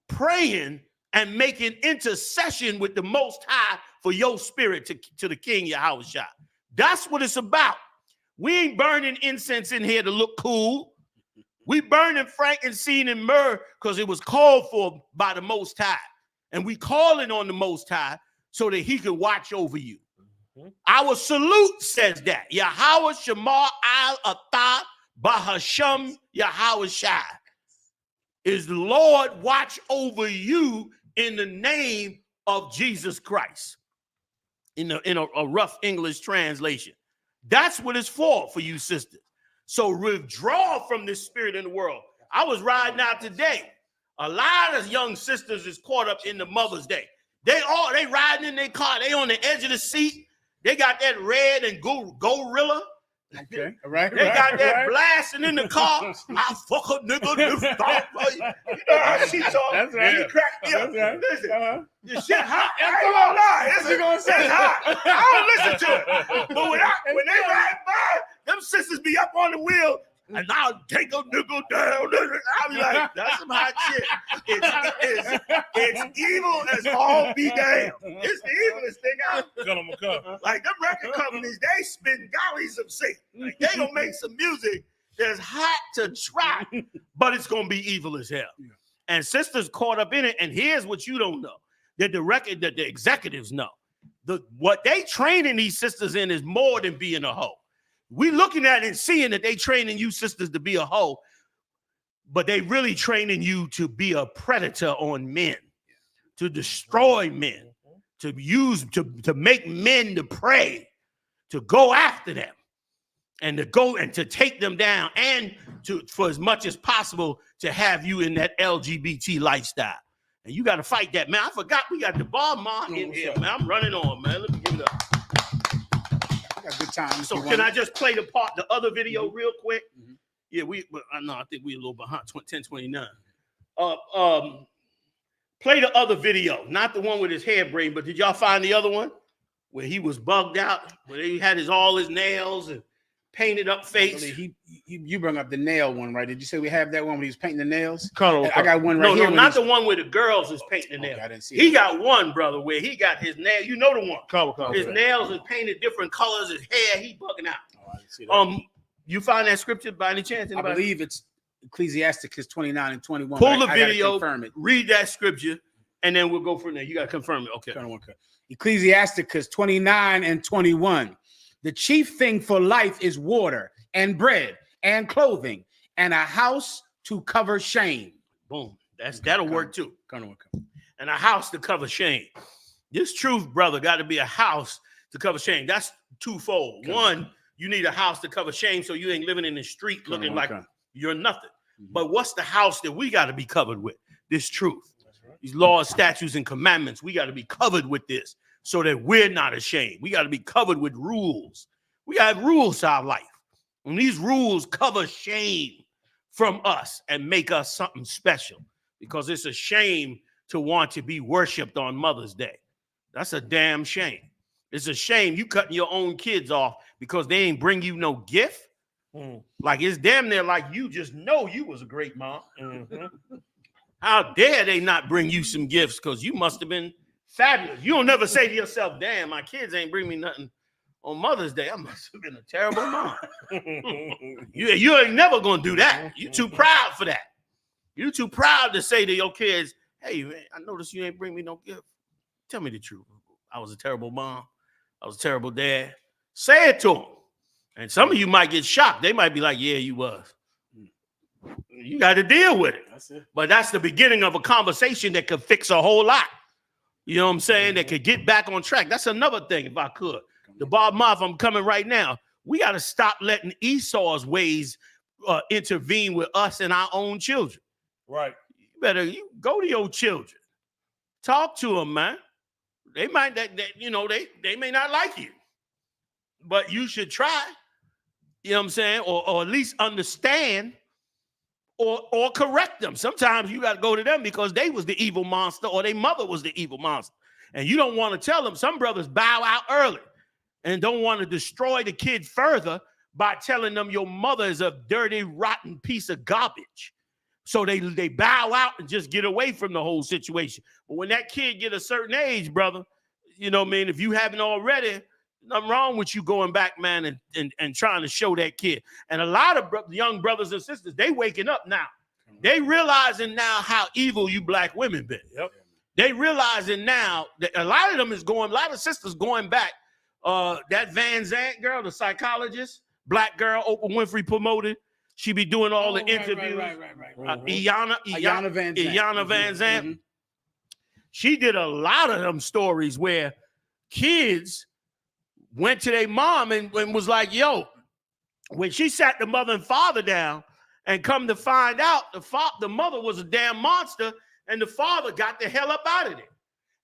praying and making intercession with the Most High for your spirit to the King Yahushua. That's what it's about. We ain't burning incense in here to look cool. We burning frankincense and myrrh because it was called for by the Most High. And we calling on the Most High so that he can watch over you. Our salute says that. Yahweh Shema al-Atah Bahasham Yahweh Shai. Is the Lord watch over you in the name of Jesus Christ. In a rough English translation. That's what it's for you sisters. So withdraw from this spirit in the world. I was riding out today. A lot of young sisters is caught up in the Mother's Day. They riding in their car. They on the edge of the seat. They got that red and gorilla. Okay, all right. They got that blasting in the car. I fuck a nigga. You know how she talk. That's right. He cracked me up. Right. Listen, this shit hot. I ain't gonna lie. It's hot. I don't listen to it. But when they ride by, them sisters be up on the wheel. And I'll take a nigga down. I'll be like, that's some hot shit. It's evil as all be damned. It's the evilest thing out. Like them record companies, they spin gollies of Satan. Like they gonna make some music that's hot to try, but it's gonna be evil as hell. Yeah. And sisters caught up in it. And here's what you don't know: that the executives know. What they training these sisters in is more than being a hoe. We looking at it and seeing that they training you sisters to be a hoe, but they really training you to be a predator on men, to destroy men, to make men to prey, to go after them, and to take them down, and for as much as possible to have you in that LGBT lifestyle. And you got to fight that, man. I forgot we got the bar mom in here, man. I'm running on, man. Let me give it up. Good time. So can I just play the other video real quick? Mm-hmm. Yeah, I think we're a little behind 10:29. Play the other video, not the one with his hair braid, but did y'all find the other one where he was bugged out, where he had all his nails and painted up face? You brought up the nail one, right? Did you say we have that one when he was painting the nails? I got one right here. No, not the one where the girls is painting the nails. Okay, I didn't see he got one, brother, where he got his nail. You know the one. His nails is painted different colors. His hair, he bugging out. Oh, I didn't see that. You find that scripture by any chance? Anybody? I believe it's Ecclesiasticus 29 and 21. Pull the video, read that scripture, and then we'll go from there. You got to confirm it. Okay. Ecclesiasticus 29 and 21. The chief thing for life is water and bread and clothing and a house to cover shame. Boom. That'll work too. And a house to cover shame. This truth, brother, got to be a house to cover shame. That's twofold. One, you need a house to cover shame so you ain't living in the street looking like you're nothing. Mm-hmm. But what's the house that we got to be covered with? This truth. Right. These laws, statutes, and commandments, we got to be covered with this so that we're not ashamed. We got to be covered with rules. We got rules to our life. And these rules cover shame from us and make us something special, because it's a shame to want to be worshiped on Mother's Day. That's a damn shame. It's a shame you cutting your own kids off because they ain't bring you no gift. Like it's damn near like you just know you was a great mom. Mm-hmm. How dare they not bring you some gifts, because you must have been fabulous. You don't never say to yourself, damn, my kids ain't bring me nothing on Mother's Day. I must have been a terrible mom. You ain't never gonna do that. You too proud for that. You too proud to say to your kids, hey, man, I noticed you ain't bring me no gift. Tell me the truth. I was a terrible mom. I was a terrible dad. Say it to them. And some of you might get shocked. They might be like, yeah, you was. You got to deal with it. That's it. But that's the beginning of a conversation that could fix a whole lot. You know what I'm saying? That could get back on track. That's another thing, if I could. The Bob Moth, I'm coming right now. We got to stop letting Esau's ways intervene with us and our own children. Right. You go to your children. Talk to them, man. They might, they may not like you, but you should try. You know what I'm saying? Or at least understand or correct them. Sometimes you got to go to them because they was the evil monster or their mother was the evil monster. And you don't want to tell them. Some brothers bow out early and don't want to destroy the kid further by telling them your mother is a dirty, rotten piece of garbage. So they bow out and just get away from the whole situation. But when that kid get a certain age, brother, you know what I mean? If you haven't already, Nothing wrong with you going back, man, and trying to show that kid. And a lot of young brothers and sisters, they waking up now. They realizing now how evil you black women been. Yep. They realizing now that a lot of them is going, a lot of sisters going back. That Van Zant girl, the psychologist, black girl, Oprah Winfrey promoted. She be doing all the interviews. Right. Iyanna Van Zant. Mm-hmm. She did a lot of them stories where kids went to their mom and was like, yo, when she sat the mother and father down and come to find out the mother was a damn monster and the father got the hell up out of there.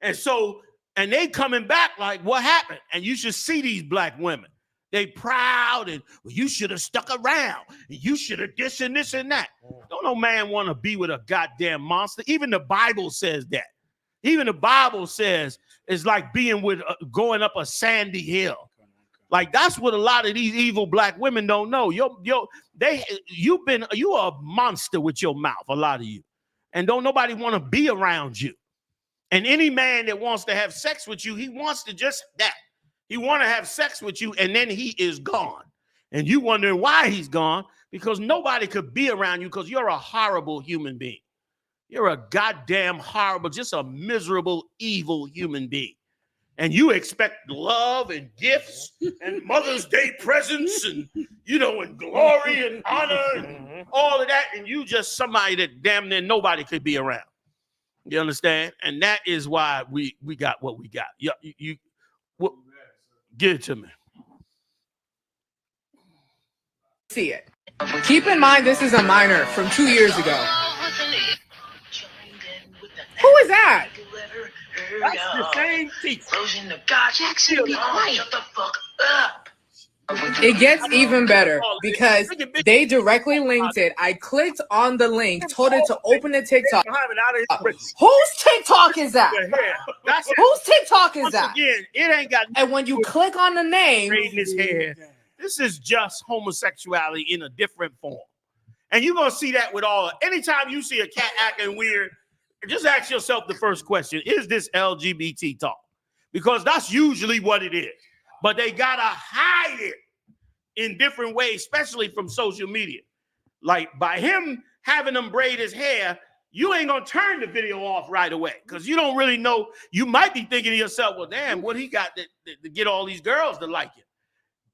And so, and they coming back like, what happened? And you should see these black women. They proud and, well, you should have stuck around. And you should have this and this and that. Don't no man want to be with a goddamn monster. Even the Bible says that. Even the Bible says it's like being with, going up a sandy hill. Like that's what a lot of these evil black women don't know. You are a monster with your mouth, a lot of you. And don't nobody want to be around you. And any man that wants to have sex with you, he wants to just that. He want to have sex with you, and then he is gone. And you wondering why he's gone, because nobody could be around you because you're a horrible human being. You're a goddamn horrible, just a miserable, evil human being. And you expect love and gifts and Mother's Day presents and, you know, and glory and honor and all of that. And you just somebody that damn near nobody could be around. You understand? And that is why we got what we got. You give it to me. See it. Keep in mind, this is a minor from 2 years ago. Who is that? That's the same teacher. Jackson, be quiet. Shut the fuck up. It gets even better because they directly linked it. I clicked on the link, told it to open the TikTok. Whose TikTok is that? Whose TikTok is that? Again, it ain't got. And when you click on the name, his hair. This is just homosexuality in a different form. And you're gonna see that with all. Anytime you see a cat acting weird, just ask yourself the first question: is this LGBT talk? Because that's usually what it is. But they gotta hide it in different ways, especially from social media. Like by him having them braid his hair, you ain't gonna turn the video off right away because you don't really know. You might be thinking to yourself, well, damn, what he got to get all these girls to like it.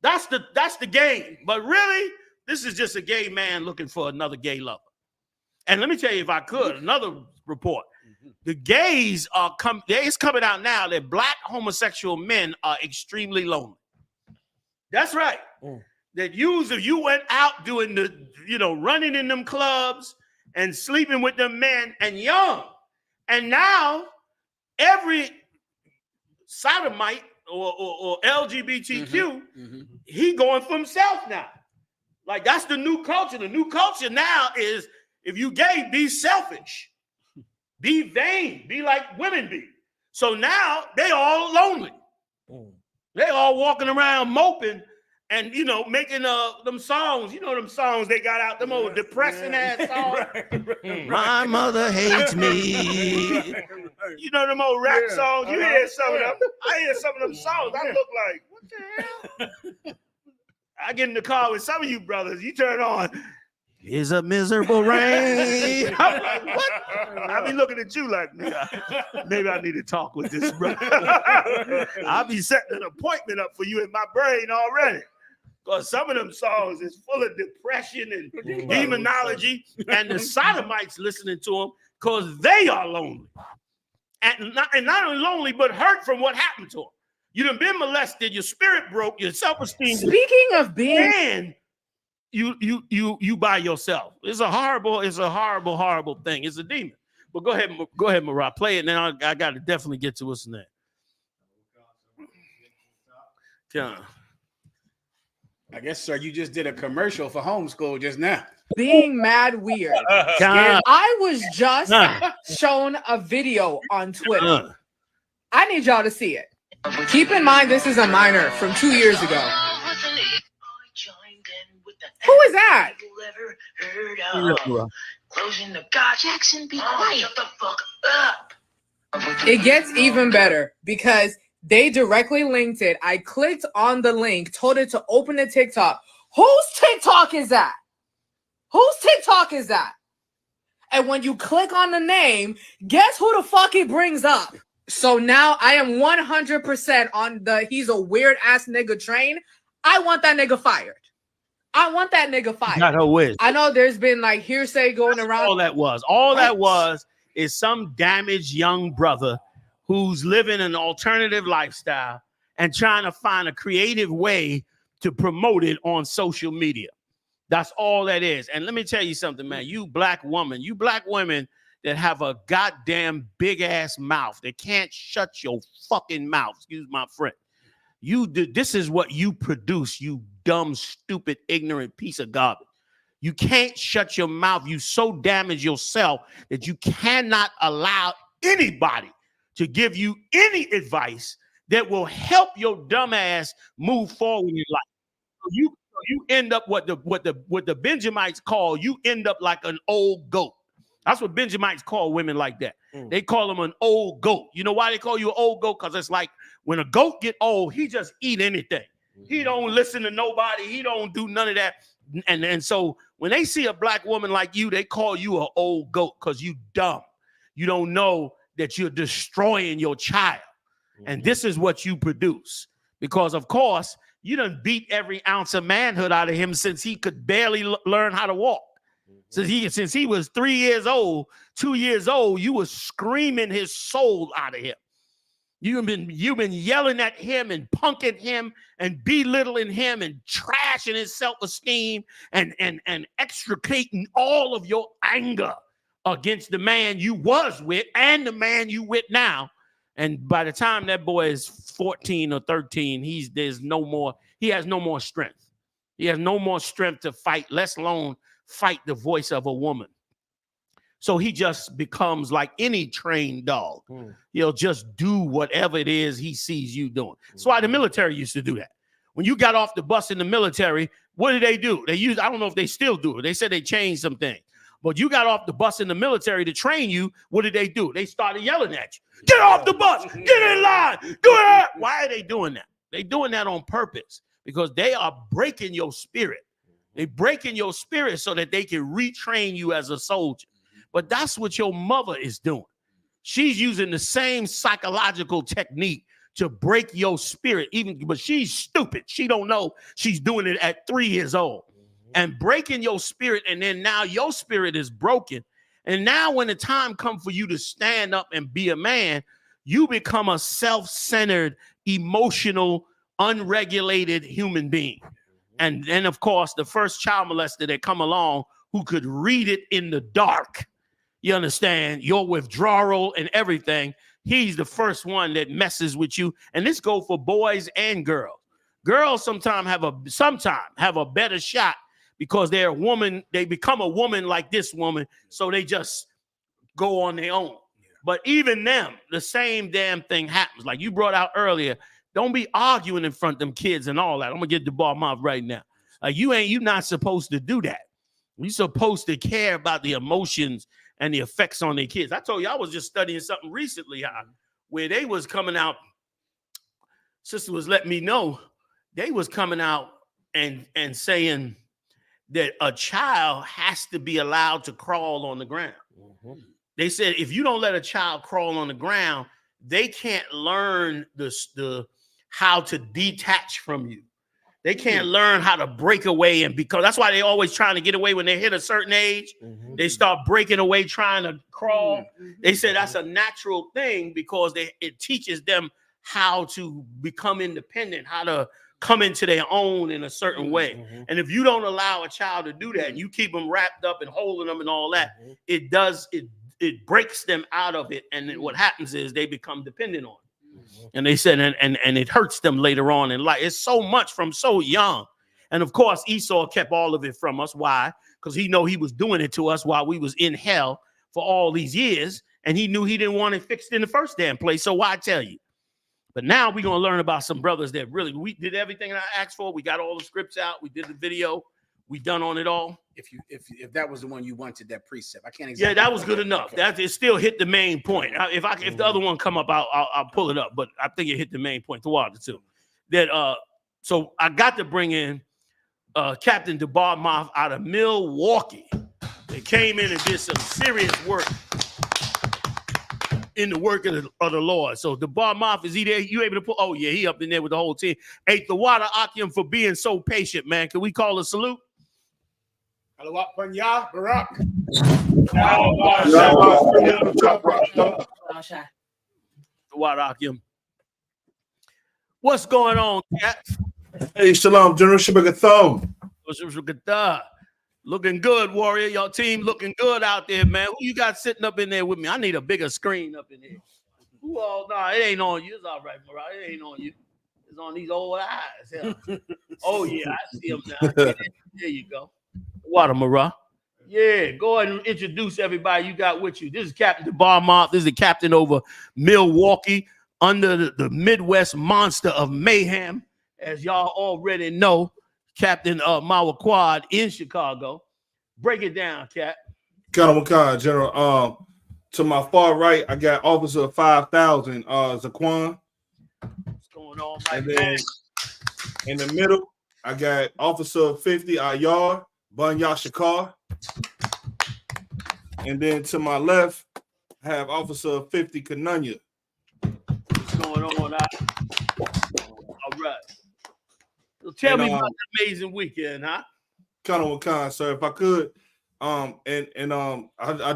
That's the game. But really, this is just a gay man looking for another gay lover. And let me tell you, if I could, another report. The gays are it's coming out now that black homosexual men are extremely lonely. That's right. That you went out doing the, running in them clubs and sleeping with them men and young. And now every sodomite or LGBTQ, he going for himself now. Like that's the new culture. The new culture now is if you gay, be selfish. Be vain, be like women be. So now they all lonely. They all walking around moping and, making them songs. Them songs they got out, them old depressing ass songs. My mother hates me. Them old rap songs. You hear some of them. I hear some of them songs. I look like, what the hell? I get in the car with some of you brothers. You turn on. It's a miserable rain. I'm like, what? I be looking at you like, maybe I need to talk with this brother. I'll be setting an appointment up for you in my brain already. Because some of them songs is full of depression and demonology, and the sodomites listening to them because they are lonely. And not only lonely, but hurt from what happened to them. You done been molested, your spirit broke, your self-esteem. Speaking of being... And you by yourself. It's a horrible thing. It's a demon. But go ahead, Marah. Play it, and then I got to definitely get to what's next. Yeah. I guess, sir, you just did a commercial for homeschool just now. Being mad weird. I was just shown a video on Twitter. I need y'all to see it. Keep in mind, this is a minor from 2 years ago. Who is that? Closing the God, Jackson, be quiet. Shut the fuck up. It gets even better because They directly linked it. I clicked on the link, told it to open the TikTok. Whose TikTok is that? Whose TikTok is that? And when you click on the name, guess who the fuck it brings up? So now I am 100% on the he's a weird ass nigga train. I want that nigga fired. I want that nigga fired. Not her wish. I know there's been like hearsay going around. All that was. All that was is some damaged young brother who's living an alternative lifestyle and trying to find a creative way to promote it on social media. That's all that is. And let me tell you something, man. You black women that have a goddamn big ass mouth that can't shut your fucking mouth. Excuse my French. This is what you produce, you dumb, stupid, ignorant piece of garbage. You can't shut your mouth. You so damage yourself that you cannot allow anybody to give you any advice that will help your dumb ass move forward in life. So you end up what the Benjamites call, you end up like an old goat. That's what Benjamites call women like that. They call them an old goat. You know why they call you an old goat? Because it's like when a goat get old, he just eat anything. He don't listen to nobody. He don't do none of that. And so when they see a black woman like you, they call you an old goat because you dumb. You don't know that you're destroying your child. And this is what you produce. Because, of course, you done beat every ounce of manhood out of him since he could barely learn how to walk. Since he was 3 years old, 2 years old, you were screaming his soul out of him. You've been yelling at him and punking him and belittling him and trashing his self-esteem and extricating all of your anger against the man you was with and the man you with now. And by the time that boy is 14 or 13, he has no more strength. He has no more strength to fight, let alone fight the voice of a woman. So he just becomes like any trained dog. He'll just do whatever it is he sees you doing. That's why the military used to do that. When you got off the bus in the military, what did they do? I don't know if they still do it. They said they changed some things. But you got off the bus in the military to train you. What did they do? They started yelling at you. Get off the bus. Get in line. Do it. Why are they doing that? They're doing that on purpose because they are breaking your spirit. They're breaking your spirit so that they can retrain you as a soldier. But that's what your mother is doing. She's using the same psychological technique to break your spirit, but she's stupid. She don't know she's doing it at 3 years old. And breaking your spirit, and then now your spirit is broken. And now when the time comes for you to stand up and be a man, you become a self-centered, emotional, unregulated human being. And then, of course, the first child molester that come along who could read it in the dark, you understand, your withdrawal and everything, he's the first one that messes with you. And this goes for boys and girls. Girls sometimes have a better shot because they're a woman, they become a woman like this woman, so they just go on their own. But even them, the same damn thing happens. Like you brought out earlier, don't be arguing in front of them kids and all that. I'm gonna get the ball mouth right now. You're not supposed to do that. You're supposed to care about the emotions and the effects on their kids. I told you I was just studying something recently where they was coming out. Sister was letting me know they was coming out and saying that a child has to be allowed to crawl on the ground. They said if you don't let a child crawl on the ground, they can't learn how to detach from you. They can't learn how to break away, and because that's why they always trying to get away when they hit a certain age. They start breaking away, trying to crawl. They said that's a natural thing because it teaches them how to become independent, how to come into their own in a certain way. And if you don't allow a child to do that, and you keep them wrapped up and holding them and all that, it breaks them out of it. And then what happens is they become dependent on it. And they said, and it hurts them later on in life. It's so much from so young. And of course, Esau kept all of it from us. Why? Because he know he was doing it to us while we was in hell for all these years. And he knew he didn't want it fixed in the first damn place. So why tell you? But now we're going to learn about some brothers that really, we did everything I asked for. We got all the scripts out. We did the video. We done on it all. If that was the one you wanted, that precept, I can't. Yeah, that was good enough. That it still hit the main point. If the other one come up, I'll pull it up. But I think it hit the main point. The water too. That so I got to bring in Captain DeBarmoff out of Milwaukee. They came in and did some serious work in the work of the Lord. So DeBarmoff, is he there? You able to put? Oh yeah, he up in there with the whole team. Hey, the water Akim for being so patient, man. Can we call a salute? Barak. What's going on, Cap? Hey, Shalom, General Shabbat. Looking good, Warrior. Your team looking good out there, man. Who you got sitting up in there with me? I need a bigger screen up in here. Who all? Nah, it ain't on you. It's all right, Mariah. It ain't on you. It's on these old eyes. Yeah. Oh, yeah, I see them now. There you go. Water, Mariah. Yeah, go ahead and introduce everybody you got with you. This is Captain DeBarmoff. This is the captain over Milwaukee under the Midwest monster of mayhem. As y'all already know, Captain Mawquad in Chicago. Break it down, Cap. General. To my far right, I got Officer 5000, Zaquan. What's going on, Mike? And then in the middle, I got Officer 50, Ayar, Bunyashakar. And then to my left, I have Officer 50, Kananya. What's going on? All right. So tell me about the amazing weekend, huh? Sir, if I could, I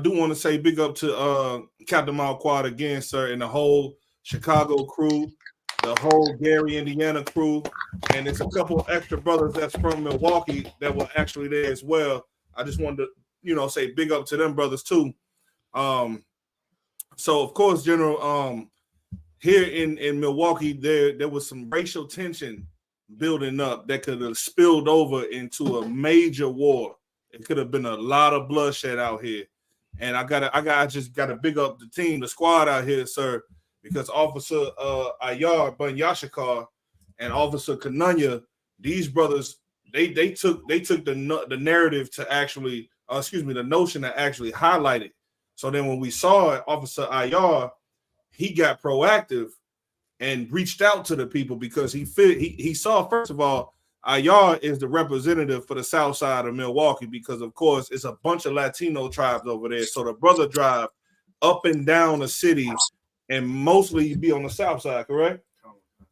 do want to say big up to Captain Mawquad again, sir, and the whole Chicago crew, the whole Gary, Indiana crew, and it's a couple extra brothers that's from Milwaukee that were actually there as well. I just wanted to, say big up to them brothers too. So of course, General, here in Milwaukee, there was some racial tension building up that could have spilled over into a major war. It could have been a lot of bloodshed out here. And I just gotta big up the team, the squad out here, sir, because Officer Ayar Bunyashakar and Officer Kananya, these brothers, they took the narrative to actually, the notion to actually highlight it. So then when we saw it, Officer Ayar, he got proactive and reached out to the people because he saw, first of all, Ayar is the representative for the south side of Milwaukee because, of course, it's a bunch of Latino tribes over there. So the brother drive up and down the city and mostly be on the south side, correct?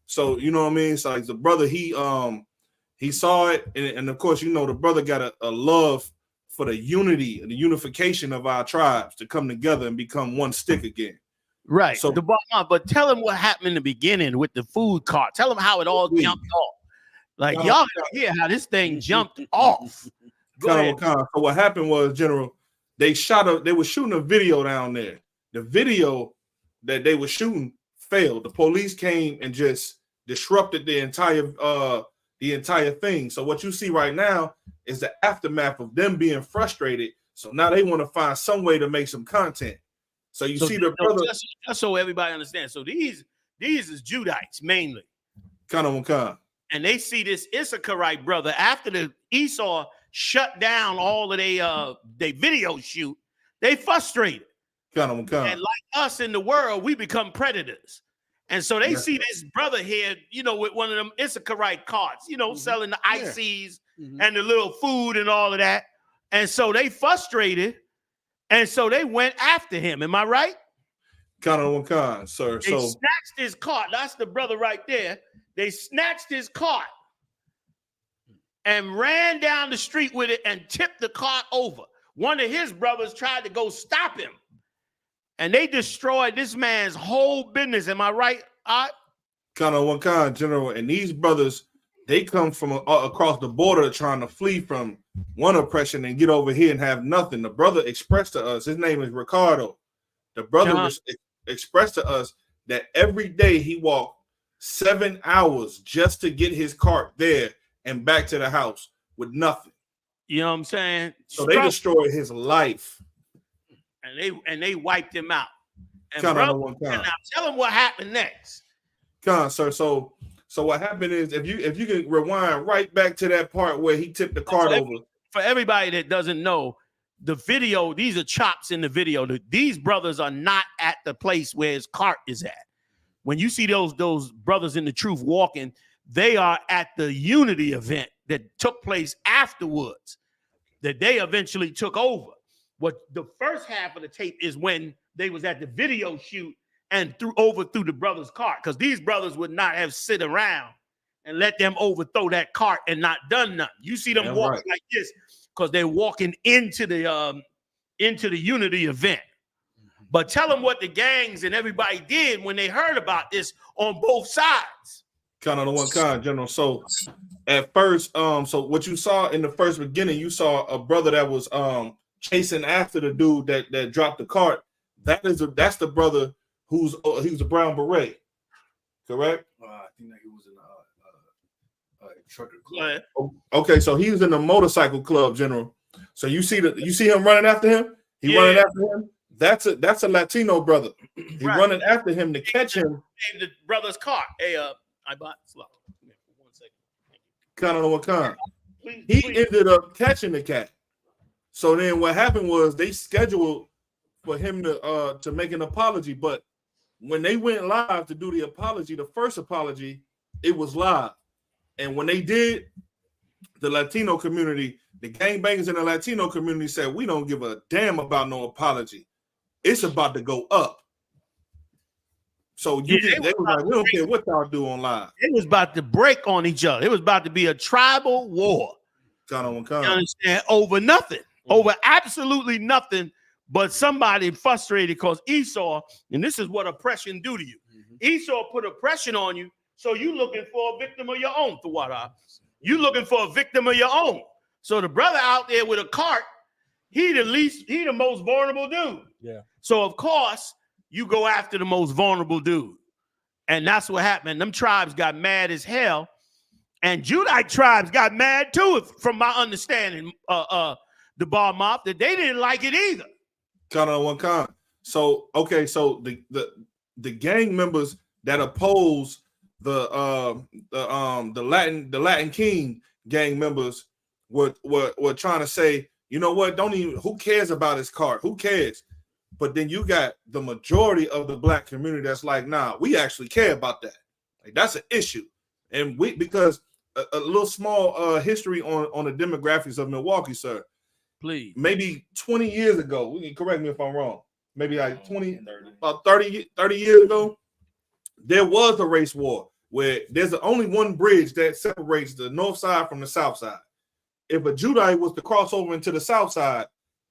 So, you know what I mean? So like the brother, he saw it. And of course, the brother got a love for the unity and the unification of our tribes to come together and become one stick again. Right. So, but tell him what happened in the beginning with the food cart. Tell him how it all jumped off. Like y'all gotta hear how this thing jumped off. So what happened was, General, they were shooting a video down there. The video that they were shooting failed. The police came and just disrupted the entire thing. So what you see right now is the aftermath of them being frustrated. So now they want to find some way to make some content. So you see the brother. Just so everybody understands. So these is Judites mainly. And they see this Issacharite brother after the Esau shut down all of they video shoot. They frustrated. And like us in the world, we become predators. And so they see this brother here, with one of them Issacharite carts, selling the ices and the little food and all of that. And so they frustrated. And so they went after him. Am I right? Sir. They snatched his cart. That's the brother right there. They snatched his cart and ran down the street with it and tipped the cart over. One of his brothers tried to go stop him. And they destroyed this man's whole business. Am I right? General. And these brothers, they come from across the border trying to flee from one oppression and get over here and have nothing. The brother expressed to us, his name is Ricardo. The brother expressed to us that every day he walked 7 hours just to get his cart there and back to the house with nothing. You know what I'm saying? So they destroyed his life. And they wiped him out. And now tell him what happened next. Sir. So what happened is if you can rewind right back to that part where he tipped the cart over. for everybody that doesn't know, the video, these are chops in the video. These brothers are not at the place where his cart is at. When you see those brothers in the truth walking, they are at the Unity event that took place afterwards, that they eventually took over. What the first half of the tape is when they was at the video shoot and overthrew the brother's cart, because these brothers would not have sit around and let them overthrow that cart and not done nothing. You see them walking like this because they're walking into the Unity event. But tell them what the gangs and everybody did when they heard about this on both sides. Kind of the one kind, General. So at first, so what you saw in the first beginning, you saw a brother that was chasing after the dude that dropped the cart. That's the brother he was a brown beret, correct? I think that he was in a trucker club. Okay, so he was in the motorcycle club, General. So you see him running after him. Running after him. That's a Latino brother. He's running after him to catch him. The brother's cart. Hey, I bought slow. 1 second. Kind of what kind. He ended up catching the cat. So then what happened was they scheduled for him to make an apology, but when they went live to do the apology, the first apology, it was live. And when they did, the Latino community, the gangbangers in the Latino community said, we don't give a damn about no apology. It's about to go up. So they were like, we don't care what y'all do on live. It was about to break on each other. It was about to be a tribal war. You understand? Over nothing. Over absolutely nothing. But somebody frustrated because Esau, and this is what oppression do to you. Esau put oppression on you, so you looking for a victim of your own. You looking for a victim of your own. So the brother out there with a cart, he the most vulnerable dude. Yeah. So of course you go after the most vulnerable dude, and that's what happened. Them tribes got mad as hell, and Judite tribes got mad too, from my understanding. The Bar Mop, that they didn't like it either. Kind of one kind. So okay, so the gang members that oppose the Latin King gang members were trying to say, you know what? Who cares about his cart? Who cares? But then you got the majority of the black community that's like, nah, we actually care about that. Like, that's an issue. And because a little small history on the demographics of Milwaukee, sir. Please. Maybe 20 years ago, correct me if I'm wrong, maybe like 30 years ago, there was a race war where there's only one bridge that separates the north side from the south side. If a Judite was to cross over into the south side,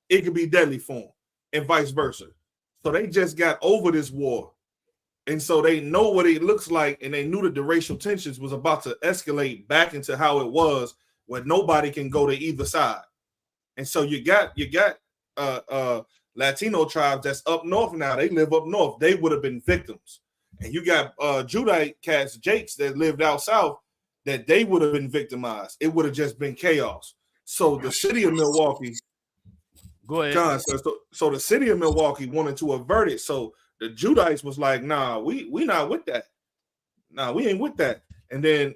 it could be deadly for him, and vice versa. So they just got over this war. And so they know what it looks like, and they knew that the racial tensions was about to escalate back into how it was, where nobody can go to either side. And so you got Latino tribes that's up north now. They live up north. They would have been victims. And you got Judite cats, Jakes, that lived out south, that they would have been victimized. It would have just been chaos. So the city of Milwaukee, go ahead. So the city of Milwaukee wanted to avert it. So the Judites was like, nah, we not with that. Nah, we ain't with that. And then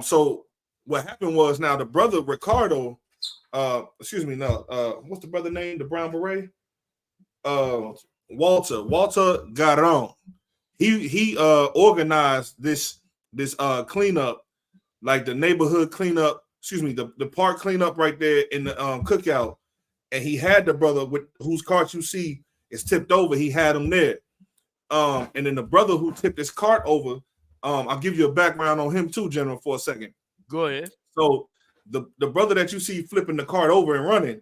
so what happened was, now the brother Ricardo, what's the brother name? The brown beret? Walter Garon. He organized this cleanup, like the neighborhood cleanup, the park cleanup right there in the cookout. And he had the brother with whose cart you see is tipped over. He had him there. And then the brother who tipped his cart over, I'll give you a background on him too, General, for a second. Go ahead. So the brother that you see flipping the cart over and running,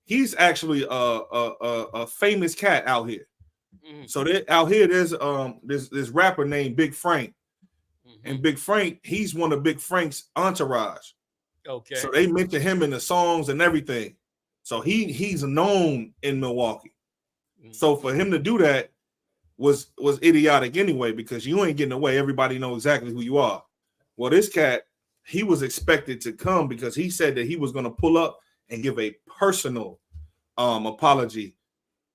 he's actually a famous cat out here. So out here, there's this rapper named Big Frank, and Big Frank, he's one of Big Frank's entourage. Okay. So they mention him in the songs and everything. So he's known in Milwaukee. So for him to do that was idiotic anyway, because you ain't getting away. Everybody knows exactly who you are. Well, this cat, he was expected to come because he said that he was going to pull up and give a personal apology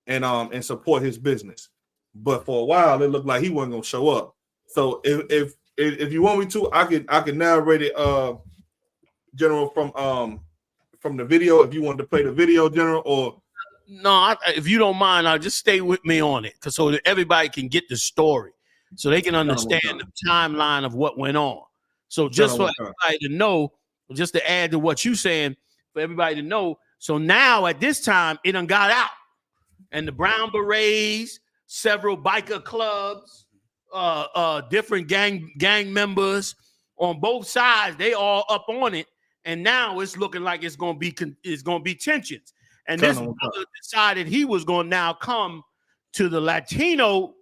and support his business. But for a while, it looked like he wasn't going to show up. So if you want me to, I can narrate it, General, from the video, if you wanted to play the video, General, or no, if you don't mind, I'll just stay with me on it, so that everybody can get the story, so they can understand the timeline of what went on. So just for everybody to know, just to add to what you're saying, for everybody to know. So now at this time, it done got out, and the Brown Berets, several biker clubs, different gang members on both sides, they all up on it, and now it's looking like it's gonna be tensions. And this brother decided he was going to now come to the Latino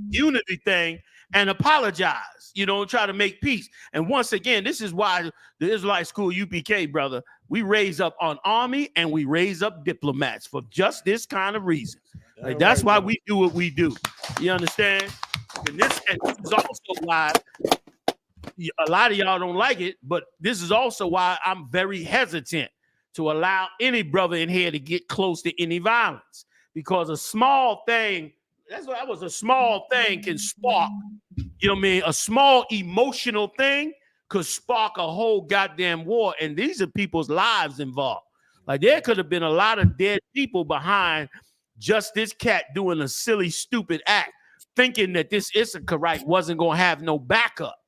unity thing and apologize, try to make peace. And once again, this is why the Israelite School UPK, brother, we raise up an army and we raise up diplomats for just this kind of reason. Like, that's why we do what we do. You understand? And this is also why a lot of y'all don't like it, but this is also why I'm very hesitant to allow any brother in here to get close to any violence, because a small thing, that was a small thing, can spark, a small emotional thing could spark a whole goddamn war. And these are people's lives involved. Like, there could have been a lot of dead people behind just this cat doing a silly, stupid act, thinking that this Issacharite wasn't going to have no backup.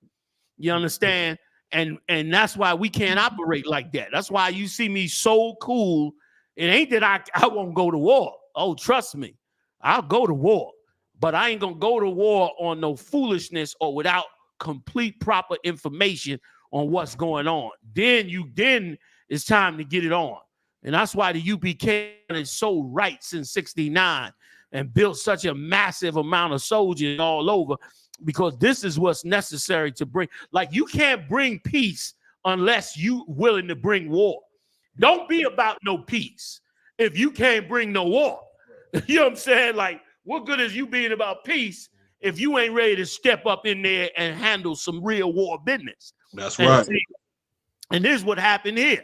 You understand? And that's why we can't operate like that. That's why you see me so cool. It ain't that I won't go to war. Oh, trust me, I'll go to war. But I ain't gonna go to war on no foolishness or without complete proper information on what's going on. Then it's time to get it on. And that's why the UPK is so right since '69 and built such a massive amount of soldiers all over. Because this is what's necessary to bring. Like, you can't bring peace unless you willing to bring war. Don't be about no peace if you can't bring no war. You know what I'm saying? Like, what good is you being about peace if you ain't ready to step up in there and handle some real war business? That's right. And this is what happened here.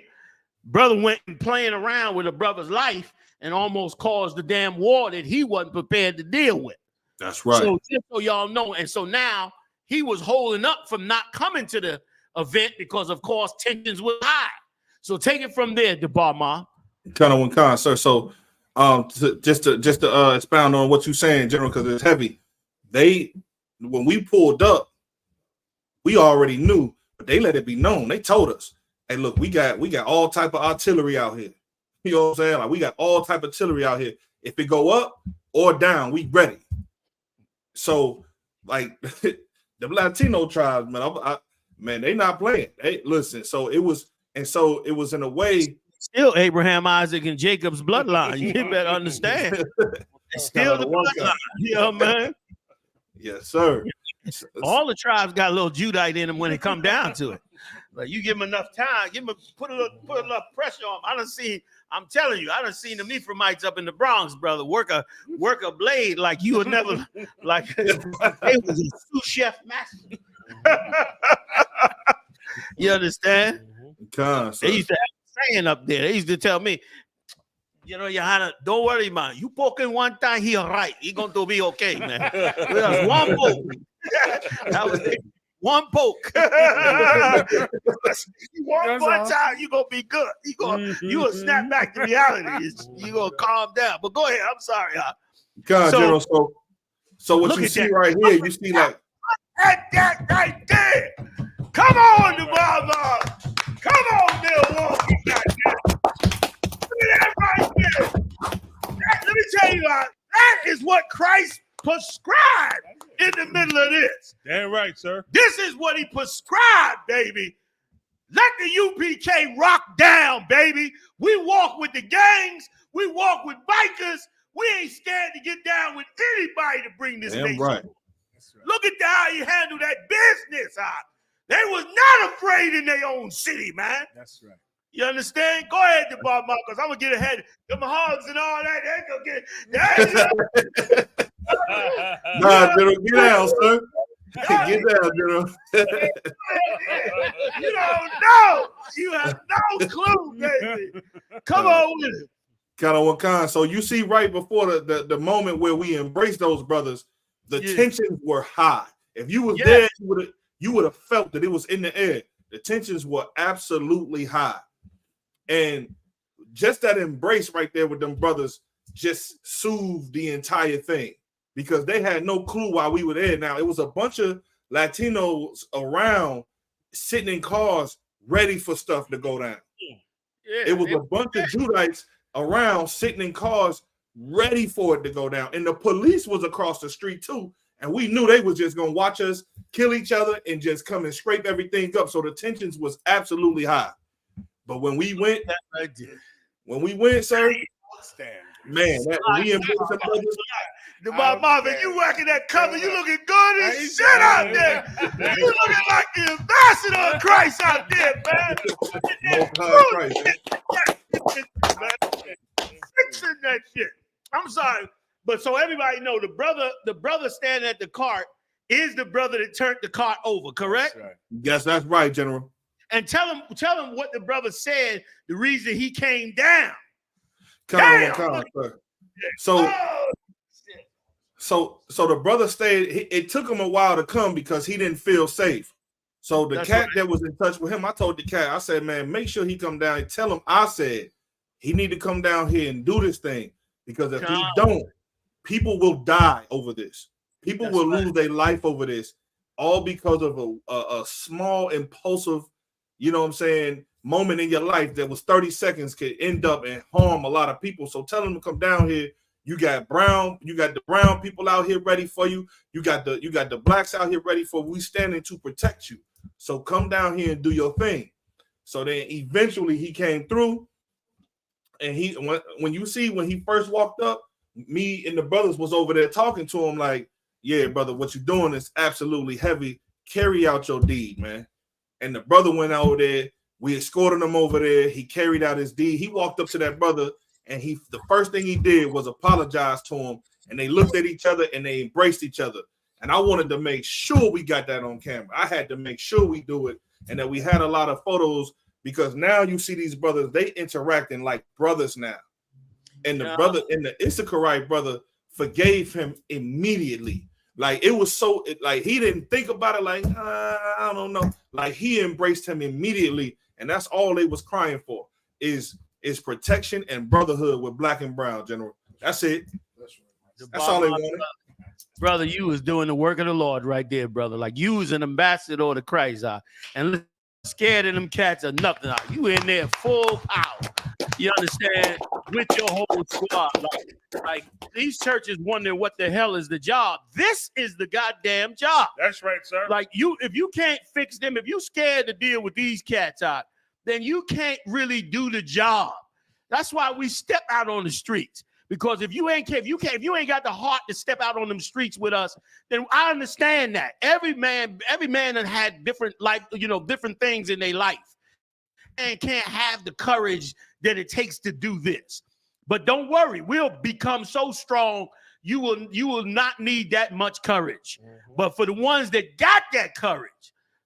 Brother went and playing around with a brother's life and almost caused the damn war that he wasn't prepared to deal with. That's right. So just so y'all know, and so now he was holding up from not coming to the event because, of course, tensions were high. So take it from there, DeBarma. Sir. So, just to expound on what you're saying, General, because it's heavy. When we pulled up, we already knew, but they let it be known. They told us, "Hey, look, we got all type of artillery out here." You know what I'm saying? Like, we got all type of artillery out here. If it go up or down, we ready. So, like, the Latino tribes, man, they not playing. Hey, listen. So it was in a way still Abraham, Isaac, and Jacob's bloodline. You better understand. It's still the bloodline. Yeah, man. Yes, sir. All the tribes got a little Judite in them when it come down to it. Like, you give them enough time, put enough pressure on them. I'm telling you, I done seen the Ephraimites up in the Bronx, brother, work a blade like you would never, like it was a sous chef master. You understand? They used to have a saying up there. They used to tell me, Johanna, don't worry, man. You poking one time, he all right. He going to be okay, man. One poke. That was it. One poke. one time, you gonna be good. You gonna snap back to reality. You gonna calm down. But go ahead. I'm sorry. General. So what you see right here, you see like that right there. Come on, the Come on, Milwaukee. Look at that right there. Let me tell you, that is what Christ prescribed in the middle of this. Damn right, sir. This is what he prescribed, baby. Let the UPK rock down, baby. We walk with the gangs. We walk with bikers. We ain't scared to get down with anybody to bring this nation. Right. Look at how you handle that business. They was not afraid in their own city, man. That's right. You understand? Go ahead, DeBarma, because I'm going to get ahead. Them hogs and all that, they going to get... General, get down, sir. Get down, General. You don't know. You have no clue, baby. Come on with it. So you see right before the moment where we embraced those brothers, the tensions were high. If you was there, you would have felt that it was in the air. The tensions were absolutely high. And just that embrace right there with them brothers just soothed the entire thing because they had no clue why we were there. Now, it was a bunch of Latinos around sitting in cars ready for stuff to go down. Yeah, it was a bunch of Judites around sitting in cars ready for it to go down. And the police was across the street too. And we knew they was just going to watch us kill each other and just come and scrape everything up. So the tensions was absolutely high. But when we went, sir, man, we embraced some brothers. Marvin, you working that cover, you looking good as shit out there. You looking like the ambassador of Christ out there, man. Fixing that shit. I'm sorry. But so everybody know the brother standing at the cart is the brother that turned the cart over, correct? That's right. Yes, that's right, General. And tell him what the brother said, the reason he came down. So the brother stayed. It took him a while to come because he didn't feel safe. So the cat that was in touch with him, I told the cat, I said, man, make sure he come down and tell him I said he need to come down here and do this thing because if he don't, people will die over this. People will lose their life over this, all because of a small impulsive, you know what I'm saying, moment in your life that was 30 seconds could end up and harm a lot of people. So tell them to come down here. You got the brown people out here ready for you. You got the blacks out here ready for we standing to protect you. So come down here and do your thing. So then eventually he came through, and when he first walked up, me and the brothers was over there talking to him like, yeah, brother, what you're doing is absolutely heavy. Carry out your deed, man. And the brother went over there. We escorted him over there. He carried out his deed. He walked up to that brother, and the first thing he did was apologize to him. And they looked at each other and they embraced each other. And I wanted to make sure we got that on camera. I had to make sure we do it and that we had a lot of photos because now you see these brothers, they interacting like brothers now. And the brother and the Issacharite brother forgave him immediately. Like it was like he didn't think about it like, I don't know. Like he embraced him immediately. And that's all they was crying for is protection and brotherhood with black and brown, General. That's it. That's all they wanted. Brother, you was doing the work of the Lord right there, brother. Like you was an ambassador to Christ, and scared of them cats or nothing. You in there full power. You understand? With your whole squad. Like these churches wonder what the hell is the job. This is the goddamn job. That's right, sir. Like if you can't fix them, if you scared to deal with these cats out, then you can't really do the job. That's why we step out on the streets. Because if you ain't got the heart to step out on them streets with us, then I understand that. Every man that had different different things in their life and can't have the courage that it takes to do this. But don't worry, we'll become so strong, you will not need that much courage. Mm-hmm. But for the ones that got that courage,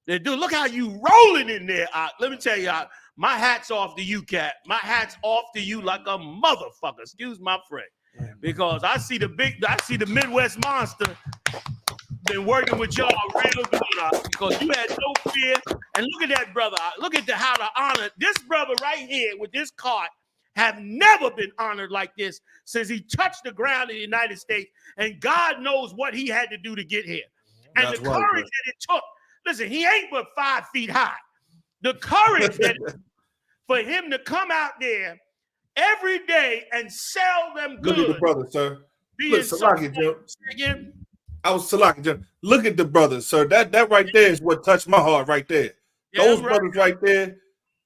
they do. Look how you rolling in there. Let me tell you, my hat's off to you, Cat. My hat's off to you like a motherfucker. Excuse my friend. Because I see the Midwest monster been working with y'all real good. Because you had no fear. And look at that brother. Look at how to honor. This brother right here with this cart have never been honored like this since he touched the ground in the United States. And God knows what he had to do to get here. And that's the courage that it took. Listen, he ain't but 5 feet high. The courage that for him to come out there every day and sell them goods. Look at the brother, sir. Look, Salaki, Jim. I was Salaki, Jim. Look at the brothers, sir. That right there is what touched my heart right there. Yeah, those brothers right there,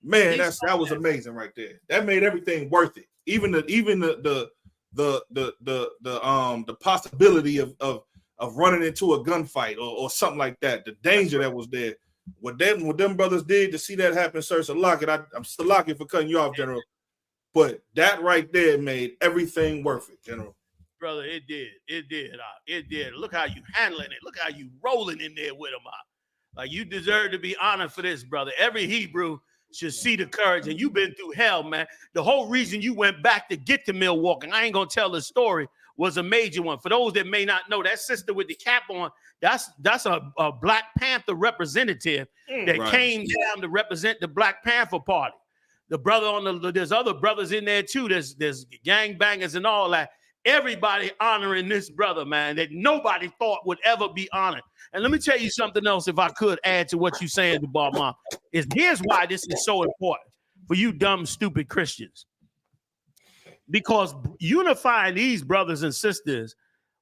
man, that was amazing right there. That made everything worth it. Even the possibility of running into a gunfight or something like that. The danger that was there. What them brothers did to see that happen, sir, Salaki, I'm Salaki for cutting you off, General. But that right there made everything worth it, General. Brother, it did. It did. Look how you handling it. Look how you rolling in there with them. Like you deserve to be honored for this, brother. Every Hebrew should see the courage, and you've been through hell, man. The whole reason you went back to get to Milwaukee, I ain't gonna tell the story, was a major one. For those that may not know, that sister with the cap on, that's a Black Panther representative that came down to represent the Black Panther Party. The brother on the there's other brothers in there too. There's gangbangers and all that. Everybody honoring this brother, man, that nobody thought would ever be honored. And let me tell you something else, if I could add to what you're saying, the bar mom, is here's why this is so important for you dumb, stupid Christians. Because unifying these brothers and sisters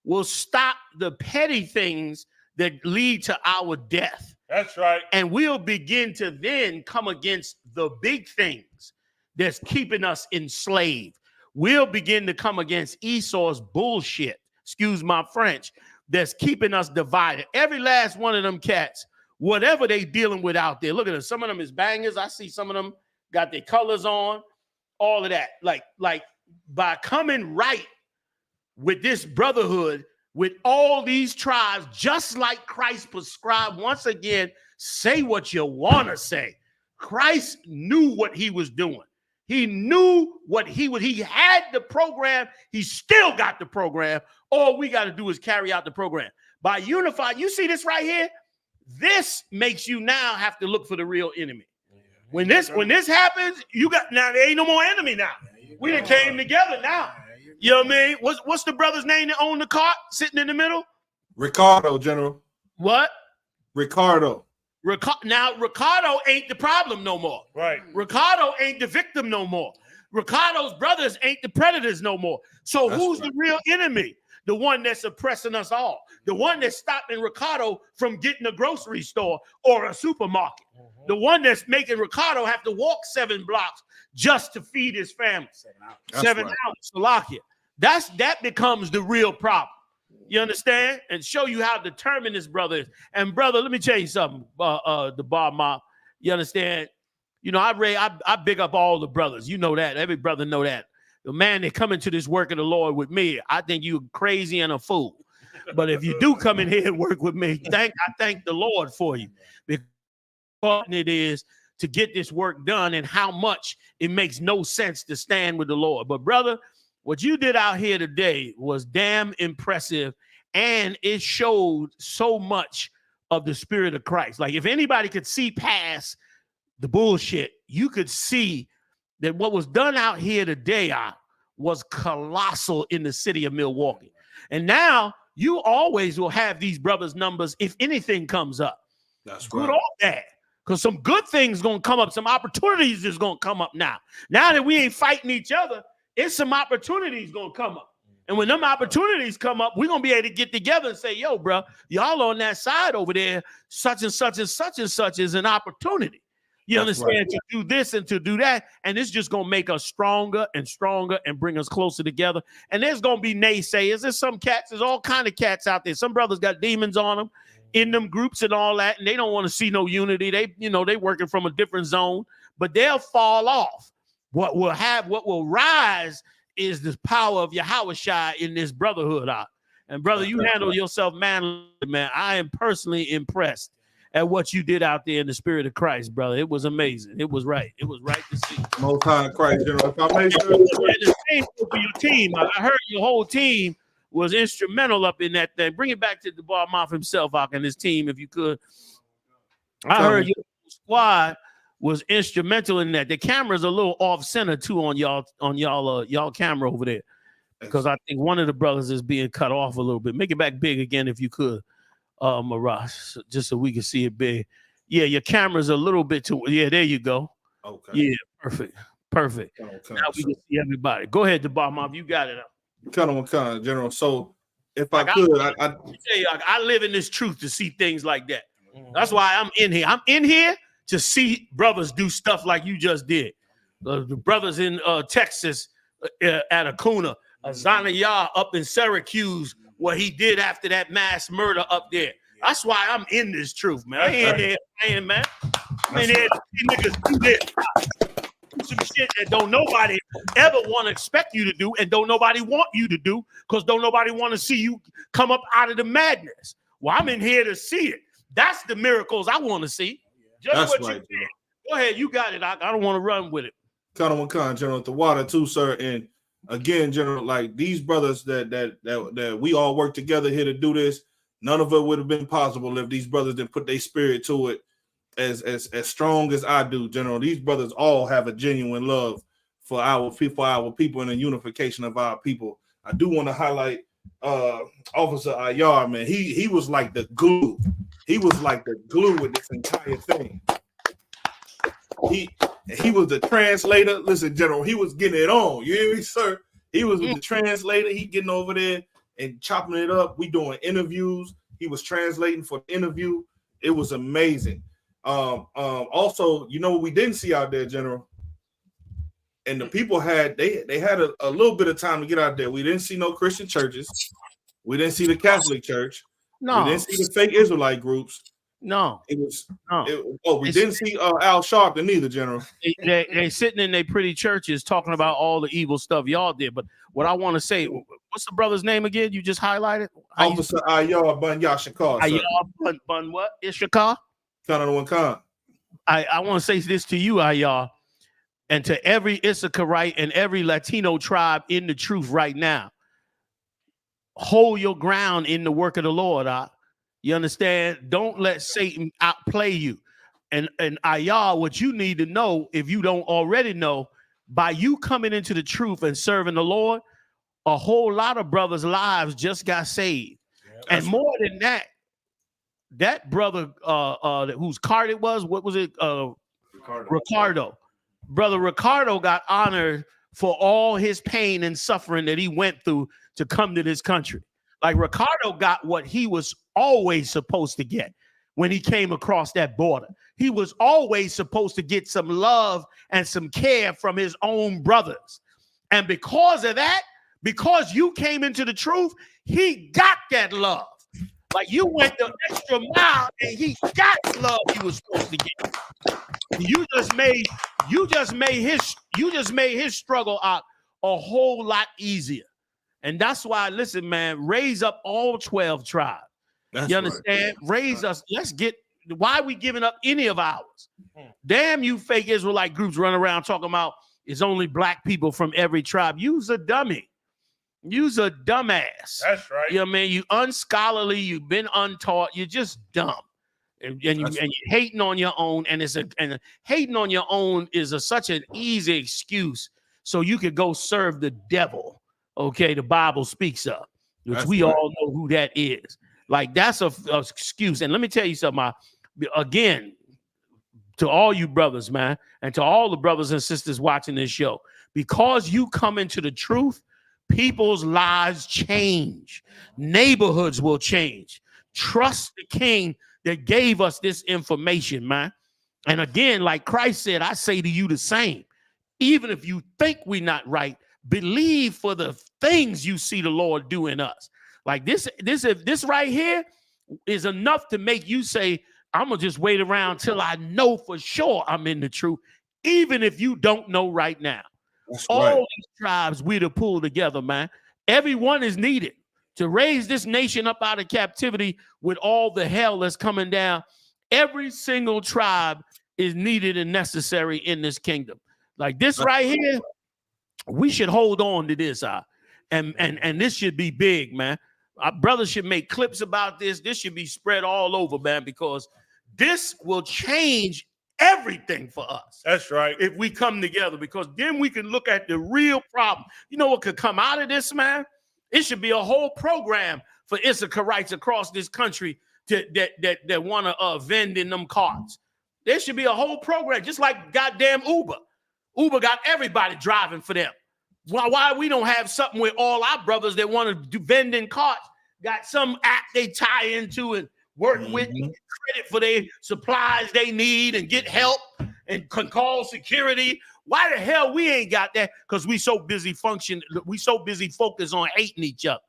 will stop the petty things that lead to our death. That's right. And we'll begin to then come against the big things that's keeping us enslaved. We'll begin to come against Esau's bullshit, excuse my French, that's keeping us divided. Every last one of them cats, whatever they dealing with out there, look at them. Some of them is bangers. I see some of them got their colors on, all of that. Like by coming right with this brotherhood, with all these tribes, just like Christ prescribed, once again, say what you want to say. Christ knew what he was doing. He knew what he had the program. He still got the program. All we got to do is carry out the program. By unifying, you see this right here? This makes you now have to look for the real enemy. When this happens, now there ain't no more enemy now. We done came together now. You know what I mean? What's the brother's name that owned the cart sitting in the middle? Ricardo, General. What? Ricardo. Now, Ricardo ain't the problem no more. Right. Ricardo ain't the victim no more. Ricardo's brothers ain't the predators no more. So who's the real enemy? The one that's oppressing us all. The one that's stopping Ricardo from getting a grocery store or a supermarket. The one that's making Ricardo have to walk 7 blocks just to feed his family. 7 hours. Salakia. That becomes the real problem. You understand? And show you how determined this brother is. And brother, let me tell you something, the bar mob. You understand? You know, I big up all the brothers. You know that. Every brother know that. The man that come into this work of the Lord with me, I think you crazy and a fool. But if you do come in here and work with me, I thank the Lord for you. Because it is to get this work done and how much it makes no sense to stand with the Lord. But brother, what you did out here today was damn impressive, and it showed so much of the spirit of Christ. Like if anybody could see past the bullshit, you could see that what was done out here today was colossal in the city of Milwaukee. And now you always will have these brothers' numbers if anything comes up. That's good right. or bad. Because some good things going to come up. Some opportunities is going to come up now. Now that we ain't fighting each other, it's some opportunities going to come up. And when them opportunities come up, we're going to be able to get together and say, yo, bro, y'all on that side over there, such and such and such and such is an opportunity. You understand? Right. To do this and to do that. And it's just going to make us stronger and stronger and bring us closer together. And there's going to be naysayers. There's some cats. There's all kind of cats out there. Some brothers got demons on them in them groups and all that. And they don't want to see no unity. They working from a different zone, but they'll fall off. What will rise is this power of Yahushua in this brotherhood out. And brother, you handle yourself manly, man. I am personally impressed at what you did out there in the spirit of Christ, brother. It was amazing. It was right. It was right to see. Most High Christ, General. If I make sure the same for your team. I heard your whole team was instrumental up in that thing. Bring it back to the bar mouth himself, Ak, and his team, if you could. I heard your squad was instrumental in that. The camera's a little off center too on y'all camera over there, because I think one of the brothers is being cut off a little bit. Make it back big again if you could, Marash, just so we can see it big. Yeah, your camera's a little bit too. Yeah, there you go. Okay. Yeah, perfect. Okay. Now we can see everybody. Go ahead, the bar mob. You got it. Kind of, General. So if I could, I tell you, I live in this truth to see things like that. That's why I'm in here. I'm in here to see brothers do stuff like you just did. The brothers in Texas at Acuna, Zanaya up in Syracuse, what he did after that mass murder up there. That's why I'm in this truth, man. I ain't there playing, man. I'm in there to see niggas do this. Some shit that don't nobody ever want to expect you to do, and don't nobody want you to do, because don't nobody want to see you come up out of the madness. Well, I'm in here to see it. That's the miracles I want to see. Just that's what right, you did. Go ahead, you got it. I don't want to run with it. General, at the water too, sir. And again, General, like these brothers that we all work together here to do this, none of it would have been possible if these brothers didn't put their spirit to it as strong as I do, General. These brothers all have a genuine love for our people, and the unification of our people. I do want to highlight Officer Ayar, man. He was like the glue. He was like the glue with this entire thing. He was the translator. Listen, General, he was getting it on. You hear me, sir? He was the translator. He getting over there and chopping it up. We doing interviews. He was translating for the interview. It was amazing. Also, you know what we didn't see out there, General? And the people had a little bit of time to get out there. We didn't see no Christian churches. We didn't see the Catholic Church. No. We didn't see the fake Israelite groups. No. We didn't see Al Sharpton either, General. They sitting in their pretty churches talking about all the evil stuff y'all did. But what I want to say, what's the brother's name again? You just highlighted? Officer Ayar Bun Yashikar. Ayar Bun what? Ishakar? Khan. I want to say this to you, Ayar, and to every Issacharite and every Latino tribe in the truth right now. Hold your ground in the work of the Lord. You understand? Don't let Satan outplay you. And Ayar, what you need to know, if you don't already know, by you coming into the truth and serving the Lord, a whole lot of brothers' lives just got saved. Yeah, and more than that, that brother whose card it was, what was it? Ricardo. Brother Ricardo got honored for all his pain and suffering that he went through to come to this country. Like Ricardo got what he was always supposed to get when he came across that border. He was always supposed to get some love and some care from his own brothers. And because of that, because you came into the truth, he got that love. Like you went the extra mile and he got the love he was supposed to get. You just made his struggle out a whole lot easier. And that's why, listen, man, raise up all 12 tribes. You understand? Right. Raise us. Why are we giving up any of ours? Damn you fake Israelite groups running around talking about it's only black people from every tribe. You's a dummy. You's a dumbass. That's right. You know what I mean? You unscholarly, you've been untaught, you're just dumb. And you're hating on your own, and hating on your own is such an easy excuse so you could go serve the devil. Okay, the Bible speaks of, which we all know who that is. Like that's a excuse. And let me tell you something. Again, to all you brothers, man, and to all the brothers and sisters watching this show, because you come into the truth, people's lives change. Neighborhoods will change. Trust the King that gave us this information, man. And again, like Christ said, I say to you the same. Even if you think we're not right, believe for the things you see the Lord do in us. Like this right here is enough to make you say, I'm going to just wait around till I know for sure I'm in the truth, even if you don't know right now. That's all right. These tribes we're to pull together, man. Everyone is needed to raise this nation up out of captivity with all the hell that's coming down. Every single tribe is needed and necessary in this kingdom. Like this right here, we should hold on to this, and this should be big, man. Our brothers should make clips about this. This should be spread all over, man, because this will change everything for us. That's right. If we come together, because then we can look at the real problem. You know what could come out of this, man? It should be a whole program for Issacharites across this country that want to vend in them carts. There should be a whole program, just like goddamn Uber. Uber got everybody driving for them. Why we don't have something with all our brothers that want to do vending carts, got some app they tie into and work with, and get credit for their supplies they need and get help and can call security. Why the hell we ain't got that? Because we so busy focused on hating each other.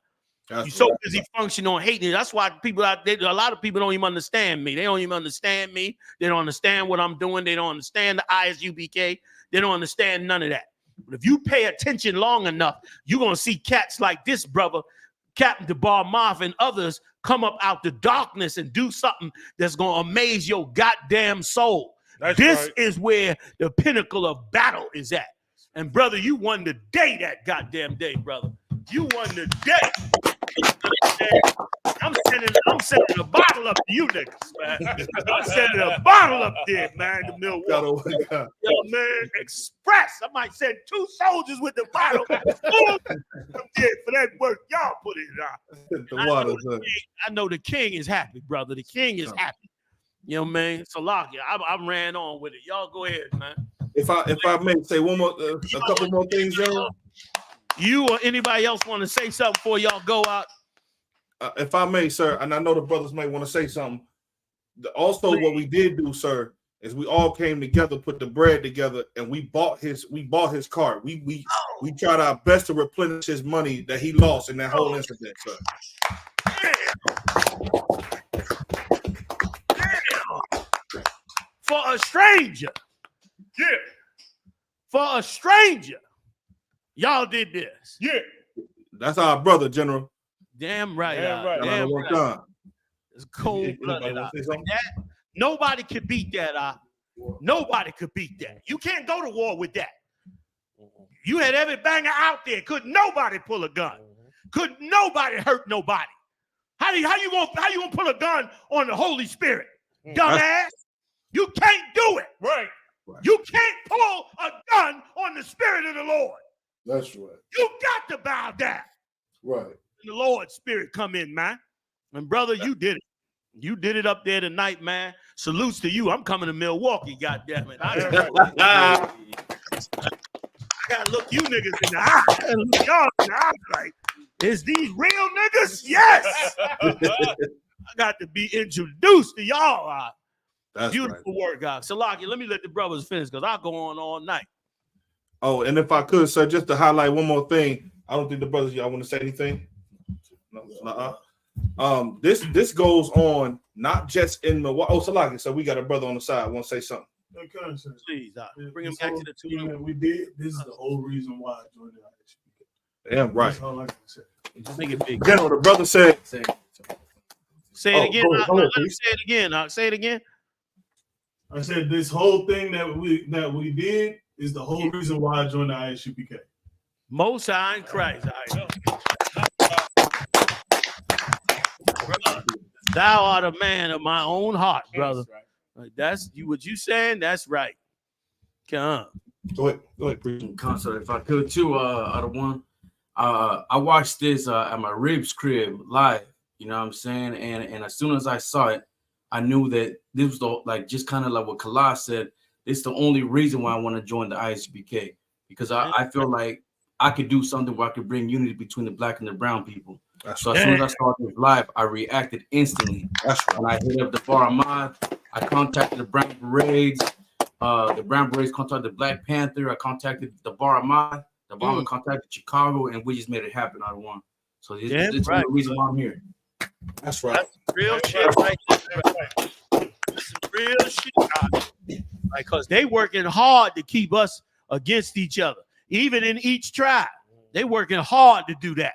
You're so busy functioning on hating. That's why people out there, a lot of people don't even understand me. They don't even understand me. They don't understand what I'm doing. They don't understand the ISUPK. They don't understand none of that. But if you pay attention long enough, you're going to see cats like this brother, Captain DeBar Moff, and others come up out the darkness and do something that's going to amaze your goddamn soul. This is where the pinnacle of battle is at. And brother, you won the day that goddamn day, brother. You won the day. I'm sending a bottle up to you niggas, man. I'm sending a bottle up there, man, to Milwaukee. Yo, man, express. I might send 2 soldiers with the bottle up there for that work. Y'all put it on. I know the king is happy, brother. The king is happy. You know what I mean? So, Lockie, I ran on with it. Y'all go ahead, man. If I may say one more, a couple more things, General. You or anybody else want to say something before y'all go out? If I may, sir, and I know the brothers may want to say something. Also, what we did do, sir, is we all came together, put the bread together, and we bought his car. We tried our best to replenish his money that he lost in that whole incident, sir. Damn. For a stranger. Yeah. For a stranger. Y'all did this. Yeah. That's our brother, General. Damn right. Damn right. Damn right. It's cold-blooded. Nobody could beat that. Nobody could beat that. You can't go to war with that. You had every banger out there. Could nobody pull a gun? Could nobody hurt nobody? How you gonna pull a gun on the Holy Spirit? Dumbass. You can't do it. Right. You can't pull a gun on the Spirit of the Lord. That's right. You got to bow down. Right. And the Lord's Spirit come in, man. And brother, you did it. You did it up there tonight, man. Salutes to you. I'm coming to Milwaukee, goddammit. I gotta look you niggas in the eye. I gotta look y'all in the eye like, is these real niggas? Yes. I got to be introduced to y'all. That's beautiful work, guys. Salaki, let me let the brothers finish because I'll go on all night. Oh, and if I could, sir, just to highlight one more thing. I don't think the brothers, y'all want to say anything? No. This goes on not just in Milwaukee. Oh, Salaki, so we got a brother on the side. Want to say something? Please, bring him back to the 2 that we did. This is the whole reason why I joined the I.S.U.P.K. Damn right. That's all I can say. Just make it big. General, the brother said. Say it again. Let me say it again. Say it again. I said this whole thing that we did is the whole reason why I joined the I.S.U.P.K. Most High in Christ. Thou art a man of my own heart, brother. That's you. What you saying? That's right. Come on. Go ahead. Concert, if I could too. Out of one, I watched this at my ribs crib live. You know what I'm saying? And as soon as I saw it, I knew that this was the just kind of like what Kala said. It's the only reason why I want to join the I.S.U.P.K. because I feel like I could do something where I could bring unity between the black and the brown people. So as soon as I saw this live, I reacted instantly. And I hit up the Bar Ahmad. I contacted the Brown Berets. The Brown Berets contacted the Black Panther. I contacted the Bar Ahmad. The Bar Ahmad contacted Chicago, and we just made it happen out of one. So this is the reason why I'm here. That's right. That's real shit right there. This is real shit. Like, because they working hard to keep us against each other. Even in each tribe, they working hard to do that.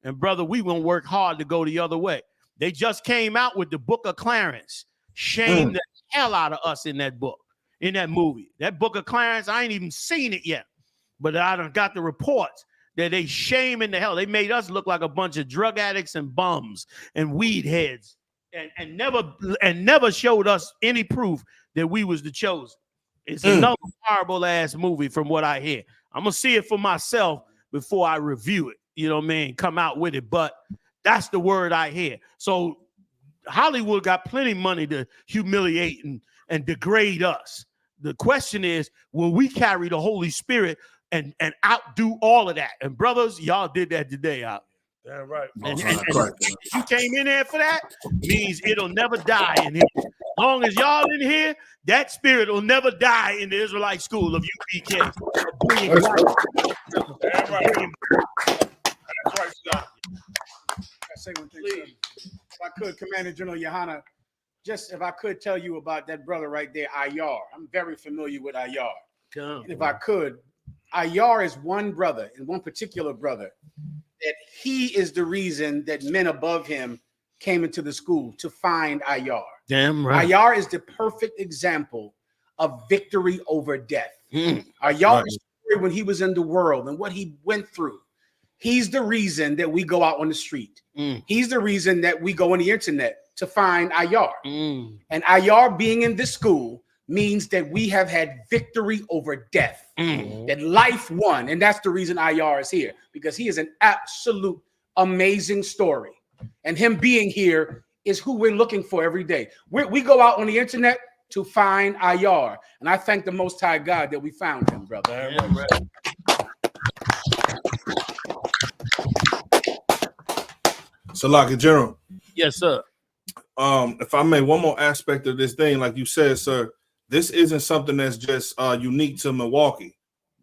And brother, we gonna work hard to go the other way. They just came out with the Book of Clarence. Shame the hell out of us in that book, in that movie. That Book of Clarence, I ain't even seen it yet. But I done got the reports that they shaming the hell. They made us look like a bunch of drug addicts and bums and weed heads and never showed us any proof that we was the chosen. It's another horrible ass movie from what I hear. I'm gonna see it for myself before I review it. You know what I mean? Come out with it. But that's the word I hear. So Hollywood got plenty of money to humiliate and degrade us. The question is, will we carry the Holy Spirit and outdo all of that? And brothers, y'all did that today. Damn right. And if you came in there for that, means it'll never die in here. As long as y'all in here, that spirit will never die in the Israelite school of UPK. Damn right. That's right, Scott. I say one thing, sir. If I could, Commander General Yahanna, just if I could tell you about that brother right there, Ayar. I'm very familiar with Ayar. And if I could, Ayar is one brother, and one particular brother, that he is the reason that men above him came into the school to find Ayar. Damn right. Ayar is the perfect example of victory over death. Ayar's story when he was in the world and what he went through He's the reason that we go out on the street. He's the reason that we go on the internet to find IR. And IR being in this school means that we have had victory over death, that life won. And that's the reason IR is here, because he is an absolute amazing story. And him being here is who we're looking for every day. We go out on the internet to find IR. And I thank the Most High God that we found him, brother. So, like, General. Yes, sir. If I may, one more aspect of this thing, like you said, sir, this isn't something that's just unique to Milwaukee.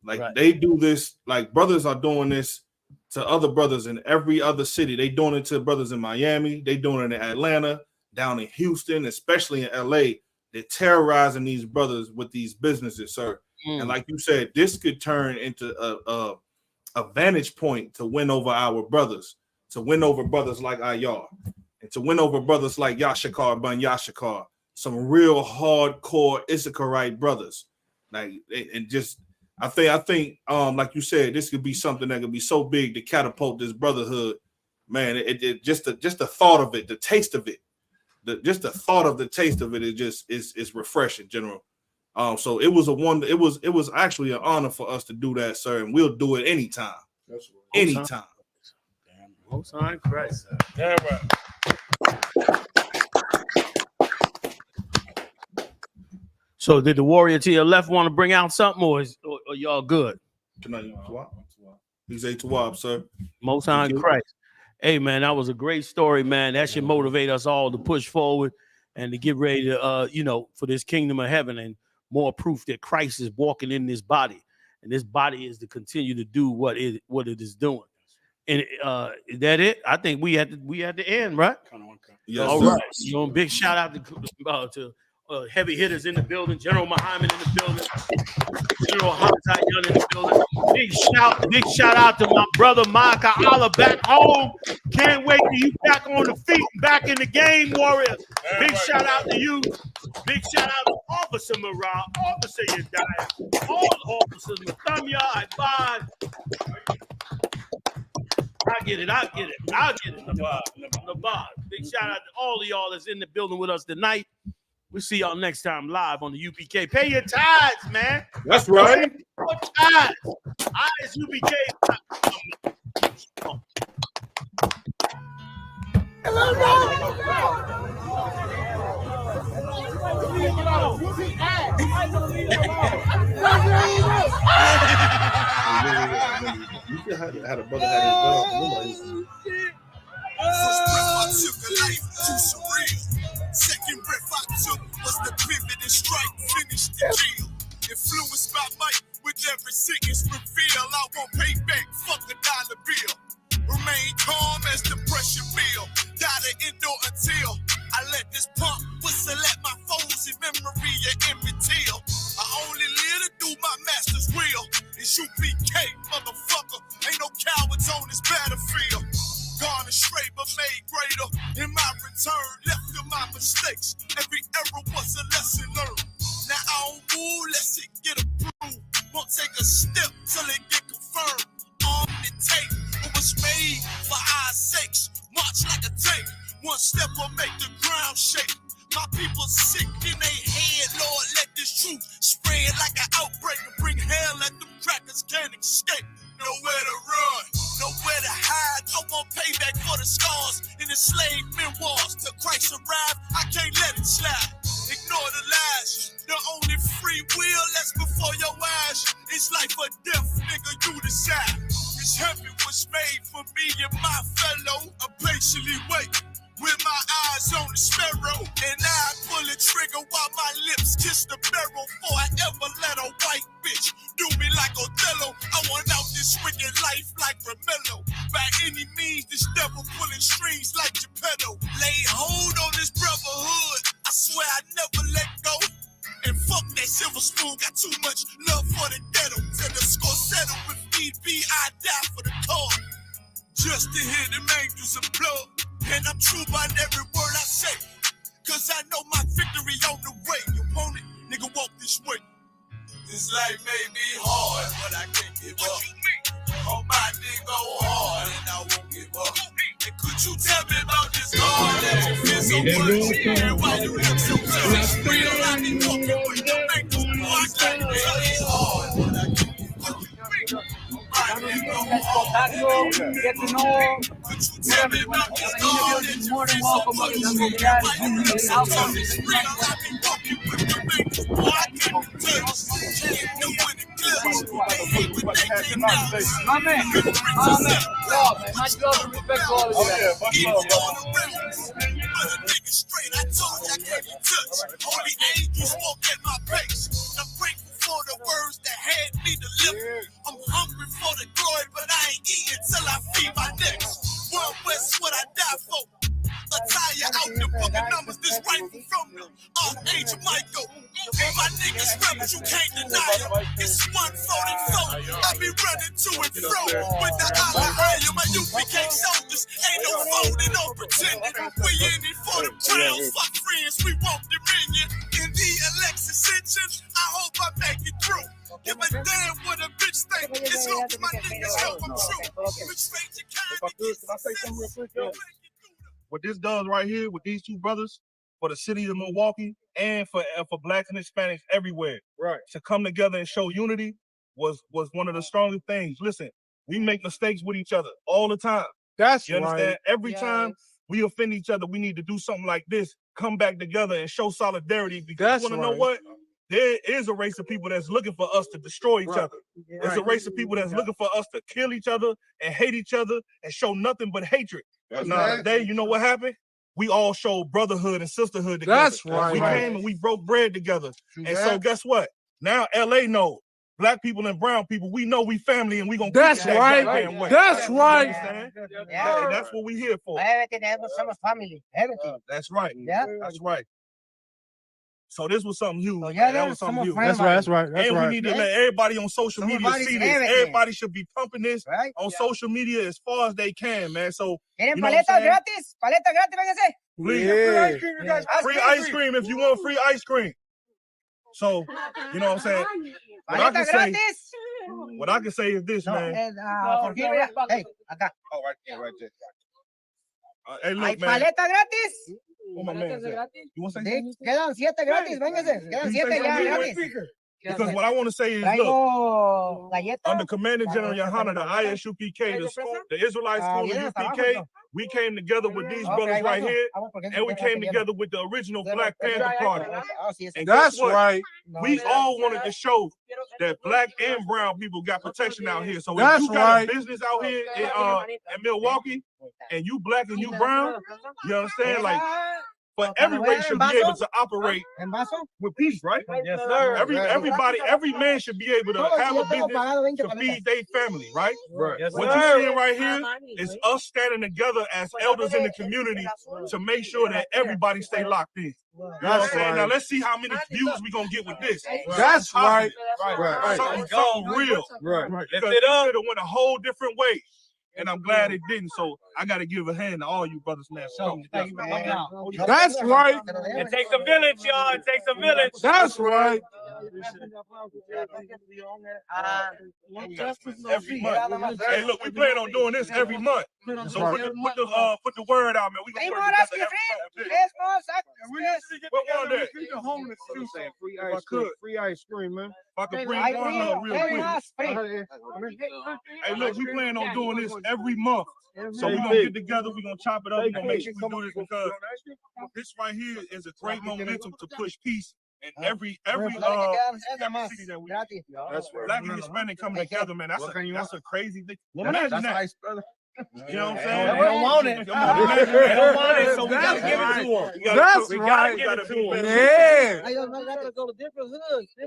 Like they do this, like brothers are doing this to other brothers in every other city. They doing it to brothers in Miami. They doing it in Atlanta, down in Houston, especially in LA. They're terrorizing these brothers with these businesses, sir. And like you said, this could turn into a vantage point to win over our brothers, to win over brothers like IR, and to win over brothers like Yashikar, Bun Yashikar, some real hardcore Issacharite brothers. Like, and just I think like you said, this could be something that could be so big to catapult this brotherhood. Man, it just the thought of it, the taste of it, just the thought of the taste of it is refreshing, General. So it was it was actually an honor for us to do that, sir, and we'll do it anytime. That's right. Anytime. Most High Christ. Damn right. So did the warrior to your left want to bring out something, or y'all good? He's a Tawab, sir. Most High Christ. Hey, man, that was a great story, man. That should motivate us all to push forward and to get ready to, for this kingdom of heaven, and more proof that Christ is walking in this body, and this body is to continue to do what it is doing. And is that it? I think we had to end, right? Yes, all sir. right. Big shout out to heavy hitters in the building, General Muhammad in the building, General Hamza Young in the building. Big shout out to my brother Micah Allah back home. Can't wait till you back on the feet, back in the game, warrior. Big shout out to you. Big shout out to Officer Morale, Officer Yediah, all officers, Mathumya, Ibad. I get it. Nabad. Big shout out to all of y'all that's in the building with us tonight. We'll see y'all next time live on the UPK. Pay your tithes, man. That's right. What tithes? I.S.U.P.K. You had a brother had his belt. First breath I took, a life too surreal. Second breath I took was the pivot and strike, finished the deal. Influenced by might, with every sentence reveal. I won't pay back, fuck a dollar bill. Remain calm as the pressure build. Die to endure until I let this pump whistle at my foes in memory of Emmett Till. I only live to do my master's will. It's I.S.U.P.K, motherfucker. Ain't no cowards on this battlefield. Gone astray but made greater. In my return, left to my mistakes. Every error was a lesson learned. Now I don't move, let's it get approved. Won't take a step till it get confirmed. Armed and tape, it was made for our sakes. March like a tank. One step will make the ground shake. My people sick in their head, Lord, let this truth spread like an outbreak and bring hell at them crackers can't escape. Nowhere to run, nowhere to hide. I want payback for the scars in the slave memoirs. Till Christ arrive, I can't let it slide. Ignore the lies. The only free will that's before your eyes is life or death, nigga, you decide. This heaven was made for me and my fellow. I patiently wait with my eyes on the sparrow, and I pull the trigger while my lips kiss the barrel. Before I ever let a white bitch do me like Othello. I want out this wicked life like Romello. By any means, this devil pulling strings like Geppetto. Lay hold on this brotherhood. I swear I never let go. And fuck that silver spoon. Got too much love for the ghetto. Till the score settle with need be, I die for the cause. Just to hear them angels applaud. And I'm true by every word I say. Cause I know my victory on the way. You want it? Nigga, walk this way. This life may be hard, but I can't give up. On my nigga hard and I won't give up. And could you tell me about this God that you feel so much? And why you look so good? It's real, I be walking with the makers. Boy, I can't tell it's hard, but I can't give up. My nigga hard. Get to know. Could you tell me about this God that you feel so much? And why you look so tough? It's real, I be walking with the makers. Boy, I can't touch. Can't do it in clutch. They hate when they came out. My man. Love, man. Much love and respect for all of you. Straight, I told you I can't be touched. Only angels walk at my pace. I'm grateful for the words that had me delivered. I'm hungry for the glory, but I ain't eating till I feed my next. World West, what I die for. Attire out the book of numbers, this rifle from the Archangel Michael. My niggas rebels, you can't deny it. It's 144. I be running to and fro with the I.S.U.P.K. My U.P.K. soldiers ain't no folding, no pretending. We in it for the crowns, fuck friends, we want dominion. In the election ascension, I hope I make it through. Give a damn what a bitch think. As long as my niggas help them true. Respect your kind. Can I say something real quick, yo? What this does right here with these two brothers for the city of Milwaukee and for blacks and Hispanics everywhere, right? To come together and show unity was one of the strongest things. Listen, we make mistakes with each other all the time. That's you understand? right. Every time we offend each other, we need to do something like this, come back together and show solidarity. Because you want to know what? There is a race of people that's looking for us to destroy each other. There's a race of people that's looking for us to kill each other and hate each other and show nothing but hatred. Now today, you know what happened? We all showed brotherhood and sisterhood together. That's right. We came and we broke bread together. And so guess what? Now LA knows. Black people and brown people, we know we family and we gonna keep it that goddamn way. That's right. Yeah. And that's what we here for. Somos family. Everything. That's right. Yeah. That's right. So this was something huge. Yeah, that was something huge. That's right. And we need to let everybody on social media see this. Everything. Everybody should be pumping this on social media as far as they can, man. So ¿Quieren you know what I'm paletas saying? gratis? Paletas gratis, véngase. Please. Yeah. Free ice cream, you guys. Free ice cream if you want free ice cream. So, you know what I'm saying? Paletas gratis. What I can say is this, man. Por aquí, mira. Hey, acá. Oh, right there. Hey, Hay look, man. paleta gratis. What my man said. You want to say Sí, something? quedan 7 gratis, véngase. Quedan You 7 say ya something? gratis. Because what I want to say is, look, Traigo galletas. under Commander General Yahanna, the I.S.U.P.K, the Israelite school, the U.P.K, we came together with these brothers right here, and we came together with the original Black Panther Party. And That's guess what? right. We all wanted to show that black and brown people got protection out here. So if That's you got right. a business out here in Milwaukee, and you black and you brown, you understand? Like, but every race should be able to operate with peace, right? Yes, sir. Every man should be able to have a business to feed their family, right? Right. Yes, what you're seeing right here is us standing together as elders in the community to make sure that everybody stay locked in. You know what I'm saying? Now let's see how many views we gonna get with this. That's right. Something real. Right. Because it could have went a whole different way. And I'm glad it didn't. So I got to give a hand to all you brothers, man. That's right. It takes a village, y'all. It takes a village. That's right. Every month. Hey, look, we plan on doing this every month. So put the word out, man. We gonna work together every month. What one day? Free ice cream. Free ice cream, man. If I could bring one up real quick. Hey, look, we plan on doing this every month. So we're gonna get together, we're gonna chop it up, we're gonna make sure we do this because this right here is a great momentum to push peace in every city that we That's right. Black and Hispanic coming together, man. That's a crazy thing. Imagine that. You know what I'm saying? They don't want it. They don't want it, so we gotta give it to them. That's we right. gotta give it to them. Yeah. I gotta go to different hoods. Way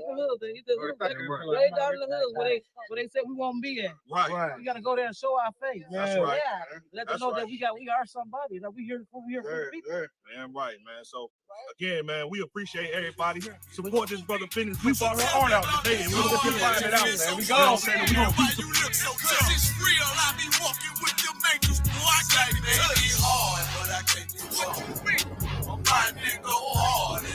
down in the hoods where they say we won't be at. Right. We gotta go there and show our face. That's right. Yeah. Let them know that we are somebody. That we here for the people. Man, right, man. So again, man, we appreciate everybody. Support this brother business. We brought our art out today, and we're gonna keep finding it out, man. We go. We gonna keep You look so tough. It's real. I be walking with them angels. Boy, I can't tell you hard, but I can't do it. My nigga hard.